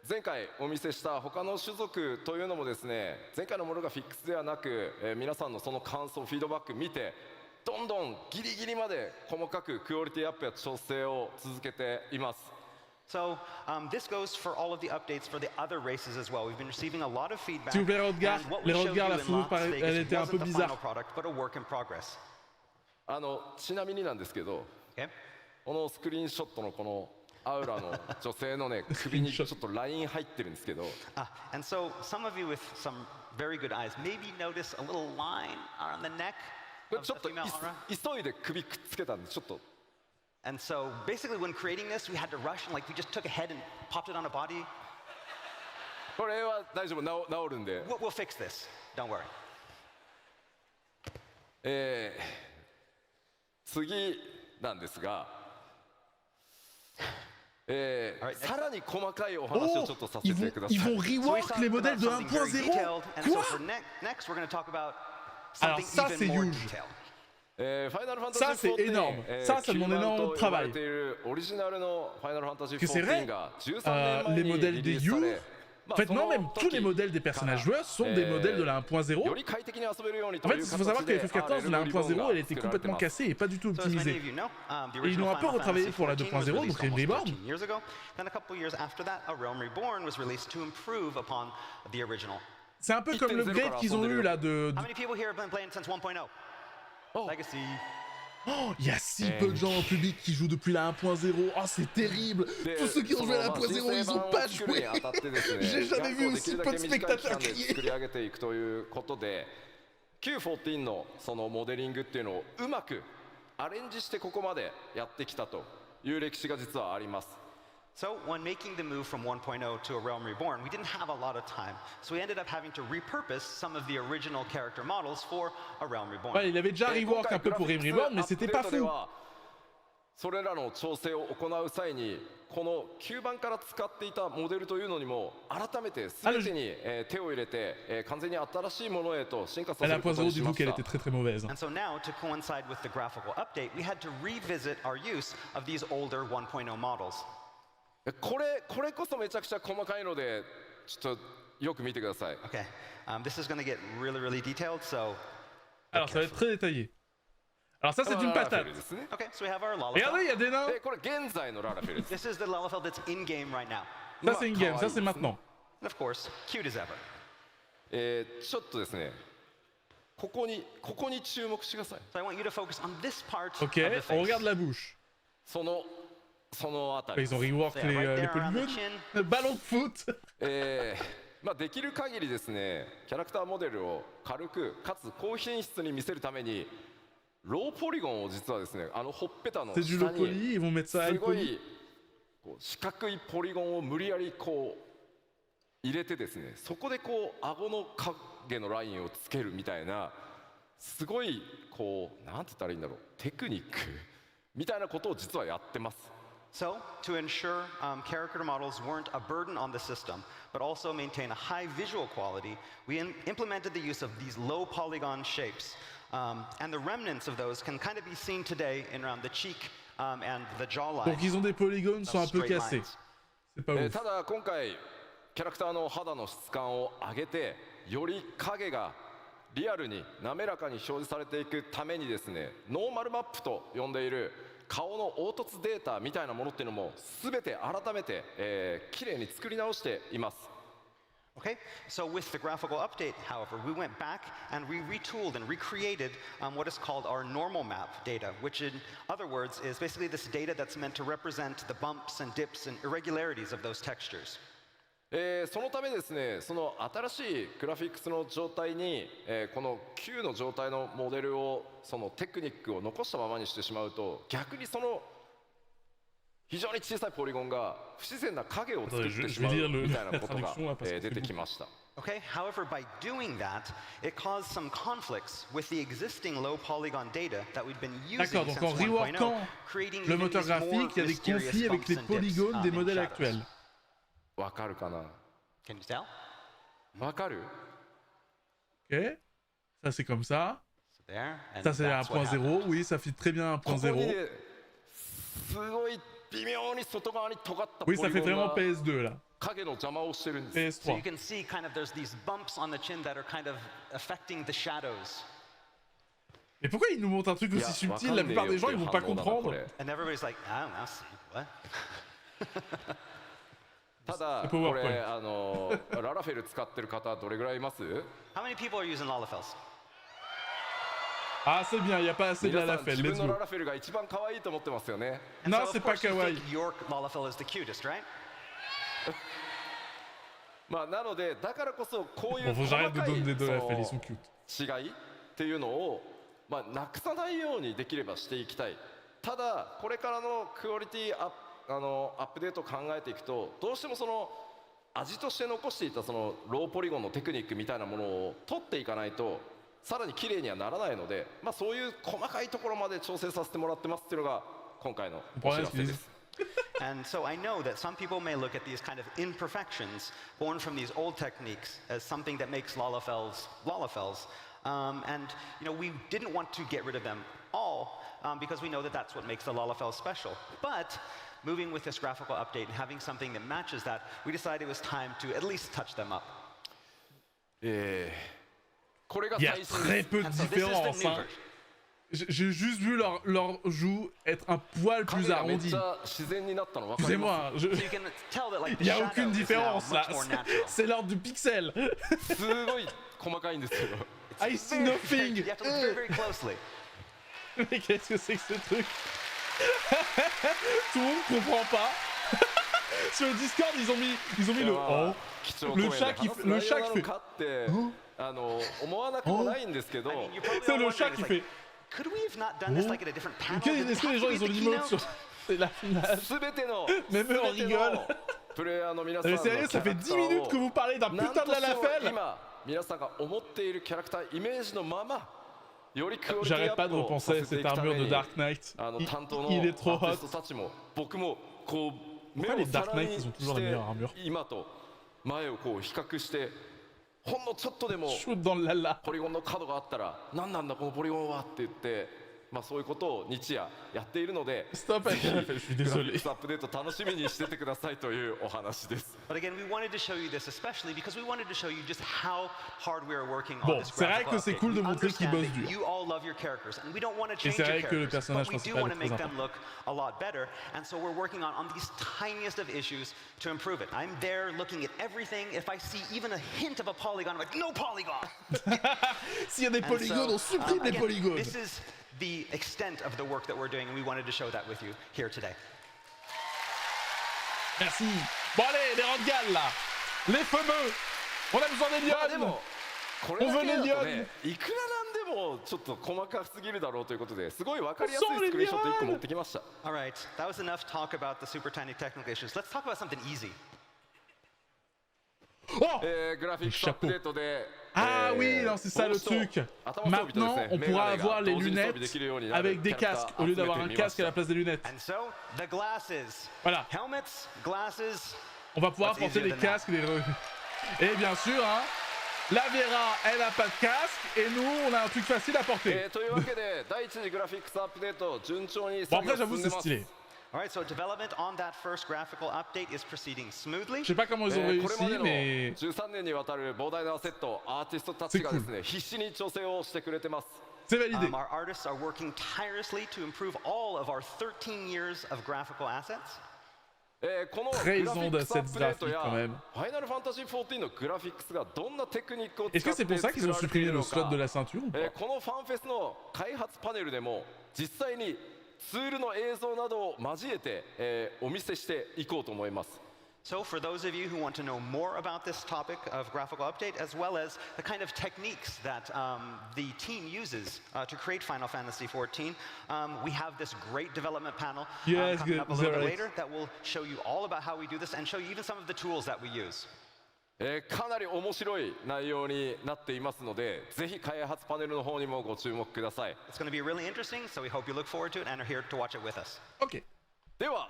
H: 前回お見せした他の種族というのもですね、前回のものがフィックスではなく、皆さんのその感想フィードバック見てどんどんギリギリまで細かくクオリティアップや調整を続けています。
G: So this goes for all of the updates for the other races as well. We've been receiving a lot of feedback.
A: Si vous verrez Hrotgals,
G: and what
A: les
G: we showed you
A: Hrotgals, la
G: in
A: fouille,
G: Las
A: elle
G: Vegas
A: était un peu
G: wasn't the
A: bizarre.
G: final product, but a work in progress.
H: ちなみになんですけど、
G: Okay?
H: このスクリーンショットのこのアウラの女性のね首にちょっとライン入ってるんですけど、
G: And so some of you with some very good eyes maybe notice a little line on the neck
H: これ
G: of
H: ちょ
G: the
H: っと
G: female aura.
H: 急いで首くっつけたんでちょっと
G: And so basically when creating this, we had to rush and like we just took a head and popped it on a body.
H: これは大丈夫治るんで、
G: We'll fix this. Don't worry.
H: 次なんですが、さらに細かいお話をちょっとさせてください。
A: Ils vont
G: So we
A: rework
G: talked
A: les
G: about
A: modèles de
G: something very
A: 1.0.
G: detailed, and so
A: Quoi?
G: for next, we're going to talk about
A: Alors
G: something
A: ça, c'est
G: even more
A: huge.
G: detailed.
A: Ça, c'est énorme. Ça demande énormément de travail. Que c'est vrai, les modèles des You, en fait, non, même tous les modèles des personnages joueurs sont des modèles de la 1.0. En fait, il faut savoir que FF14, la 1.0, elle était complètement cassée et pas du tout
G: So as many
A: optimisée.
G: of you know, the
A: Et ils l'ont
G: original
A: un peu
G: Final
A: retravaillé
G: Fantasy
A: pour la
G: 14
A: 2.0,
G: was
A: donc
G: released
A: Realm
G: almost
A: Reborn.
G: 13 years ago. Then a couple years after that, A Realm Reborn was released to improve upon the original.
A: C'est un peu comme l'upgrade qu'ils ont eu là de...
G: How many people here have been playing since 1.0? Legacy.
A: Oh, il y a si peu de gens en public qui jouent depuis la 1.0. Oh, c'est terrible. Tous ceux qui ont joué à la 1.0, ils ont pas joué. J'ai jamais vu aussi peu de spectateurs crier.
H: Q14 のそのモデリングっていうのをうまくアレンジしてここまでやってきたという歴史が実はあります。
G: So when making the move from 1.0 to A Realm Reborn, we didn't have a lot of time. So we ended up having to repurpose some of the original character models for A Realm Reborn.
A: Ouais, il avait déjà rework un peu pour Realm Reborn, mais c'était pas fou.
H: それらの調整を行う際にこの9番から使っていたモデルというのにも改めて全てに手を入れて完全に新しいものへと進化させることにしました。
A: Elle était très très mauvaise.
G: And so now, to coincide with the graphical update, we had to revisit our use of these older 1.0 models.
H: これこそめちゃくちゃ細かいのでちょっとよく見てください。
G: Okay, this is going to get really, really detailed, so...
A: Alors ça va être très détaillé. Alors ça, c'est une patate.
G: Okay, so we have our
A: Regardez,
G: Lalafell.
A: il y a des nains.
H: これ現在のララフェルです。
G: This is the Lalafell that's in-game right now.
A: Ça, c'est in-game. Ça, c'est maintenant.
G: And of course, cute as ever.
H: ちょっとですね、ここに注目してください。
G: So I want you to focus on this part
A: Ok,
G: of the face.
A: on regarde la bouche.
H: そのあたり。
A: Ils ont rework
G: Yeah, right
A: les
G: there around the
A: polygones.
G: chin.
A: Ballon de foot.
H: まあできる限りですね、キャラクターモデルを軽くかつ高品質に見せるためにローポリゴンを実はですね、ほっぺたの
A: C'est du
H: 下
A: low poly,
H: に
A: ils vont mettre ça
H: す
A: high
H: ご
A: poly.
H: いこう四角いポリゴンを無理やりこう入れてですね、そこでこう顎の影のラインをつけるみたいなすごいこうなんて言ったらいいんだろう、テクニックみたいなことを実はやってます。
G: So, to ensure character models weren't a burden on the system, but also maintain a high visual quality, we implemented the use of these low polygon shapes. And the remnants of those can kind of be seen today in around the cheek and the jawline.
A: Donc ils ont des polygones qui sont un peu
G: Straight
A: cassés.
G: lines.
A: C'est pas ouf.
H: ただ今回キャラクターの肌の質感を上げてより影がリアルに滑らかに表示されていくためにですね、ノーマルマップと呼んでいる顔の凹凸データみたいなものっていうのも全て改めて綺麗に作り直しています。
G: Okay, so with the graphical update, however, we went back and we retooled and recreated what is called our normal map data, which in other words is basically this data that's meant to represent the bumps and dips and irregularities of those textures.
H: そのためですね、その新しいグラフィックスの状態に、この旧の状態のモデルをそのテクニックを残したままにしてしまうと逆にその非常に小さいポリゴンが不自然な影を作ってしまうみたいなことが出てきました。
G: Okay, however, by doing that, it caused some conflicts with the existing low polygon data that we'd been using
A: D'accord,
G: since
A: donc en
G: 1.0,
A: reworkant
G: creating
A: le
G: even
A: moteur
G: these more
A: graphique, il y a des
G: mysterious
A: conflits avec
G: bumps
A: les
G: and dips,
A: polygones des
G: in
A: modèles
G: shadows.
A: actuels.
H: わかるかな？
G: Can you tell?
H: わかる？
A: Ok, ça c'est comme ça.
G: So there, and
A: Ça c'est
G: that's what happened.
A: 1.0, oui, ça fit très bien
H: ここに
A: 1.0.
H: ね、すごい微妙に外側に尖ったポ
A: Oui,
H: リ
A: ça fait
H: ゴン
A: vraiment
H: が
A: PS2 là.
H: 影の邪魔をしてるんです。
G: So you
A: PS3.
G: can see kind of there's these bumps on the chin that are kind of affecting the shadows.
A: Mais pourquoi il nous montre un truc
H: いや
A: aussi
H: わ
A: subtil?
H: かん
A: La
H: ねえ
A: plupart
H: よ
A: des
H: って
A: gens
H: い
A: ils
H: う
A: vont
H: 反
A: pas
H: 応だなこ
A: comprendre.
H: れ。
G: And everybody's like, I don't know, what?
H: ただ
A: ポワーポイント
H: これララフェル使ってる方どれぐらいいます？
G: How many people are using Lalafels?
A: Ah, c'est bien, y a pas assez de
H: 皆さ
A: la
H: ん
A: fête,
H: 自分
A: let's
H: のラ
A: go.
H: ラフェルが一番可愛いと思ってますよね。
G: And
A: Non,
G: so,
A: c'est
G: of
A: pas
G: course, you
A: kawaii.
G: think your Lalafell is the cutest, right?
H: まあなのでだからこそこうい
A: Bon,
H: う
A: faut que
H: 細
A: j'arrête de
H: かい
A: donner de la
H: そ
A: fête,
H: の
A: ils sont cute.
H: 違いっていうのをまあなくさないようにできればしていきたい。ただこれからのクオリティアップデートを考えていくとどうしてもその味として残していたそのローポリゴンのテクニックみたいなものを取っていかないとさらに綺麗にはならないので、まあそういう細かいところまで調整させてもらってますっていうのが今回のお知らせです。
G: And so I know that some people may look at these kind of imperfections born from these old techniques as something that makes Lalafels Lalafels. And you know, we didn't want to get rid of them all because we know that that's what makes the Lalafels special. But moving with this graphical update and having something that matches that, we decided it was time to at least touch them up.
H: これが
A: Il y a
H: 最新
A: très
H: です。
A: peu de
G: And so this is the
A: différence.
G: new
A: Hein.
G: version.
A: J'ai juste vu leur joue être un poil
H: 影
A: plus
H: がめっ
A: arrondi.
H: ちゃ自然になったの分かりま
A: Excusez-moi,
G: So you can tell that like
A: il
G: the
A: n'y a
G: shadow
A: aucune
G: is now
A: différence là.
G: much more natural.
A: C'est l'ordre du pixel.
H: すすごい細かいんですよ。
A: I see
G: Very, very,
A: nothing.
G: you have to look very, very closely.
A: Mais qu'est-ce que c'est que ce truc? Tout le monde comprend pas. Sur le Discord, ils ont mis le oh.
H: 貴重
A: Le
H: 公演
A: chat
H: で
A: qui
H: 話す
A: le
H: 内
A: chat
H: 容な
A: qui
H: の
A: fait
H: かって思わなくもないんですけど
G: I mean, you're probably
A: C'est
G: all
A: le
G: wondering,
A: chat
G: it's
A: qui
G: like,
A: fait
G: could we have not done this like at a different panel?
A: Est-ce
G: Did it
A: que les
G: have
A: gens
G: to be
A: ils ont
G: the
A: l'emote
G: keynote?
A: sur c'est la finale?
H: 全ての
A: Même eux on
H: 全て
A: rigole.
H: のプレイヤーの皆さん
A: Mais
H: の
A: sérieux,
H: キャ
A: ça
H: ラ
A: fait
H: ク
A: 10
H: タ
A: minutes
H: ー
A: que
H: を
A: vous parlez d'un
H: 何
A: putain
H: と
A: de
H: しても
A: Lalafell.
H: 今皆さんが思っているキャラクターイメージのままよりクオリティア
A: J'arrête
H: ッ
A: pas de
H: プをさ
A: repenser
H: せて
A: à
H: い
A: cette
H: くため
A: armure de
H: に
A: Dark Knight.
H: 担当の
A: Il
H: ア
A: est trop
H: ーティス
A: hot.
H: トたちも僕もこう目
A: Pourquoi
H: を
A: les
H: さ
A: Dark
H: ら
A: Knights
H: に
A: ils ont
H: し
A: toujours la
H: て
A: meilleure armure?
H: 今と前をこう比較してほんのちょっとでも
A: Shoot dans le lala.
H: ポリゴンの角があったら何なんだこのポリゴンはって言ってまあそういうことを日夜やっているので
A: Stop avec Lalafell, je suis
H: グラフィッ
A: désolé.
H: クスアップデート楽しみにしててくださいというお話です。
G: But again, we wanted to show you this especially because we wanted to show you just how hard we are working
A: Bon,
G: on this
A: c'est vrai
G: graphical
A: que c'est
G: update.
A: cool de
G: We
A: montrer qu'ils
G: understand
A: bossent
G: that
A: dur.
G: You all love your characters, and we don't want to change
A: c'est
G: your
A: vrai que le
G: characters,
A: personnage
G: but we do
A: principal
G: want to
A: est
G: make
A: très
G: them look a lot better, and so we're working on these tiniest of issues to improve it. I'm there looking at everything. If I see even a hint of a polygon, I'm like, no polygon!
A: S'il y a des
G: And
A: polygones,
G: so,
A: on supprime les
G: again,
A: polygones.
G: This is the extent of the work that we're doing, and we wanted to show that with you here today.
A: Merci. Bon allez, les Hrotgals là. Les fameux. On a besoin des
H: まあで
A: lions.
H: もこれだけだと
A: On veut les
H: ね
A: lions.
H: いくらなんでもちょっと細かすぎるだろうということですごい分かりやすいスクリーンショット1個持ってきました。
G: All right, that was enough talk about the super tiny technical issues. Let's talk about something easy.
A: Oh
H: グラフィックスアップデートで
A: Ah oui, non, c'est ça le truc. Maintenant, on pourra avoir les lunettes avec des casques au lieu d'avoir un casque à la place des lunettes.
G: And so, the glasses.
A: Voilà.
G: Helmets, glasses.
A: On va pouvoir
G: What's
A: porter
G: easier
A: les
G: than that?
A: casques. Et bien sûr, hein, la Vera, elle a pas de casque et nous, on a un truc facile à porter.
H: というわけで第一次グラフィックスアップデート順調に
A: Bon
H: 作業
A: après,
H: 進
A: j'avoue,
H: んで
A: c'est
H: ます。
A: stylé.
G: All right, so development on that first graphical update is proceeding smoothly.
A: Je sais pas comment ils ont
H: これま
A: réussi,
H: での
A: mais
H: 13年にわたる膨大なアセットアーティストたちがですね必死に調整をしてくれてます。
A: c'est validé.
G: Our artists are working tirelessly to improve all of our 13 years of graphical assets.
H: このグラフィックスアップデートやファイナルファンタジー14のグラフィックスがどんなテクニックを使
A: Est-ce
H: っ
A: que c'est
H: て
A: pour ça
H: 作
A: qu'ils ont
H: られてい
A: supprimé
H: る
A: le
H: の
A: slot
H: か
A: de la ceinture ou pas
H: このファンフェスの開発パネルでも実際にツールの映像などを交えて、お見せしていこうと思います。
G: So for those of you who want to know more about this topic of graphical update, as well as the kind of techniques that the team uses to create Final Fantasy XIV, we have this great development panel
A: Yes,
G: coming
A: good.
G: up a little bit
A: Right.
G: later that will show you all about how we do this and show you even some of the tools that we use.
H: かなり面白い内容になっていますので、ぜひ開発パネルの方にもご注目ください。
G: It's going to be really interesting, so we hope you look forward to it and are here to watch it with us.
A: Ok.
H: では、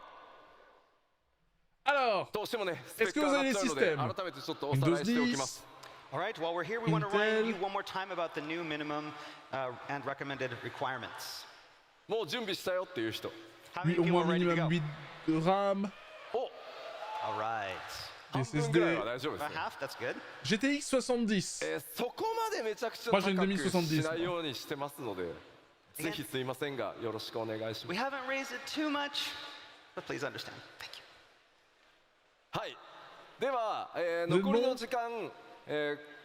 A: Alors,
H: どうしてもね、スペ
A: Est-ce
H: ッ
A: que
H: ク
A: vous
H: が
A: avez
H: 上がっ
A: les
H: ちゃうので、
A: systèmes?
H: 改めてちょっとおさらいしておきます。
G: All right, while we're here, we want to remind you
A: Intel.
G: one more time about the new minimum and recommended requirements.
H: もう準備したよっていう人。
G: How many
A: au
G: people
A: moins
G: are ready to
A: minimum
G: go?
A: 8 de RAM.
H: お、
G: All right.
H: 半分
A: SSD
H: ぐらいは大丈夫です
G: About
H: ね。
G: half, that's good.
A: GTX 70.
H: そこまでめちゃくちゃ
A: Moi,
H: 高
A: j'ai une
H: く
A: 2070.
H: しないようにしてますので、ぜひすいませんがよろしくお願いしま
G: We
H: す。
G: haven't raised it too much, but please understand. Thank you.
H: はい。では、
A: も
H: 残りの時間、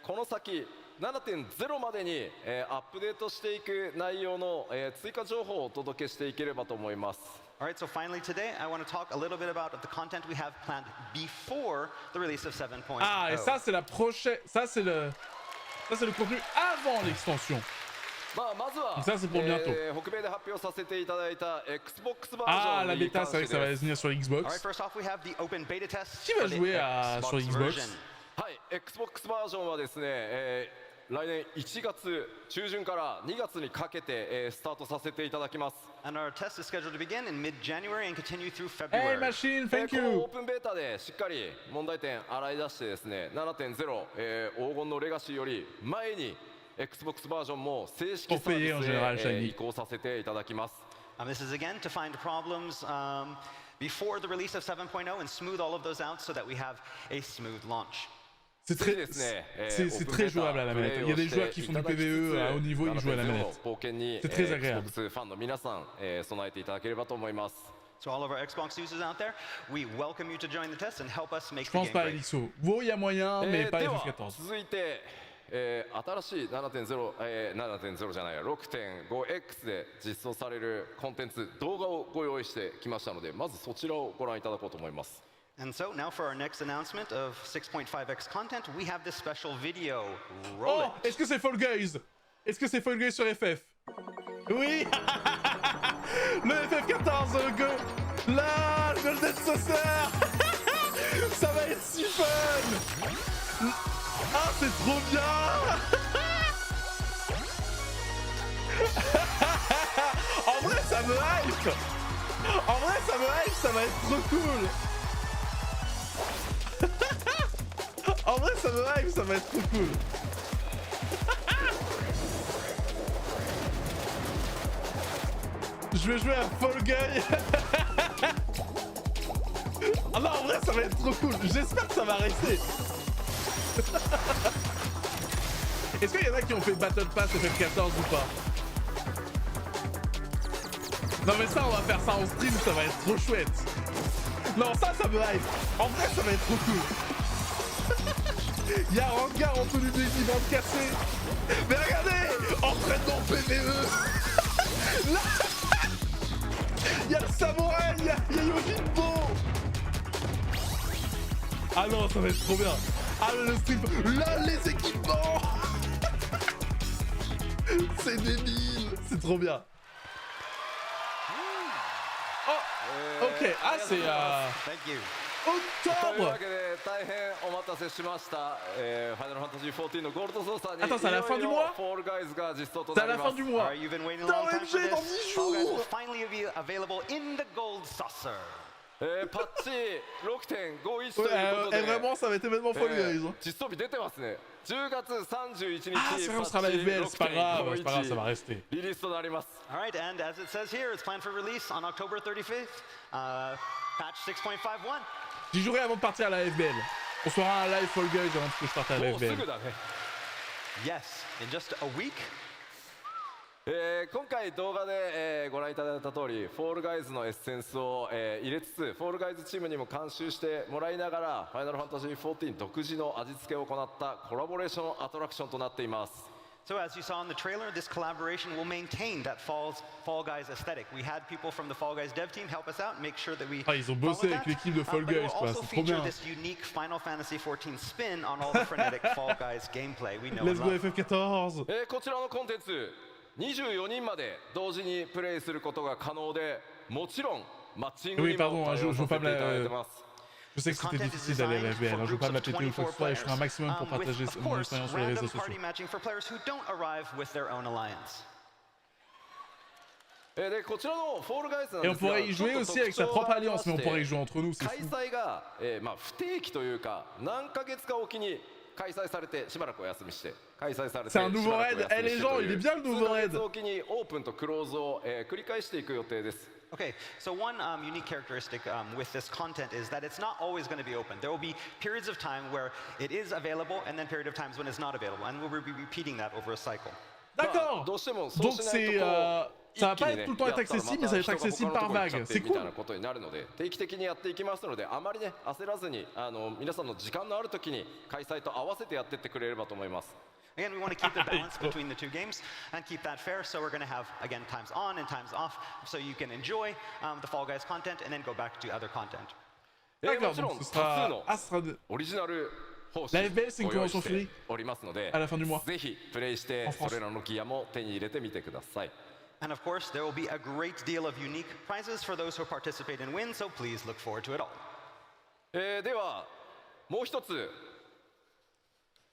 H: この先 7.0 までに、アップデートしていく内容の、追加情報をお届けしていければと思います。
G: All right, so finally today, I want to talk a little bit about the content we have planned before the release of 7.0.
A: Ah, et ça, c'est la prochaine. Ça, c'est le contenu avant l'extension.
H: まずは、
A: Ça, c'est pour bientôt.
H: 北米で発表させていただいた Xbox バージョ
A: Ah,
H: ン
A: la
H: に
A: bêta,
H: 関
A: c'est vrai
H: し
A: que
H: て
A: ça va
H: です。
A: venir sur
G: All right,
A: Xbox.
G: first off, we have the open beta test.
A: Qui va
G: for the
A: jouer sur Xbox?
G: version.
H: はい、Xbox バージョンはですね、来年1月中旬から2月にかけて、スタートさせていただきます。
G: And our test is scheduled to begin in mid-January and continue through
A: Hey,
G: February.
A: machine,
H: こ
A: thank
H: のオー
A: you.
H: プンベータでしっかり問題点洗い出してですね 7.0、黄金のレガシーより前に Xbox バージョンも正式サービスへ、移行させていただきます。
G: This is again to find problems before the release of 7.0 and smooth all of those out so that we have a smooth launch.
A: C'est très jouable à la manette. Il y a des joueurs qui font du PvE à haut niveau, ils jouent à la manette. C'est très agréable.
H: Xbox ファンの皆さん、備えていただければと思います。
G: So all of our Xbox users out there, we welcome you to join the test and help us make
A: Je
G: the
A: pense
G: game
A: pas à
G: great.
A: l'XO. Vous, il y a moyen, mais pas
H: では
A: FF14.
H: 続いて、新しい 7.0、7.0 じゃないや 6.5X で実装されるコンテンツ動画をご用意してきましたので、まずそちらをご覧いただこうと思います。
G: And so now for our next announcement of 6.5x content, we have this special video. Roll
A: Oh,
G: it.
A: est-ce que c'est Fall Guys? Est-ce que c'est Fall Guys sur FF? Oui. Le FF14, go. Là, le Golden Saucer. Ça va être si fun. Ah, c'est trop bien. En vrai, ça me hype. En vrai, ça me hype, ça va être trop cool. En vrai, ça me hype, ça va être trop cool. Je vais jouer à Fall Guy. Ah non, en vrai, ça va être trop cool. J'espère que ça va rester. Est-ce qu'il y en a qui ont fait Battle Pass FF14 ou pas? Non mais ça, on va faire ça en stream, ça va être trop chouette. Non, ça me hype. En vrai, ça va être trop cool. Y'a Hrotgals en tenue des bandes cassées. Mais regardez, entraînement PvE. Là, y'a le samouraï, y'a Yojimbo. Ah non, ça va être trop bien. Ah le stream, là les équipements. C'est débile, c'est trop bien. Oh, ok, ah c'est
G: Thank you.
H: という
A: octobre.
H: わけで大変お待たせしました、ファイナルファンタジー14のゴールドソーサーに
A: Attends, c'est à la fin du mois?
H: フォールガイズが実装と
A: C'est
H: な
A: à
H: り
A: la
H: ま
A: fin
H: す
A: du
G: All
A: mois.
G: right, you've been waiting a
A: Dans
G: long time for
A: MG dans
G: this.
A: 10
G: Fall Guys will
A: jours.
G: finally be available in the gold saucer.
H: パッチ6.51 という
A: Ouais,
H: ことで、
A: vraiment, ça va être événement Fall Guys.
H: 実装日出てますね。10月31日
A: Ah, c'est vrai, on sera à la FBL, c'est pas grave, c'est pas grave, ça va rester.
H: リリースとなります。
G: All right, and as it says here, it's planned for release on October 35th. Patch 6.51.
A: J'y jouerai avant de partir à la FBL. On se fera un live Fall Guys avant que je parte à la
H: もうす
A: FBL.
H: ぐだね。
G: Yes, in just a week.
H: 今回動画で、ご覧いただいた通りフォールガイズのエッセンスを、入れつつフォールガイズチームにも監修してもらいながらファイナルファンタジー14独自の味付けを行ったコラボレーションアトラクションとなっています。
G: So as you saw in the trailer, this collaboration will maintain that Fall Guys aesthetic. We had people from the Fall Guys dev team help us out, make sure that we.
A: Ah, ils ont bossé
G: follow
A: avec
G: that.
A: l'équipe de Fall
G: But it
A: Guys,
G: will
A: quoi,
G: also
A: c'est trop
G: feature
A: bien.
G: this unique Final Fantasy XIV spin on all the frenetic Fall Guys gameplay we know
A: Let's
G: and
A: go
G: love.
A: FF14.
H: こちらのコンテンツ24人まで同時にプレイすることが可能でもちろんマッチング
A: Oui,
H: に
A: pardon,
H: も
A: hein,
H: 対応
A: je
H: さ
A: veux
H: せ
A: pas
H: ていただい
A: me
H: てます。
A: Je sais que c'était difficile d'aller à la FBL, hein, je veux pas me la péter une fois que ce soit et je ferai un maximum pour
G: with,
A: partager
G: of
A: mon
G: course,
A: expérience sur les réseaux
G: random
A: sociaux.
G: party matching for players who don't arrive with their own alliance.
H: でこちらのフォールガイズなん
A: Et
H: で
A: on
H: すが
A: pourrait y jouer aussi avec sa propre alliance, mais on pourrait y jouer entre nous, c'est
H: 開
A: fou.
H: 催が、不定期というか何ヶ月かおきに開催されてしばらくお休みして開催されて
A: C'est un nouveau raid. Eh les gens, il est bien le nouveau raid.
H: 数ヶ月おきにオープンとクローズを、繰り返していく予定です。
G: Okay, so one unique characteristic with this content is that it's not always going to be open. There will be periods of time where it is available and then period of times when it's not available. And we'll be repeating that over a cycle.
A: D'accord. Donc c'est ça va pas être tout le temps être accessible, mais ça va être accessible par vague. C'est cool.
H: 定期的にやっていきますので、あまりね焦らずに皆さんの時間のある時に開催と合わせてやっていってくれればと思います。
G: Again, we want to keep the balance between the two games and keep that fair. So we're going to have, again, times on and times off, so you can enjoy the Fall Guys content and then go back to other content.
A: D'accord, donc ce sera...
H: オリジナル
A: La FBL, c'est une convention free à la fin du mois. En France.
G: And of course, there will be a great deal of unique prizes for those who participate and win, so please look forward to it all.
H: では、もう一つ、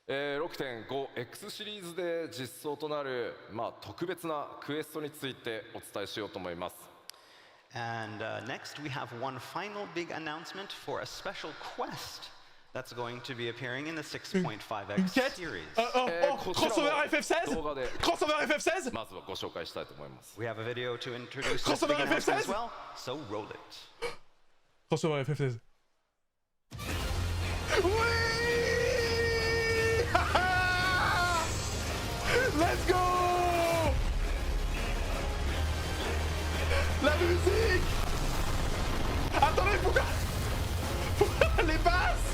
H: 6.5X シリーズで実装となる、特別なクエストについてお伝えしようと思います。
G: And next, we have one final big announcement for a special quest that's going to be appearing in the 6.5X series.
A: Crossover FF16? Crossover FF16?
H: まずはご紹介したいと思います。
G: We have a video to introduce this
A: Crossover
G: big announcement as
A: FF16?
G: well, so roll it.
A: Crossover FF16. Oui! Let's go! La musique! Attendez, pourquoi les basses?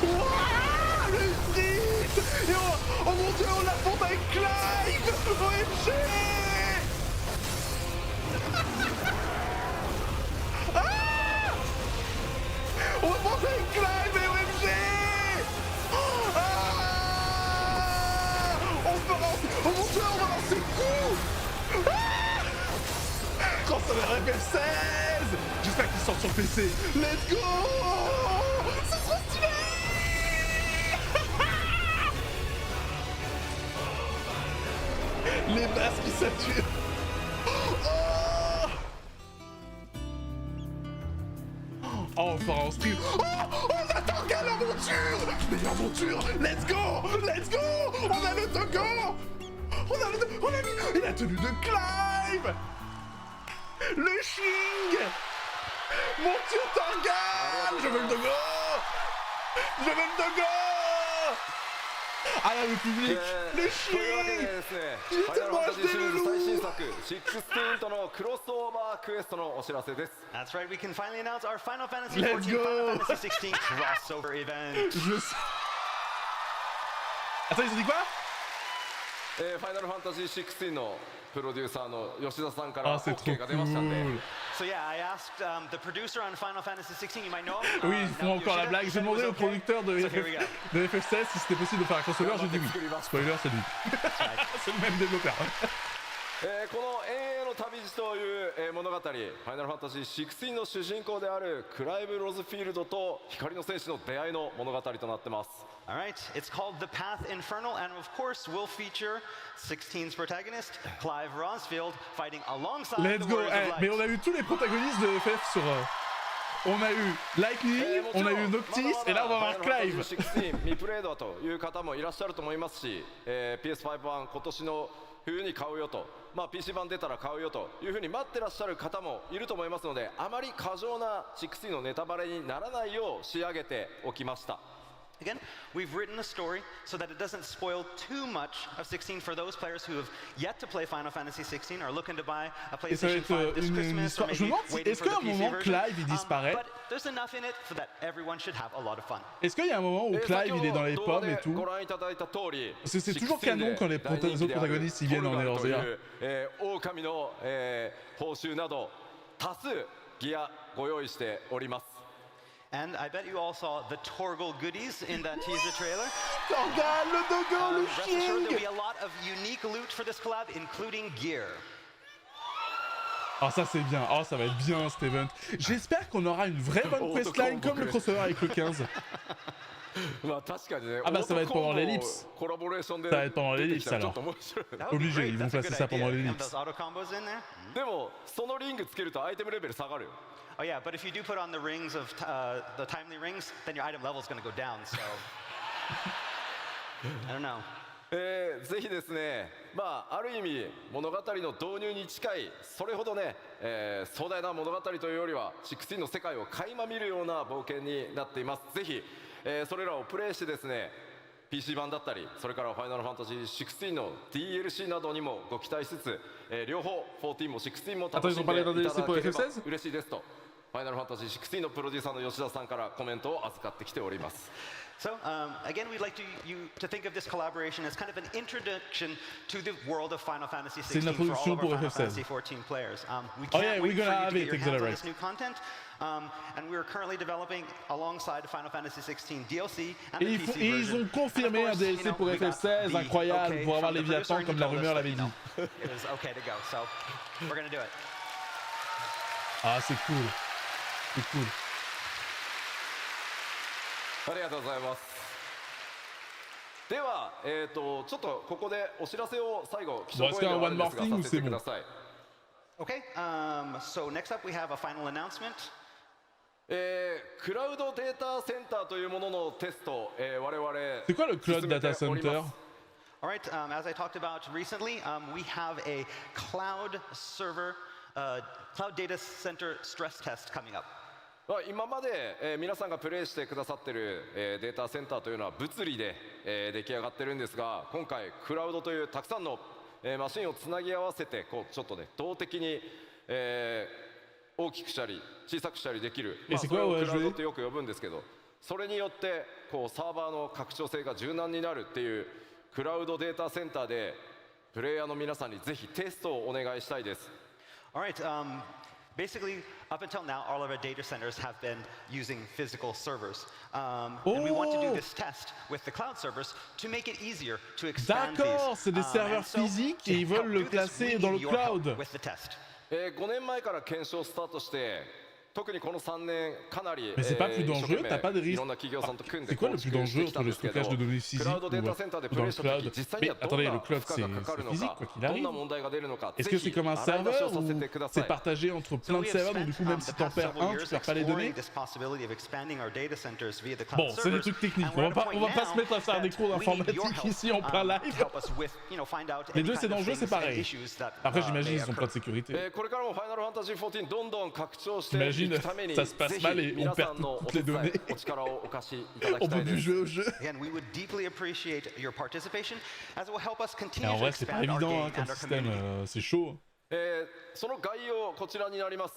A: Wouah, le Cite! Et oh mon dieu, on l'affronte avec Clive! OMG! Ah! On l'affronte avec Clive et OMG! Ah! Oh mon dieu, on va lancer le coup! Ah! Crossover FF16! J'espère qu'il sort sur PC. Let's go! C'est trop stylé! Les basses qui saturent. Oh, on fera en stream. Oh, on a Hrotgals l'aventure! Meilleure monture! Let's go! Let's go! On a le taugan! On a mis la tenue de Clive! Le Shing! Mon dieu, Hrotgals! Je veux le dogo! Je veux le dogo! Ah là, le public! Le Shing! J'ai tellement acheté le loup!
G: That's right, we can finally announce our Final Fantasy
A: Let's
G: 14
A: go!
G: Final Fantasy 16 crossover event.
A: Je sais... Attends, ils ont dit quoi?
H: ファイナルファンタジー16のプロデューサーの吉田さんから OK が出ましたんで。
G: So yeah, I asked the producer on Final Fantasy 16, you might know him.
A: Oui, ils font encore la blague. J'ai demandé au producteur de FF16 si c'était possible de faire un crossover, j'ai dit oui. Spoiler, c'est lui. C'est le même développeur.
H: この永遠の旅路という物語、ファイナルファンタジー16の主人公であるクライブ・ロズフィールドと光の戦士の出会いの物語となってます。
G: All right, it's called The Path Infernal, and of course, will feature 16's protagonist, Clive Rosfield, fighting alongside
A: Let's
G: the
A: go.
G: Warriors of Light.
A: Mais on a eu tous les protagonistes de FF sur... On a eu Lightning, on a eu Noctis, et là on va voir Clive.
H: 16未プレイドという方もいらっしゃると思いますし、PS5 版今年の冬に買うよと、PC 版出たら買うよというふうに待ってらっしゃる方もいると思いますので、あまり過剰な16のネタバレにならないよう仕上げておきました。
G: Again, we've written a story so that it doesn't spoil too much of 16 for those players who have yet to play Final Fantasy 16 or looking to buy a PlayStation 5 this Christmas or maybe waiting for the PC version.
A: Clive il disparaît?
G: But there's enough in it so that everyone should have a lot of fun.
A: Est-ce qu'il y a un moment où Clive il est dans les pommes et tout? Parce que c'est toujours canon quand les autres protagonistes ils viennent en Eorzea.
H: 狼の報酬など多数ギアご用意しております。
G: And I bet you all saw the Hrotgals goodies in that teaser trailer.
A: Hrotgals, le dogo, le
G: Rest assured
A: Shing!
G: there'll be a lot of unique loot for this collab, including gear.
A: Ah ça c'est bien, oh ça va être bien cet event. J'espère qu'on aura une vraie bonne questline comme le crossover avec le 15. Ah bah ça va être pendant l'ellipse. Ça va être pendant l'ellipse alors. Obligé, ils vont placer ça pendant l'ellipse.
H: Deもそのリングつけるとアイテムレベル下がるよ。
G: Oh yeah, but if you do put on the rings of the timely rings, then your item level is going to go down. So I don't know.
H: ぜひですね、まあ、ある意味物語の導入に近いそれほどね、壮大な物語というよりは16の世界を垣間見るような冒険になっています。ぜひ、それらをプレイしてですね PC 版だったりそれからファイナルファンタジー16の DLC などにもご期待しつつ、両方14も16も楽しんでいただければ嬉しいですとファイナルファンタジー16のプロデューサーの吉田さんからコメントを預かってきております。
G: So, again, we'd like you to think of this collaboration as kind of an introduction to the world of Final Fantasy 16 for all of our Final Fantasy 14 players. We can't wait for you to get your hands on this new content, and we're currently developing alongside Final Fantasy 16 DLC and the PC version.
A: Et ils ont confirmé un DLC pour FF16 incroyable pour avoir Léviathan comme la rumeur l'avait dit.
G: It was okay to go, so we're gonna do it.
A: Ah, c'est cool. C'est cool.
H: ありがとうございます。では、ちょっとここでお知らせを最後、気象声があるんですがさせてください。
G: Okay, so next up we have a final announcement.
H: クラウドデータセンターというもののテスト、我々
A: C'est quoi le Cloud Data Center?
G: All right, as I talked about recently, we have a cloud server, cloud data center stress test coming up.
H: 今まで、皆さんがプレイしてくださっている、データセンターというのは物理で、出来上がってるんですが今回クラウドというたくさんの、マシンをつなぎ合わせてこうちょっとね動的に、大きくしたり小さくしたりできる、それをクラウドってよく呼ぶんですけどそれによってこうサーバーの拡張性が柔軟になるっていうクラウドデータセンターでプレイヤーの皆さんにぜひテストをお願いしたいです。
G: All right, basically, up until now, all of our data centers have been using physical servers. And we want to do this test with the cloud servers to make it easier to expand these.
A: D'accord, c'est des serveurs physiques et ils veulent le classer dans le cloud.
G: With the test.
H: 5年前から検証スタートして特にこの3年かなり
A: Mais c'est pas plus dangereux, t'as pas de risque.
H: いろんな企業さんと組んで
A: C'est quoi le plus
H: 構築して
A: dangereux
H: きた
A: entre
H: ん
A: le
H: ですけど
A: stockage de données physiques
H: クラウドデータ
A: ou
H: センターで
A: dans
H: プレ
A: le
H: イした時
A: cloud?
H: 実際に
A: Mais
H: はどん
A: attendez,
H: な
A: le
H: 負
A: cloud
H: 荷がかかるの
A: c'est
H: か
A: physique quoi qu'il
H: どん
A: arrive.
H: な問題が出るのか
A: Est-ce
H: ぜ
A: que c'est
H: ひ
A: comme un
H: 洗い出し
A: serveur
H: をさ
A: ou
H: せてくださ
A: c'est
H: い。
A: partagé entre
G: So
A: plein
G: we
A: de
G: have
A: serveurs, donc
G: spent
A: du coup même
G: the
A: si t'en
G: past
A: perds
G: several
A: un, tu
G: years
A: perds pas les
G: exploring
A: données.
G: this possibility of expanding our data centers via the cloud
A: Bon, c'est des
G: servers.
A: trucs techniques,
G: And we're at a
A: on
G: point
A: va pas se
G: now
A: mettre à faire des
G: that
A: cours
G: we need your
A: d'informatique
G: help,
A: ici en plein
G: to
A: live.
G: help us with, find out
A: Les
G: any
A: deux
G: kind
A: c'est
G: of
A: dangereux,
G: things
A: c'est
G: and
A: pareil.
G: issues that
A: Après j'imagine
G: may
A: ils ont pas de
G: occur.
A: sécurité.
H: これからもファイナルファンタジー14どんどん拡張してい
A: J'imagine
H: くために
A: ça se passe
H: ぜひ
A: mal et on
H: 皆
A: perd
H: さんのお
A: toutes
H: 手
A: les
H: 伝
A: données
H: いお力をお貸しいただ
A: au
H: きた
A: bout
H: いで
A: du
H: す。
A: jeu au jeu.
G: Again, we would deeply appreciate your participation as it will help us
A: Et
G: continue
A: en
G: to
A: vrai c'est pas
G: expand our
A: évident
G: game
A: hein, comme
G: and our
A: système,
G: community.
A: c'est chaud.
H: その概要こちらになります。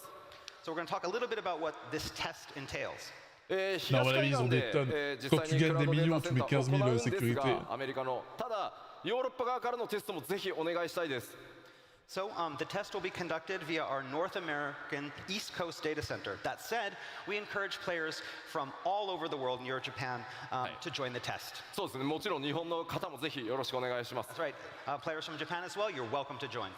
G: So we're going to talk a little bit about what this test entails.
H: 東
A: Non, à mon
H: 海
A: avis, ils ont
H: 岸
A: des
H: で
A: tonnes.
H: 実
A: Quand
H: 際
A: tu
H: にク
A: gagnes
H: ラウ
A: des
H: ドデー
A: millions,
H: タ
A: tu
H: セン
A: mets
H: ターを
A: 15 000
H: 行うんです
A: sécurité.
H: がアメリカのただヨーロッパ側からのテストもぜひお願いしたいです。
G: So the test will be conducted via our North American East Coast data center. That said, we encourage players from all over the world in Europe, Japan, to join the test.
H: そうですね。もちろん日本の方もぜひよろしくお願いします。
G: That's right. Players from Japan as well, you're welcome to join.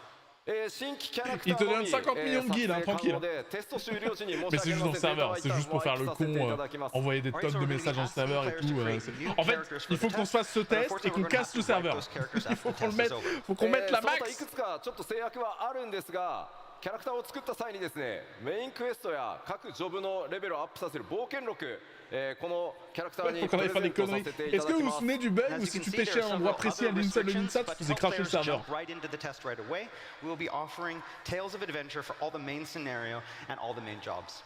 H: 新規キャラクターのみ
A: Ils te donnent 50 millions de guides, hein,
H: 撮影可
A: tranquille.
H: 能でテスト終了時に申
A: Mais
H: し
A: c'est
H: 訳
A: juste
H: あり
A: dans
H: ま
A: le
H: せん。
A: serveur, c'est juste pour faire le con, envoyer des tonnes de messages en serveur et tout. En fait, il faut qu'on se fasse ce test et qu'on casse le serveur. Il faut qu'on le mette, faut qu'on mette la
H: その他い
A: max.
H: くつかちょっと制約はあるんですがキャラクターを作った際にですねメインクエストや各ジョブのレベルをアップさせる冒険録、このキャラクターに
A: Faut
H: プ
A: qu'on
H: レ
A: aille faire
H: ゼ
A: des
H: ントさ
A: conneries.
H: せていた
A: Est-ce
H: だ
A: que
H: き
A: vous
H: ま
A: vous
H: す。
A: souvenez du bug
G: As
A: où
G: you
A: si
G: can
A: tu
G: see,
A: pêchais
G: there are
A: un endroit
G: several
A: précis à
G: other
A: d'une seule
G: restrictions,
A: ça,
G: but
A: tu faisais
G: if
A: cracher le
G: players
A: serveur.
G: jump right into the test right away, we will be offering Tales of Adventure for all the main scenario and all the main jobs.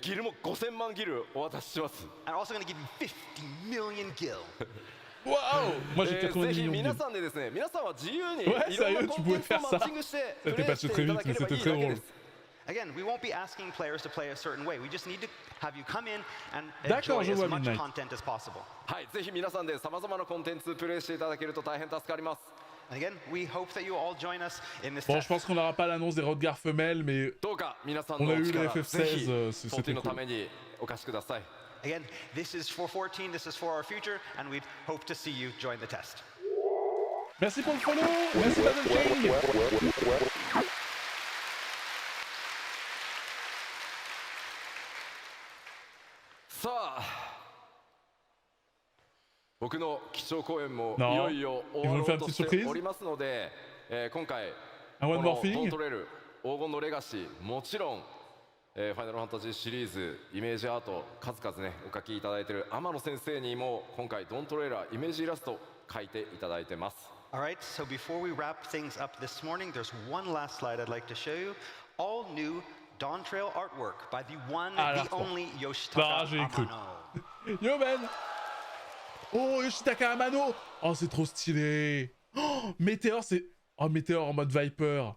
H: ギルも5000万ギルお渡しします。
G: And also going to give you 50 million gil.
A: Waouh! Moi j'ai
H: ぜ
A: 80
H: ひ
A: millions de
H: 皆
A: guides.
H: さんでですね皆さんは自由に
A: Ouais,
H: いろんな
A: sérieux,
H: コ
A: tu
H: ン
A: pouvais
H: テンツ
A: faire
H: をマ
A: ça.
H: ッチングしてプ
A: C'était
H: レイ
A: passé
H: して
A: très
H: いた
A: vite,
H: だけ
A: mais
H: ればい
A: c'était
H: い
A: très
H: だけで
A: drôle.
H: す。
G: Again, we won't be asking players to play a certain way. We just need to have you come in and
A: D'accord,
G: enjoy
A: je
G: as
A: vois
G: much
A: Midnight.
G: content as possible.
H: はいぜひ皆さんでさまざまなコンテンツプレイしていただけると大変助かります。
G: And again, we hope that you all join us in this
A: Bon,
G: test.
A: je pense qu'on n'aura pas l'annonce des Hrotgals femelles, mais
H: どうか皆さん
A: On
H: の
A: a
H: お
A: eu le
H: 力
A: FF16,
H: ぜひ
A: c'était
H: 14の
A: cool.
H: ためにお貸しください。
G: Again, this is for 14, this is for our future, and we hope to see you join the test.
A: Merci pour le follow! Merci Battle King!
H: さあ僕の基調講演もい
A: Non.
H: よいよ終わろうとしておりますので、今回
A: Un
H: こ
A: one
H: の
A: more
H: ト
A: thing.
H: ントレール黄金のレガシーもちろんファイナルファンタジーシリーズイメージアート数々ねお描きいただいている天野先生にも今回ドントレーラーイメージイラスト描いていただいてます。
G: Alright, so before we wrap things up this morning, there's one last slide I'd like to show you. All new Dawn Trail artwork by the one, the only Yoshitaka Amano.
A: Yo man. Oh, Yoshitaka Amano. Oh, c'est trop stylé. Oh, Météor, c'est... Oh, Météor en mode Viper.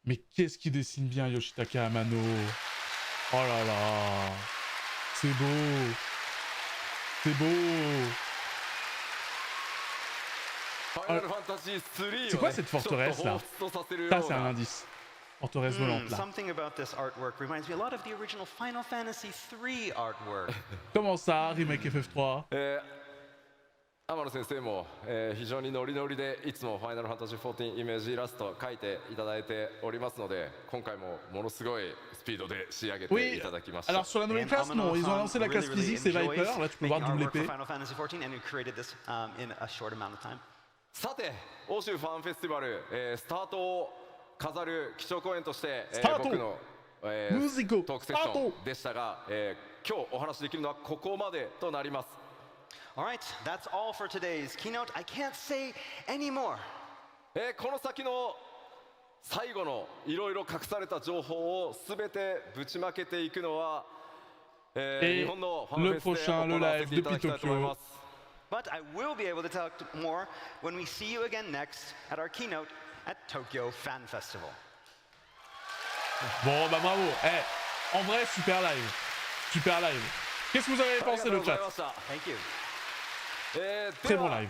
A: Mais qu'est-ce qui dessine bien Yoshitaka Amano. Oh là là. C'est beau. C'est beau. C'est quoi cette forteresse là? Ça c'est un indice. Forteresse volante là.
G: Something about this artwork reminds me a lot of the original Final Fantasy 3 artwork.
A: Comment ça, remake FF3?
H: 天野先生も、非常にノリノリでいつもファイナルファンタジー14イメージイラスト描いていただいておりますので、今回もものすごいスピードで仕上げていただきました。
A: Alors sur la nouvelle classe, non, ils ont lancé la classe physique, c'est Viper. Là, tu peux voir double épée.
G: Final Fantasy 14 and you created this in a short amount of time.
H: さて、欧州ファンフェスティバル、スタートを飾る基調講演として、僕の、トークセッションでしたが、今日お話しできるのはここまでとなります。
G: Alright, that's all for today's keynote. I can't say any more.
H: この先の最後のいろいろ隠された情報をすべてぶちまけていくのは、日本のファンフェスで行わせていただきたいと思います。
G: But I will be able to talk more when we see you again next at our keynote at Tokyo Fan Festival.
A: Bon, bah bravo. En vrai, super live. Super live. Qu'est-ce que vous avez pensé le chat?
G: Thank you.
A: Très bon live.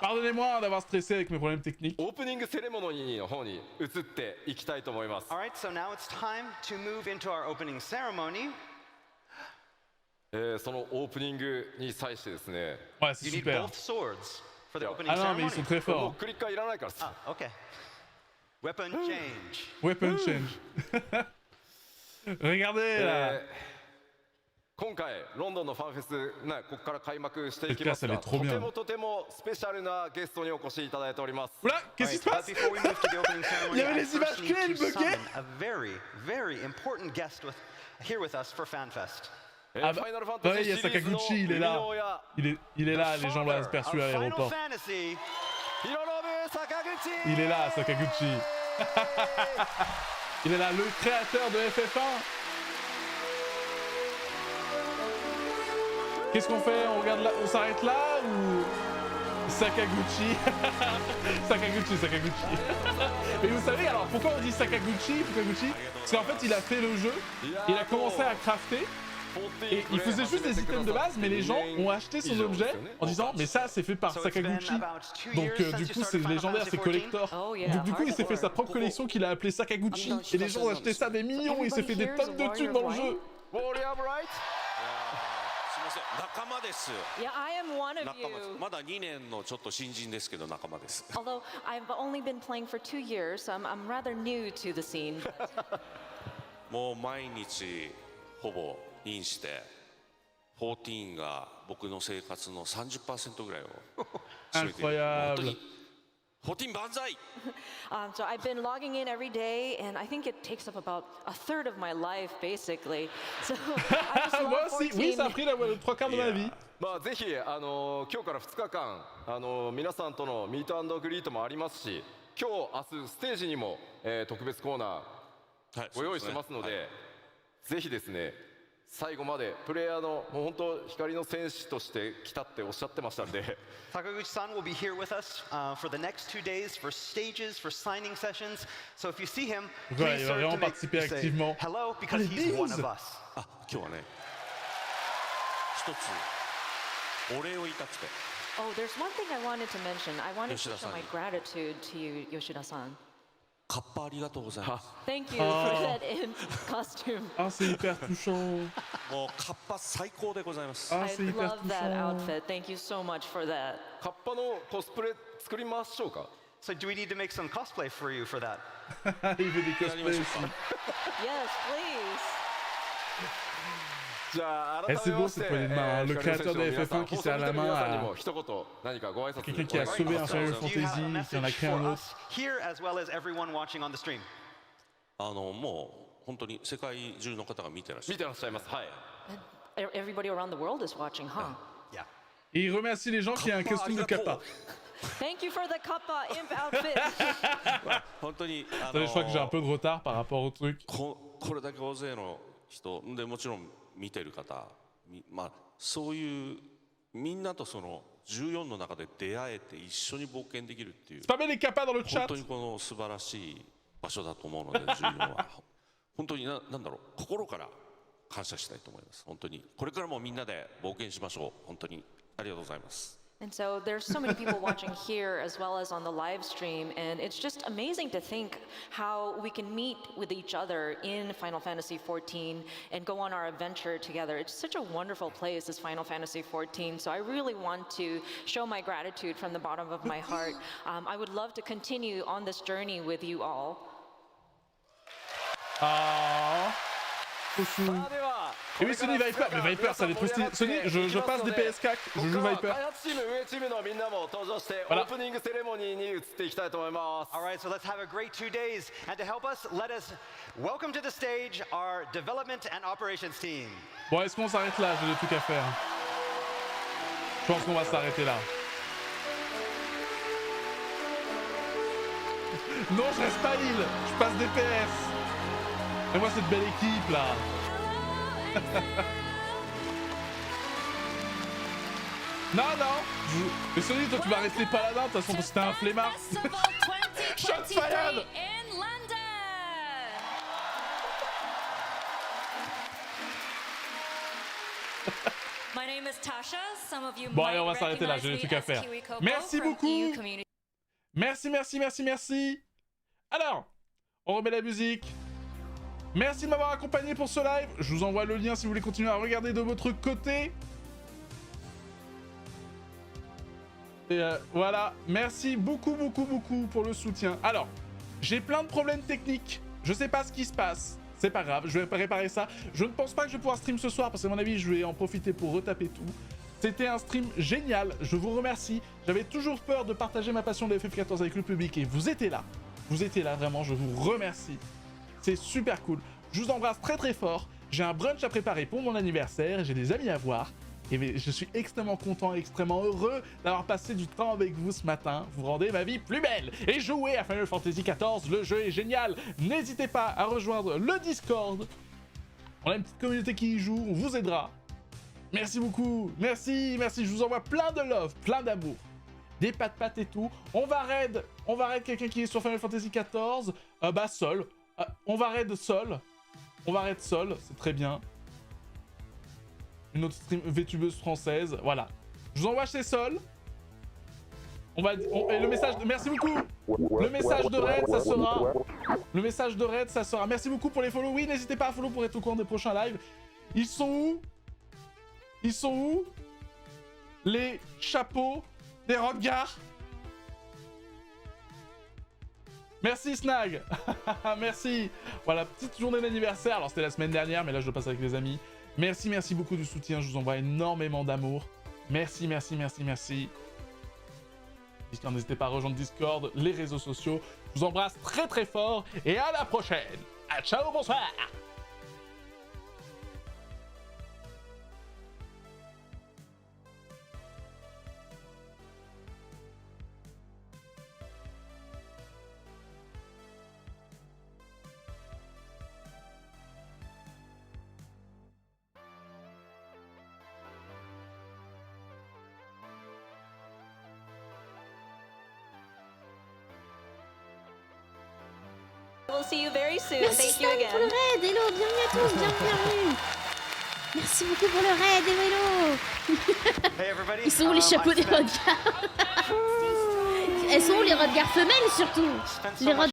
A: Pardonnez-moi d'avoir stressé avec mes problèmes techniques.
H: オープニングセレモニーの方に移っていきたいと思います。
G: Alright, so now it's time to move into our opening ceremony.
H: そのオープニングに際してですね。
A: Ouais, c'est
G: You need
A: super.
G: both swords for the opening
A: Ah non, mais
G: ceremony.
A: ils sont très
H: も
A: forts.
H: うクリッカーいらないからさ。
G: Ah, okay. Weapon change.
A: Weapon change. Regardez là.
H: 今回ロンドンのファンフェスね、ここから開幕していきますが、とてもスペシャルなゲストにお越しいただいております。
A: Oula, qu'est-ce qui se passe?
G: Before we move to the opening ceremony,
A: Il y avait
G: I
A: les images
G: first need
A: clés,
G: to
A: le bokeh.
G: summon a very important guest here with us for FanFest.
A: Ah bah, ouais, il y a Sakaguchi, il est là. Il est là, les gens l'ont aperçu à l'aéroport. Il est là, Sakaguchi. Il est là, le créateur de FF1. Qu'est-ce qu'on fait? On regarde là, on s'arrête là ou Sakaguchi? Sakaguchi. Mais vous savez alors pourquoi on dit Sakaguchi? Parce qu'en fait il a fait le jeu, il a commencé à crafter et il faisait juste des items de base, mais les gens ont acheté son objet en disant mais ça c'est fait par Sakaguchi. Donc du coup c'est légendaire, c'est collector. Donc du coup il s'est fait sa propre collection qu'il a appelée Sakaguchi et les gens ont acheté ça des millions, il s'est fait des tonnes de thunes dans le jeu.
E: Yeah, I am one of you.
I: まだ2年のちょっと新人ですけど仲間です。
E: Although I've only been playing for 2 years, so I'm rather new to the scene.
I: もう毎日ほぼインして14が僕の生活の 30% ぐらいを占めている。本当に14万歳
E: So I've been logging in every day, and I think it takes up about a third of my life, basically. So I just
A: Moi
E: love
A: aussi,
E: 14.
A: oui, ça a pris le 3/4 de ma vie.
H: まあぜひ今日から2日間皆さんとのミート&グリートもありますし、今日明日ステージにも、特別コーナーご用意してますので、ぜひですね最後までプレイヤーのもう本当光の戦士として来たっておっしゃってましたんで。
G: Sakaguchi-san will be here with us for the next 2 days for stages, for signing sessions. So if you see him,
A: Ouais,
G: please
A: il va
G: sir,
A: vraiment
G: to make,
A: participer
G: say
A: activement.
G: hello because
A: les
G: he's one
A: bises.
G: of us.
I: あ、今日はね一つお礼を言いたくて。
E: Oh, there's one thing I wanted to mention. I wanted to show
I: Yoshida-san.
E: my gratitude to you, Yoshida-san.
I: カッパありがとうございます。
E: Thank you for that in costume.
A: Ah, c'est hyper touchant.
I: もうカッパ最高でございます。
A: Ah,
E: I
A: c'est hyper
E: love that
A: touchant.
E: outfit. Thank you so much for that.
H: カッパのコスプレ作りましょうか。
G: So do we need to make some cosplay for you for that?
A: Il veut des cosplays aussi.
E: Yes, please.
H: じゃあ
A: Eh,
H: 改
A: c'est
H: め
A: beau
H: まして
A: cette poignée de main, hein. Le créateur de FF1 qui serre la main
H: 皆さんに
A: à
H: も一言何かご挨拶
A: quelqu'un qui a sauvé un Final
G: Do you have a
A: Fantasy, qui en a
G: message
A: créé
G: for
A: un autre.
G: us here as well as everyone watching on the stream?
I: も本当に世界中の方が見てらっしゃる。
H: 見てらっしゃいます。はい。
E: Everybody around the world is watching, huh?
G: Yeah.
A: Et il remercie les gens qui ont un costume de kappa.
E: Thank you for the Kappa imp outfit.
I: 本当に
A: Attendez, je crois que j'ai un peu de retard par rapport au truc.
I: これだけ大勢の人でもちろん見てる方、まあそういうみんなとその14の中で出会えて一緒に冒険できるっていう。
A: C'est pas bien les kappas dans le
I: 本
A: chat.
I: 当にこの素晴らしい場所だと思うので14は本当になんだろう心から感謝したいと思います。本当にこれからもみんなで冒険しましょう。本当にありがとうございます。
E: And so there's so many people watching here as well as on the live stream, and it's just amazing to think how we can meet with each other in Final Fantasy XIV and go on our adventure together. It's such a wonderful place, this Final Fantasy XIV, so I really want to show my gratitude from the bottom of my heart. I would love to continue on this journey with you all.
A: Ah. Et oui, Sony Viper, mais Viper ça va être plus stylé. Sony, je passe des PS4, je joue Viper. Voilà.
G: Alright, so let's have a great 2 days. And to help us, let us welcome to the stage our development and operations team.
A: Bon, est-ce qu'on s'arrête là? J'ai des trucs à faire. Je pense qu'on va s'arrêter là. Non, je reste pas heal, je passe des PS. Et moi cette belle équipe là. Non, mais Sony, toi tu vas rester paladin de toute façon parce que t'es un flemmard. Shot fired. Bon allez, on va s'arrêter là, j'ai des trucs à faire. Merci beaucoup. Merci. Alors, on remet la musique. Merci de m'avoir accompagné pour ce live. Je vous envoie le lien si vous voulez continuer à regarder de votre côté. Et voilà, merci beaucoup pour le soutien. Alors, j'ai plein de problèmes techniques. Je sais pas ce qui se passe. C'est pas grave, je vais réparer ça. Je ne pense pas que je vais pouvoir stream ce soir parce qu'à mon avis, je vais en profiter pour retaper tout. C'était un stream génial, je vous remercie. J'avais toujours peur de partager ma passion de FF14 avec le public et vous étiez là. Vous étiez là, vraiment, je vous remercie. C'est super cool. Je vous embrasse très fort. J'ai un brunch à préparer pour mon anniversaire. J'ai des amis à voir. Et je suis extrêmement content, extrêmement heureux d'avoir passé du temps avec vous ce matin. Vous rendez ma vie plus belle. Et jouez à Final Fantasy XIV. Le jeu est génial. N'hésitez pas à rejoindre le Discord. On a une petite communauté qui y joue. On vous aidera. Merci beaucoup. Merci. Je vous envoie plein de love, plein d'amour. Des pattes et tout. On va raid quelqu'un qui est sur Final Fantasy XIV. Sol. On va raid Sol, c'est très bien. Une autre stream Vtuber française, voilà. Je vous envoie chez Sol. Et le message de... Merci beaucoup. Le message de raid, ça sera... Merci beaucoup pour les follow. Oui, n'hésitez pas à follow pour être au courant des prochains lives. Ils sont où les chapeaux des Hrotgals? Merci Snag. Merci. Voilà, petite journée d'anniversaire. Alors c'était la semaine dernière, mais là je le passe avec les amis. Merci beaucoup du soutien. Je vous envoie énormément d'amour. Merci. N'hésitez pas à rejoindre Discord, les réseaux sociaux. Je vous embrasse très fort et à la prochaine. Ciao, bonsoir.
E: We'll see you very soon.
J: Merci
E: Thank you
J: Stan
E: again.
J: pour le raid. Hello, bienvenue à tous, bienvenue. Merci beaucoup pour le raid, hello.
G: Hey everybody.
J: Ils sont où les chapeaux des Hrotgals? Elles sont où les Hrotgals femelles surtout? Les Hrotgals